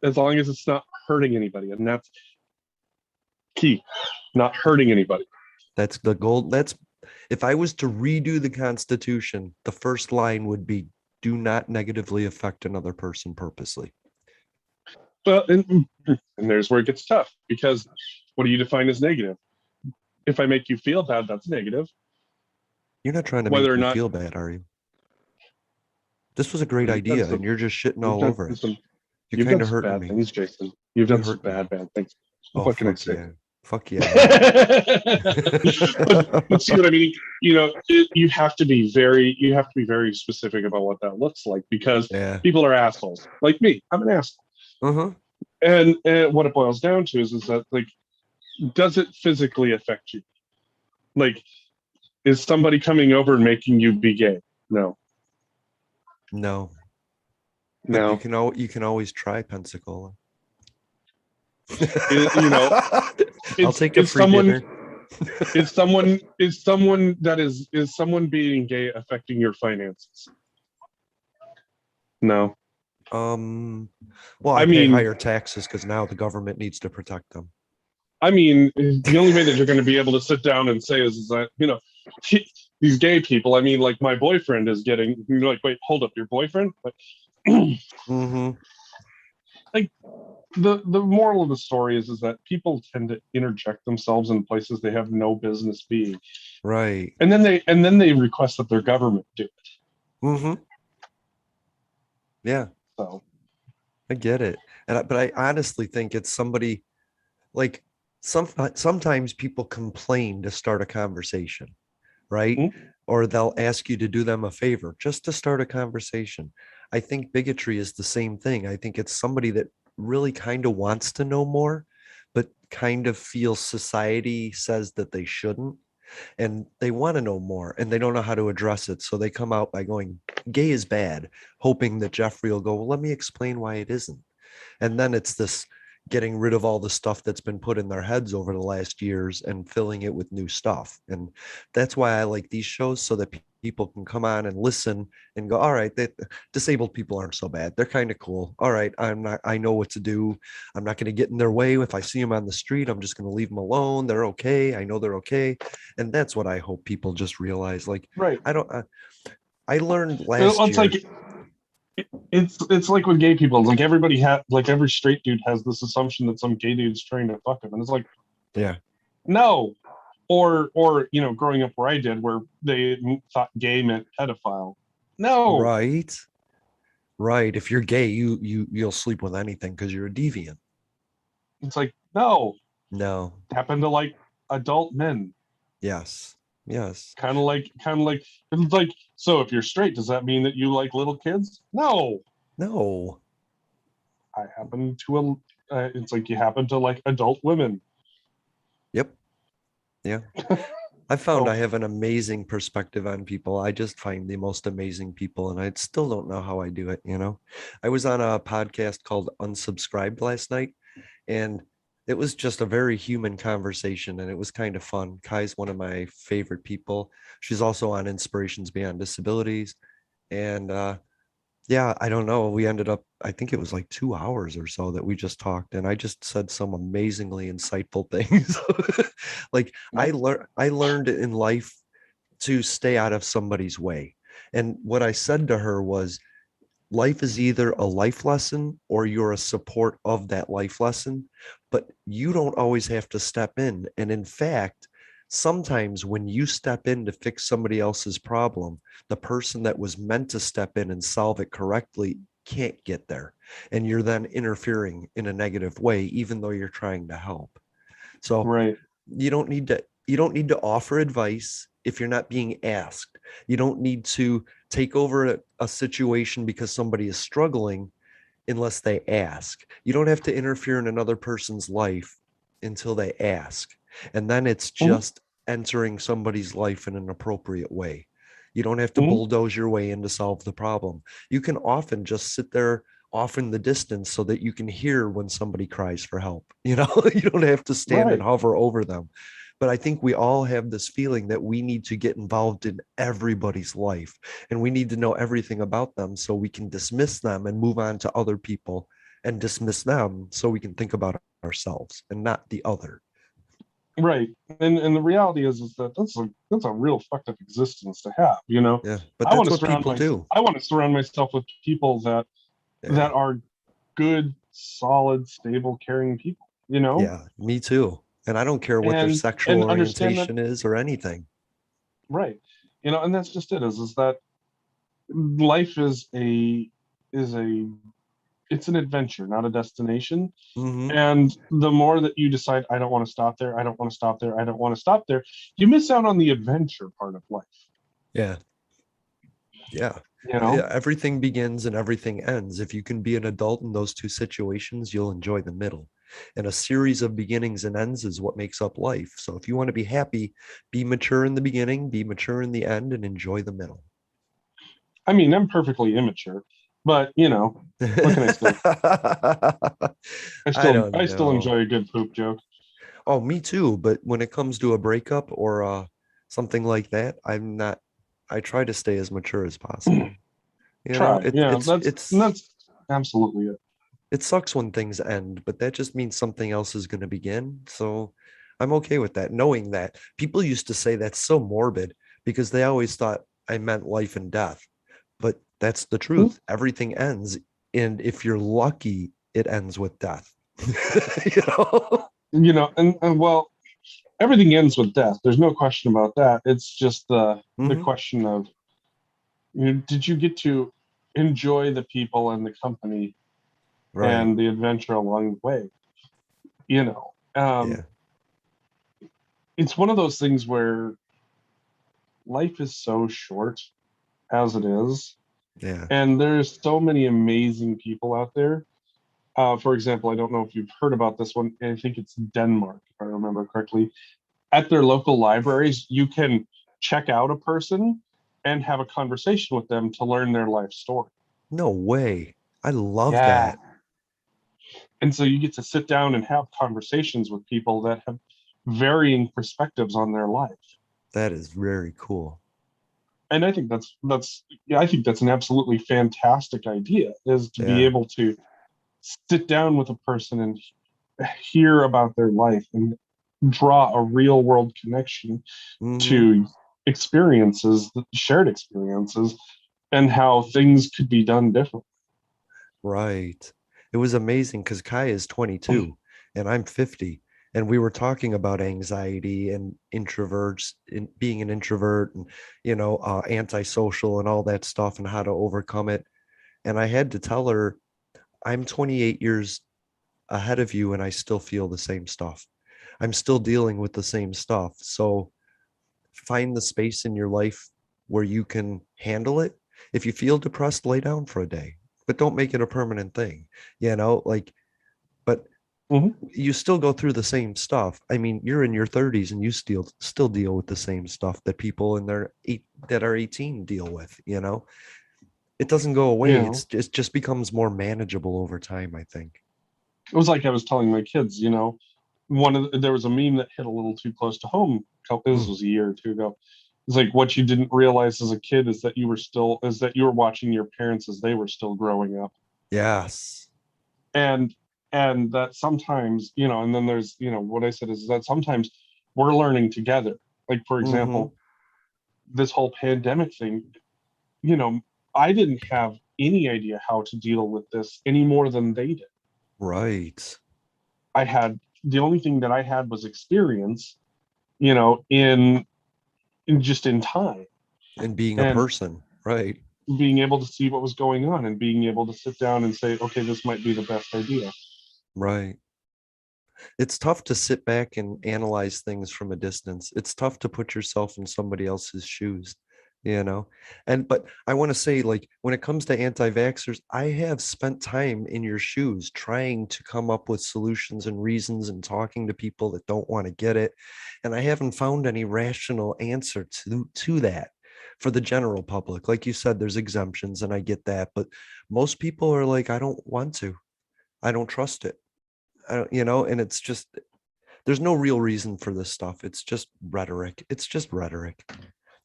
Speaker 2: as long as it's not hurting anybody. And that's key, not hurting anybody.
Speaker 1: That's the goal. That's if I was to redo the Constitution, the first line would be, do not negatively affect another person purposely.
Speaker 2: Well, and there's where it gets tough because what do you define as negative? If I make you feel bad, that's negative.
Speaker 1: You're not trying to
Speaker 2: Whether
Speaker 1: make
Speaker 2: or
Speaker 1: me
Speaker 2: not
Speaker 1: feel bad, are you? This was a great
Speaker 2: you've done
Speaker 1: idea, and
Speaker 2: some,
Speaker 1: you're just shitting
Speaker 2: you've
Speaker 1: all
Speaker 2: done
Speaker 1: over it.
Speaker 2: some,
Speaker 1: You're
Speaker 2: you've done
Speaker 1: kind of
Speaker 2: some
Speaker 1: hurting
Speaker 2: bad
Speaker 1: me.
Speaker 2: things, Jason. You've
Speaker 1: You
Speaker 2: done some
Speaker 1: hurt me.
Speaker 2: bad things.
Speaker 1: Oh,
Speaker 2: What can I
Speaker 1: fuck
Speaker 2: say?
Speaker 1: yeah. Fuck yeah, man.
Speaker 2: but see what I mean? You have to be very specific about what that looks like because
Speaker 1: Yeah.
Speaker 2: people are assholes. Like me, I'm an asshole.
Speaker 1: Uh-huh.
Speaker 2: And what it boils down to is that like, does it physically affect you? Like, is somebody coming over and making you be gay? No,
Speaker 1: No. But
Speaker 2: no.
Speaker 1: you can always try Pensacola.
Speaker 2: It, you know,
Speaker 1: I'll
Speaker 2: it's
Speaker 1: take a
Speaker 2: it's
Speaker 1: free
Speaker 2: someone
Speaker 1: dinner.
Speaker 2: is someone being gay affecting your finances? No.
Speaker 1: Well, I
Speaker 2: I
Speaker 1: pay
Speaker 2: mean,
Speaker 1: higher taxes because now the government needs to protect them.
Speaker 2: the only way that you're going to be able to sit down and say is that these gay people. I mean, like my boyfriend is getting. You're like, wait, hold up, your boyfriend? Like,
Speaker 1: Mm-hmm.
Speaker 2: like the moral of the story is that people tend to interject themselves in places they have no business being,
Speaker 1: Right.
Speaker 2: and then they request that their government do it.
Speaker 1: Mm-hmm. Yeah,
Speaker 2: So
Speaker 1: I get it. But I honestly think it's somebody like sometimes people complain to start a conversation, right?
Speaker 2: mm,
Speaker 1: Or they'll ask you to do them a favor just to start a conversation. I think bigotry is the same thing. I think it's somebody that really kind of wants to know more, but kind of feels society says that they shouldn't. And they want to know more and they don't know how to address it. So they come out by going, gay is bad, hoping that Jeffrey will go, well, let me explain why it isn't. And then it's this getting rid of all the stuff that's been put in their heads over the last years and filling it with new stuff. And that's why I like these shows so that people can come on and listen and go, all right, disabled people aren't so bad. They're kind of cool. All right, I know what to do. I'm not going to get in their way. If I see them on the street, I'm just going to leave them alone. They're okay. I know they're okay. And that's what I hope people just realize. Like,
Speaker 2: right.
Speaker 1: I don't, I learned
Speaker 2: Well,
Speaker 1: last
Speaker 2: it's like
Speaker 1: year.
Speaker 2: it's like with gay people. It's like everybody like every straight dude has this assumption that some gay dude's trying to fuck him, and it's like
Speaker 1: Yeah.
Speaker 2: no. Or growing up where I did, where they thought gay meant pedophile. No,
Speaker 1: Right. Right. If you're gay, you'll sleep with anything because you're a deviant.
Speaker 2: it's like no.
Speaker 1: No.
Speaker 2: It happened to like adult men.
Speaker 1: Yes. Yes.
Speaker 2: Kind of like it's like, so if you're straight, does that mean that you like little kids? No.
Speaker 1: No.
Speaker 2: I happen to it's like you happen to like adult women.
Speaker 1: Yep. Yeah. I found
Speaker 2: So
Speaker 1: I have an amazing perspective on people. I just find the most amazing people, and I still don't know how I do it. I was on a podcast called Unsubscribed last night, and it was just a very human conversation, and it was kind of fun. Kai's one of my favorite people. She's also on Inspirations Beyond Disabilities. And yeah, I don't know. We ended up, I think it was like 2 hours or so that we just talked, and I just said some amazingly insightful things. Like
Speaker 2: no.
Speaker 1: I learned in life to stay out of somebody's way. And what I said to her was, life is either a life lesson or you're a support of that life lesson, but you don't always have to step in. And in fact, sometimes when you step in to fix somebody else's problem, the person that was meant to step in and solve it correctly can't get there. And you're then interfering in a negative way, even though you're trying to help. So
Speaker 2: Right.
Speaker 1: you don't need to offer advice if you're not being asked. You don't need to take over a situation because somebody is struggling unless they ask. You don't have to interfere in another person's life until they ask. And then it's
Speaker 2: Mhm.
Speaker 1: just entering somebody's life in an appropriate way. You don't have to
Speaker 2: Mhm.
Speaker 1: bulldoze your way in to solve the problem. You can often just sit there off in the distance so that you can hear when somebody cries for help. You don't have to stand and
Speaker 2: Right.
Speaker 1: hover over them. But I think we all have this feeling that we need to get involved in everybody's life, and we need to know everything about them so we can dismiss them and move on to other people, and dismiss them so we can think about ourselves and not the other.
Speaker 2: Right. And the reality is that that's a real fucked up existence to have.
Speaker 1: Yeah, but that's what people do.
Speaker 2: I want to surround myself with people
Speaker 1: Yeah.
Speaker 2: that are good, solid, stable, caring people.
Speaker 1: Yeah, me too. And I don't care what their sexual
Speaker 2: And understand that.
Speaker 1: orientation is or anything.
Speaker 2: Right. And that's just it. Is that life is a it's an adventure, not a destination.
Speaker 1: Hmm.
Speaker 2: And the more that you decide, I don't want to stop there, I don't want to stop there, I don't want to stop there, you miss out on the adventure part of life.
Speaker 1: Yeah. Yeah.
Speaker 2: You know,
Speaker 1: Everything begins and everything ends. If you can be an adult in those two situations, you'll enjoy the middle. And a series of beginnings and ends is what makes up life. So if you want to be happy, be mature in the beginning, be mature in the end, and enjoy the middle.
Speaker 2: I mean, I'm perfectly immature, but what can I say? I
Speaker 1: I
Speaker 2: still
Speaker 1: don't
Speaker 2: I still
Speaker 1: know.
Speaker 2: enjoy a good poop joke.
Speaker 1: Oh, me too. But when it comes to a breakup or something like that, I try to stay as mature as possible. You know,
Speaker 2: Try,
Speaker 1: it,
Speaker 2: yeah,
Speaker 1: it's it's
Speaker 2: that's absolutely it.
Speaker 1: it sucks when things end, but that just means something else is going to begin. So I'm okay with that. Knowing that people used to say that's so morbid because they always thought I meant life and death, but that's the
Speaker 2: Hmm?
Speaker 1: truth. Everything ends. And if you're lucky, it ends with death. you know?
Speaker 2: And well, everything ends with death. There's no question about that. It's just the
Speaker 1: Hmm.
Speaker 2: question of, did you get to enjoy the people and the company
Speaker 1: Right.
Speaker 2: and the adventure along the way? You know, um,
Speaker 1: Yeah.
Speaker 2: it's one of those things where life is so short as it is,
Speaker 1: Yeah.
Speaker 2: and there's so many amazing people out there. For example, I don't know if you've heard about this one. I think it's Denmark, if I remember correctly. At their local libraries, you can check out a person and have a conversation with them to learn their life story.
Speaker 1: No way. I love
Speaker 2: Yeah.
Speaker 1: that.
Speaker 2: And so you get to sit down and have conversations with people that have varying perspectives on their life.
Speaker 1: That is very cool.
Speaker 2: And I think that's yeah, I think that's an absolutely fantastic idea, is to be
Speaker 1: Yeah.
Speaker 2: able to sit down with a person and hear about their life and draw a real world connection
Speaker 1: Hmm.
Speaker 2: to experiences, shared experiences, and how things could be done differently.
Speaker 1: Right. It was amazing because Kai is 22 and I'm 50. And we were talking about anxiety and introverts and being an introvert and, antisocial and all that stuff and how to overcome it. And I had to tell her, I'm 28 years ahead of you and I still feel the same stuff. I'm still dealing with the same stuff. So find the space in your life where you can handle it. If you feel depressed, lay down for a day, but don't make it a permanent thing, but
Speaker 2: Mhm.
Speaker 1: you still go through the same stuff. I mean, you're in your 30s and you still deal with the same stuff that people in their that are 18 deal with. It doesn't go away.
Speaker 2: Yeah.
Speaker 1: It just becomes more manageable over time, I think.
Speaker 2: It was like I was telling my kids, there was a meme that hit a little too close to home. This
Speaker 1: Mm,
Speaker 2: was a year or two ago. It's like what you didn't realize as a kid is that you were watching your parents as they were still growing up.
Speaker 1: yes.
Speaker 2: And and that sometimes, and then there's, what I said is that sometimes we're learning together. Like for
Speaker 1: Hmm.
Speaker 2: example, this whole pandemic thing, you know, I didn't have any idea how to deal with this any more than they did.
Speaker 1: Right.
Speaker 2: I had the only thing that I had was experience, you know, in in time
Speaker 1: And being a
Speaker 2: and
Speaker 1: person. Right.
Speaker 2: being able to see what was going on and being able to sit down and say, okay, this might be the best idea.
Speaker 1: Right. It's tough to sit back and analyze things from a distance. It's tough to put yourself in somebody else's shoes, you know? And, but I want to say, like, when it comes to anti vaxxers, I have spent time in your shoes trying to come up with solutions and reasons and talking to people that don't want to get it. And I haven't found any rational answer to that for the general public. Like you said, there's exemptions, and I get that. But most people are like, I don't want to, I don't trust it. And it's just there's no real reason for this stuff. It's just rhetoric. It's just rhetoric.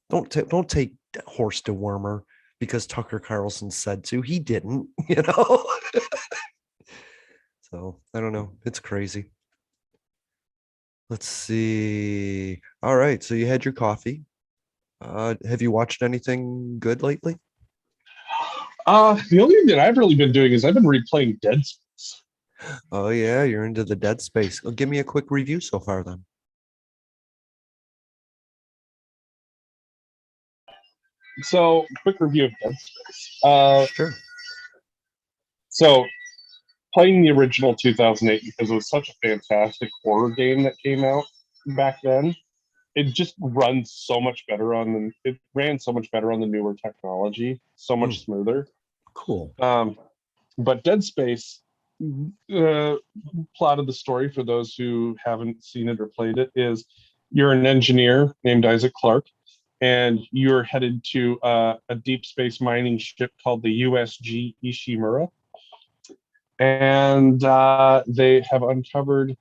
Speaker 1: Don't take horse dewormer because Tucker Carlson said to. He didn't, you know. So I don't know. It's crazy. Let's see. All right. So you had your coffee. Have you watched anything good lately?
Speaker 2: The only thing that I've really been doing is I've been replaying Dead Space.
Speaker 1: Oh yeah, you're into the Dead Space. Give me a quick review so far then.
Speaker 2: So, quick review of Dead Space.
Speaker 1: Sure.
Speaker 2: So playing the original 2008 because it was such a fantastic horror game that came out back then. It just runs so much better it ran so much better on the newer technology, so
Speaker 1: Mm,
Speaker 2: much smoother.
Speaker 1: cool.
Speaker 2: Um, but Dead Space, uh, plot of the story for those who haven't seen it or played it is you're an engineer named Isaac Clarke, and you're headed to a deep space mining ship called the USG Ishimura, and they have uncovered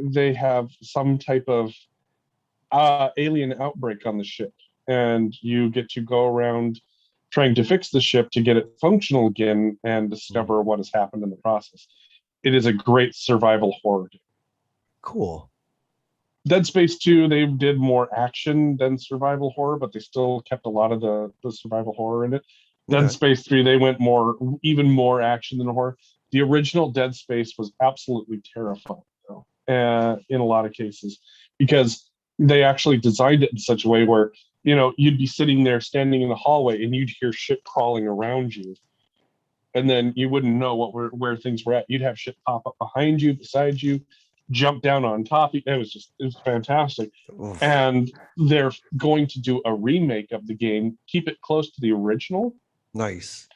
Speaker 2: they have some type of alien outbreak on the ship, and you get to go around trying to fix the ship to get it functional again and
Speaker 1: Mm,
Speaker 2: discover what has happened in the process. It is a great survival horror game.
Speaker 1: cool.
Speaker 2: Dead Space 2, they did more action than survival horror, but they still kept a lot of the survival horror in it. Dead
Speaker 1: Okay.
Speaker 2: Space 3, they went even more action than horror. The original Dead Space was absolutely terrifying, though, in a lot of cases, because they actually designed it in such a way where, you'd be sitting there standing in the hallway and you'd hear shit crawling around you. And then you wouldn't know where things were at. You'd have shit pop up behind you, beside you, jump down on top. It was fantastic.
Speaker 1: Oof.
Speaker 2: And they're going to do a remake of the game, keep it close to the original,
Speaker 1: Nice.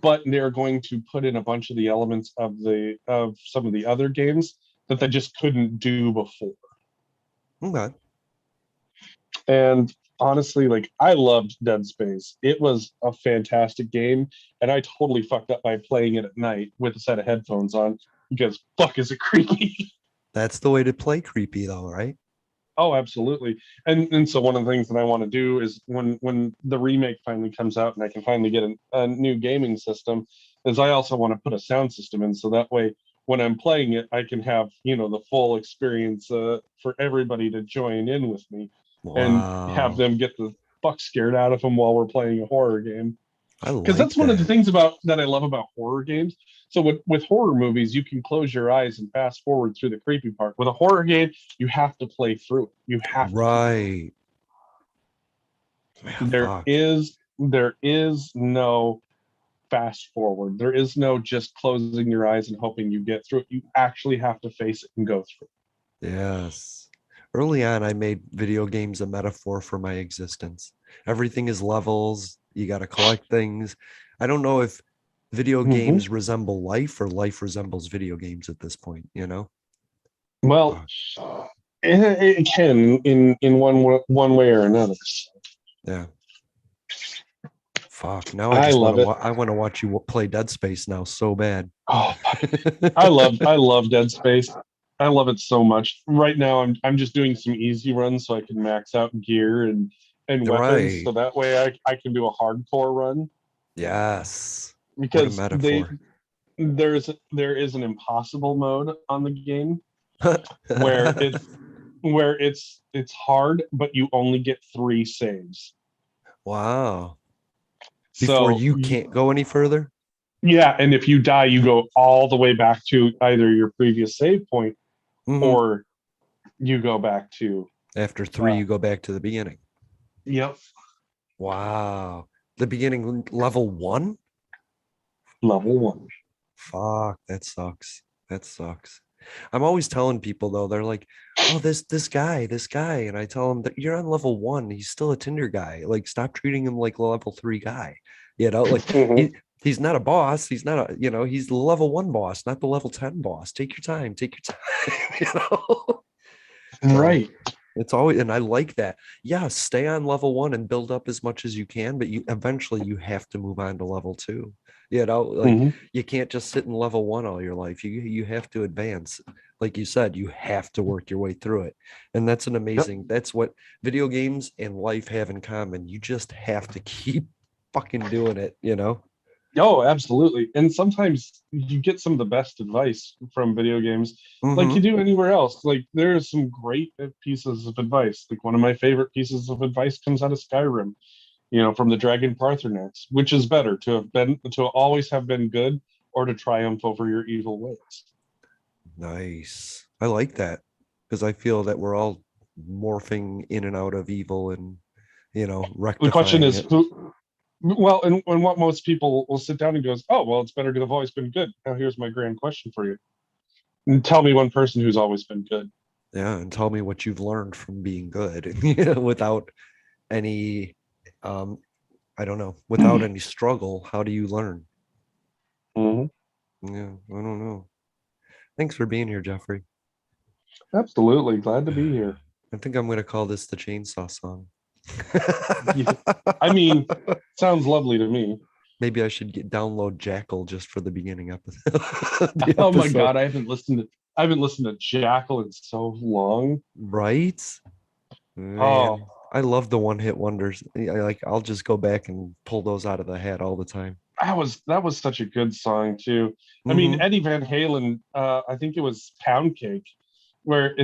Speaker 2: but they're going to put in a bunch of the elements of some of the other games that they just couldn't do before.
Speaker 1: Okay.
Speaker 2: And honestly, like I loved Dead Space. It was a fantastic game, and I totally fucked up by playing it at night with a set of headphones on because fuck is it creepy.
Speaker 1: That's the way to play creepy though, right?
Speaker 2: Oh, absolutely. And so one of the things that I want to do is when the remake finally comes out and I can finally get a new gaming system, is I also want to put a sound system in so that way when I'm playing it, I can have the full experience for everybody to join in with me and have
Speaker 1: Wow.
Speaker 2: them get the fuck scared out of them while we're playing a horror game.
Speaker 1: I
Speaker 2: Because
Speaker 1: like
Speaker 2: that's one of the
Speaker 1: that.
Speaker 2: things about that I love about horror games. So with horror movies, you can close your eyes and fast forward through the creepy part. With a horror game, you have to play through it. You have to keep going.
Speaker 1: Right. Man,
Speaker 2: There
Speaker 1: fuck.
Speaker 2: is there is no fast forward. There is no just closing your eyes and hoping you get through it. You actually have to face it and go through
Speaker 1: Yes. Early on, I made video games a metaphor for my existence. Everything is levels. You got to collect things. I don't know if video
Speaker 2: it. Hmm.
Speaker 1: games resemble life or life resembles video games at this point, you know?
Speaker 2: Well,
Speaker 1: Fuck.
Speaker 2: it can in one way or another.
Speaker 1: Yeah. Fuck. Now I
Speaker 2: I
Speaker 1: just want
Speaker 2: love
Speaker 1: to
Speaker 2: it.
Speaker 1: I want to watch you play Dead Space now so bad.
Speaker 2: Oh, I love Dead Space. I love it so much. Right now I'm just doing some easy runs so I can max out gear and weapons
Speaker 1: Right.
Speaker 2: so that way I can do a hardcore run
Speaker 1: Yes. What a
Speaker 2: because they
Speaker 1: metaphor.
Speaker 2: there is an impossible mode on the game where it's hard but you only get 3 saves.
Speaker 1: Wow. Before
Speaker 2: So
Speaker 1: you can't go any further?
Speaker 2: yeah, and if you die you go all the way back to either your previous save point
Speaker 1: Hmm.
Speaker 2: or you go back to
Speaker 1: After three,
Speaker 2: uh,
Speaker 1: you go back to the beginning.
Speaker 2: yep,
Speaker 1: Wow. The beginning level one?
Speaker 2: level 1.
Speaker 1: Fuck, that sucks. That sucks. I'm always telling people though, they're like, "Oh, this guy," and I tell them that you're on level one. He's still a Tinder guy. Like, stop treating him like a level three guy. You know, like
Speaker 2: Mhm.
Speaker 1: he's not a boss. He's not a, he's the level one boss, not the level 10 boss. Take your time. Take your time. So
Speaker 2: Right.
Speaker 1: it's always, and I like that. Yeah, stay on level one and build up as much as you can, but you eventually you have to move on to level two. Like
Speaker 2: Hmm.
Speaker 1: you can't just sit in level one all your life. You have to advance. Like you said, you have to work your way through it. And that's an
Speaker 2: Yep.
Speaker 1: amazing, that's what video games and life have in common. You just have to keep fucking doing it, you know?
Speaker 2: Oh, absolutely. And sometimes you get some of the best advice from video games, like you
Speaker 1: Mm-hmm.
Speaker 2: do anywhere else. Like there are some great pieces of advice. Like one of my favorite pieces of advice comes out of Skyrim, from the Dragon Parthenax, which is better to always have been good or to triumph over your evil ways.
Speaker 1: Nice. I like that because I feel that we're all morphing in and out of evil and,
Speaker 2: The question
Speaker 1: rectifying
Speaker 2: is
Speaker 1: it.
Speaker 2: who well, and what most people will sit down and goes, oh, well, it's better to have always been good. Now here's my grand question for you. And tell me one person who's always been good.
Speaker 1: Yeah. And tell me what you've learned from being good without any, um, I don't know, without any struggle. How do you learn?
Speaker 2: Mhm.
Speaker 1: Yeah. I don't know. Thanks for being here, Jeffrey.
Speaker 2: Absolutely. Glad to be here.
Speaker 1: I think I'm going to call this the chainsaw song.
Speaker 2: Yeah. I mean, sounds lovely to me.
Speaker 1: Maybe I should download Jackal just for the beginning episode. The
Speaker 2: Oh my
Speaker 1: episode.
Speaker 2: God, I haven't listened to Jackal in so long.
Speaker 1: Right?
Speaker 2: Oh,
Speaker 1: Man, I love the one hit wonders. I'll just go back and pull those out of the hat all the time.
Speaker 2: that was such a good song too. I mean,
Speaker 1: Hmm.
Speaker 2: Eddie Van Halen, I think it was Pound Cake, where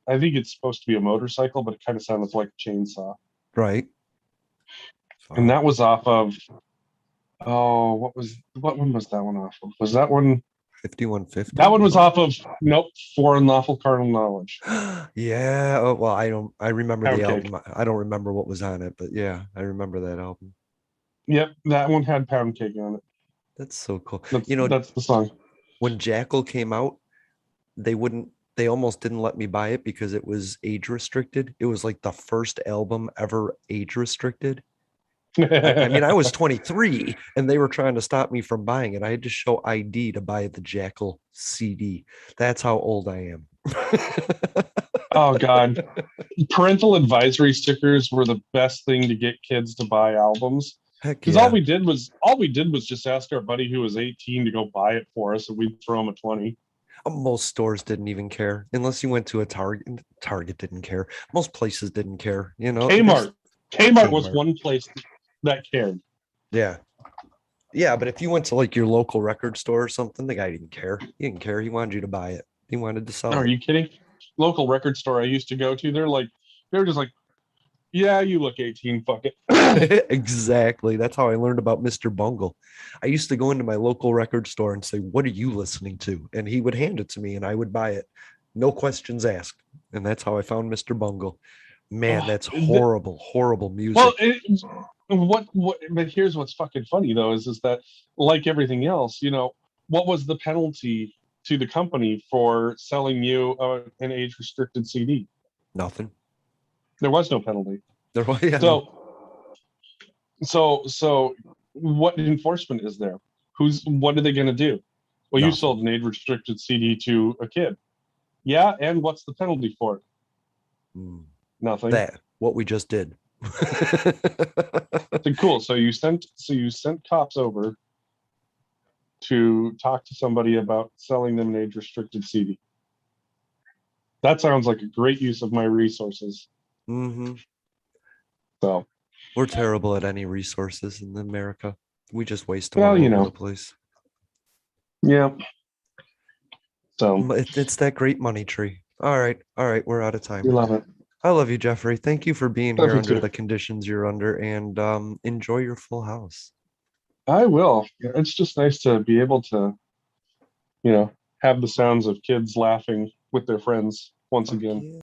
Speaker 2: I think it's supposed to be a motorcycle, but it kind of sounds like a chainsaw.
Speaker 1: Right.
Speaker 2: And
Speaker 1: Fuck.
Speaker 2: that was off of, oh, what one was that one off of? Was that one? That
Speaker 1: 5150.
Speaker 2: one was
Speaker 1: No.
Speaker 2: off of, nope, For Unlawful Carnal Knowledge.
Speaker 1: Yeah. Oh, well, I remember the
Speaker 2: Pound Cake.
Speaker 1: album. I don't remember what was on it, but yeah, I remember that album.
Speaker 2: Yep, that one had Pound Cake on it.
Speaker 1: That's so cool.
Speaker 2: That's the song.
Speaker 1: When Jackal came out, they wouldn't, they almost didn't let me buy it because it was age restricted. It was like the first album ever age restricted. I mean, I was 23 and they were trying to stop me from buying it. I had to show ID to buy the Jackal CD. That's how old I am.
Speaker 2: Oh God, parental advisory stickers were the best thing to get kids to buy albums
Speaker 1: Heck
Speaker 2: because
Speaker 1: yeah.
Speaker 2: all we did was just ask our buddy who was 18 to go buy it for us, and we'd throw him a 20.
Speaker 1: Most stores didn't even care unless you went to a Target. Target didn't care. Most places didn't care. There's
Speaker 2: Kmart, Kmart was
Speaker 1: Kmart.
Speaker 2: one place that cared.
Speaker 1: Yeah. Yeah. But if you went to like your local record store or something, the guy didn't care. He didn't care. He wanted you to buy it, he wanted to sell
Speaker 2: Are
Speaker 1: it.
Speaker 2: you kidding? Local record store I used to go to, they're just like, Yeah, you look 18. Fuck it.
Speaker 1: Exactly. That's how I learned about Mr. Bungle. I used to go into my local record store and say, "What are you listening to?" And he would hand it to me and I would buy it. No questions asked. And that's how I found Mr. Bungle. Man,
Speaker 2: Oh,
Speaker 1: that's horrible, horrible
Speaker 2: well,
Speaker 1: music.
Speaker 2: what? But here's what's fucking funny though is that like everything else, what was the penalty to the company for selling you an age restricted CD?
Speaker 1: Nothing.
Speaker 2: There was no penalty.
Speaker 1: There was, yeah, no,
Speaker 2: So so what enforcement is there? What are they going to do? Well, you
Speaker 1: nothing.
Speaker 2: sold an age restricted CD to a kid. Yeah, and what's the penalty for it?
Speaker 1: Mm,
Speaker 2: Nothing.
Speaker 1: that, what we just did.
Speaker 2: So cool. So you sent cops over to talk to somebody about selling them an age restricted CD. That sounds like a great use of my resources.
Speaker 1: Hmm.
Speaker 2: So,
Speaker 1: We're terrible at any resources in America. We just waste them
Speaker 2: well,
Speaker 1: all over the place.
Speaker 2: yeah. So
Speaker 1: It's that great money tree. All right. All right. We're out of
Speaker 2: you
Speaker 1: time.
Speaker 2: love it.
Speaker 1: I love you, Jeffrey. Thank you for being
Speaker 2: Love
Speaker 1: here
Speaker 2: you
Speaker 1: under
Speaker 2: too.
Speaker 1: the conditions you're under and enjoy your full house.
Speaker 2: I will. It's just nice to be able to, have the sounds of kids laughing with their friends once
Speaker 1: Fuck
Speaker 2: again.
Speaker 1: yeah.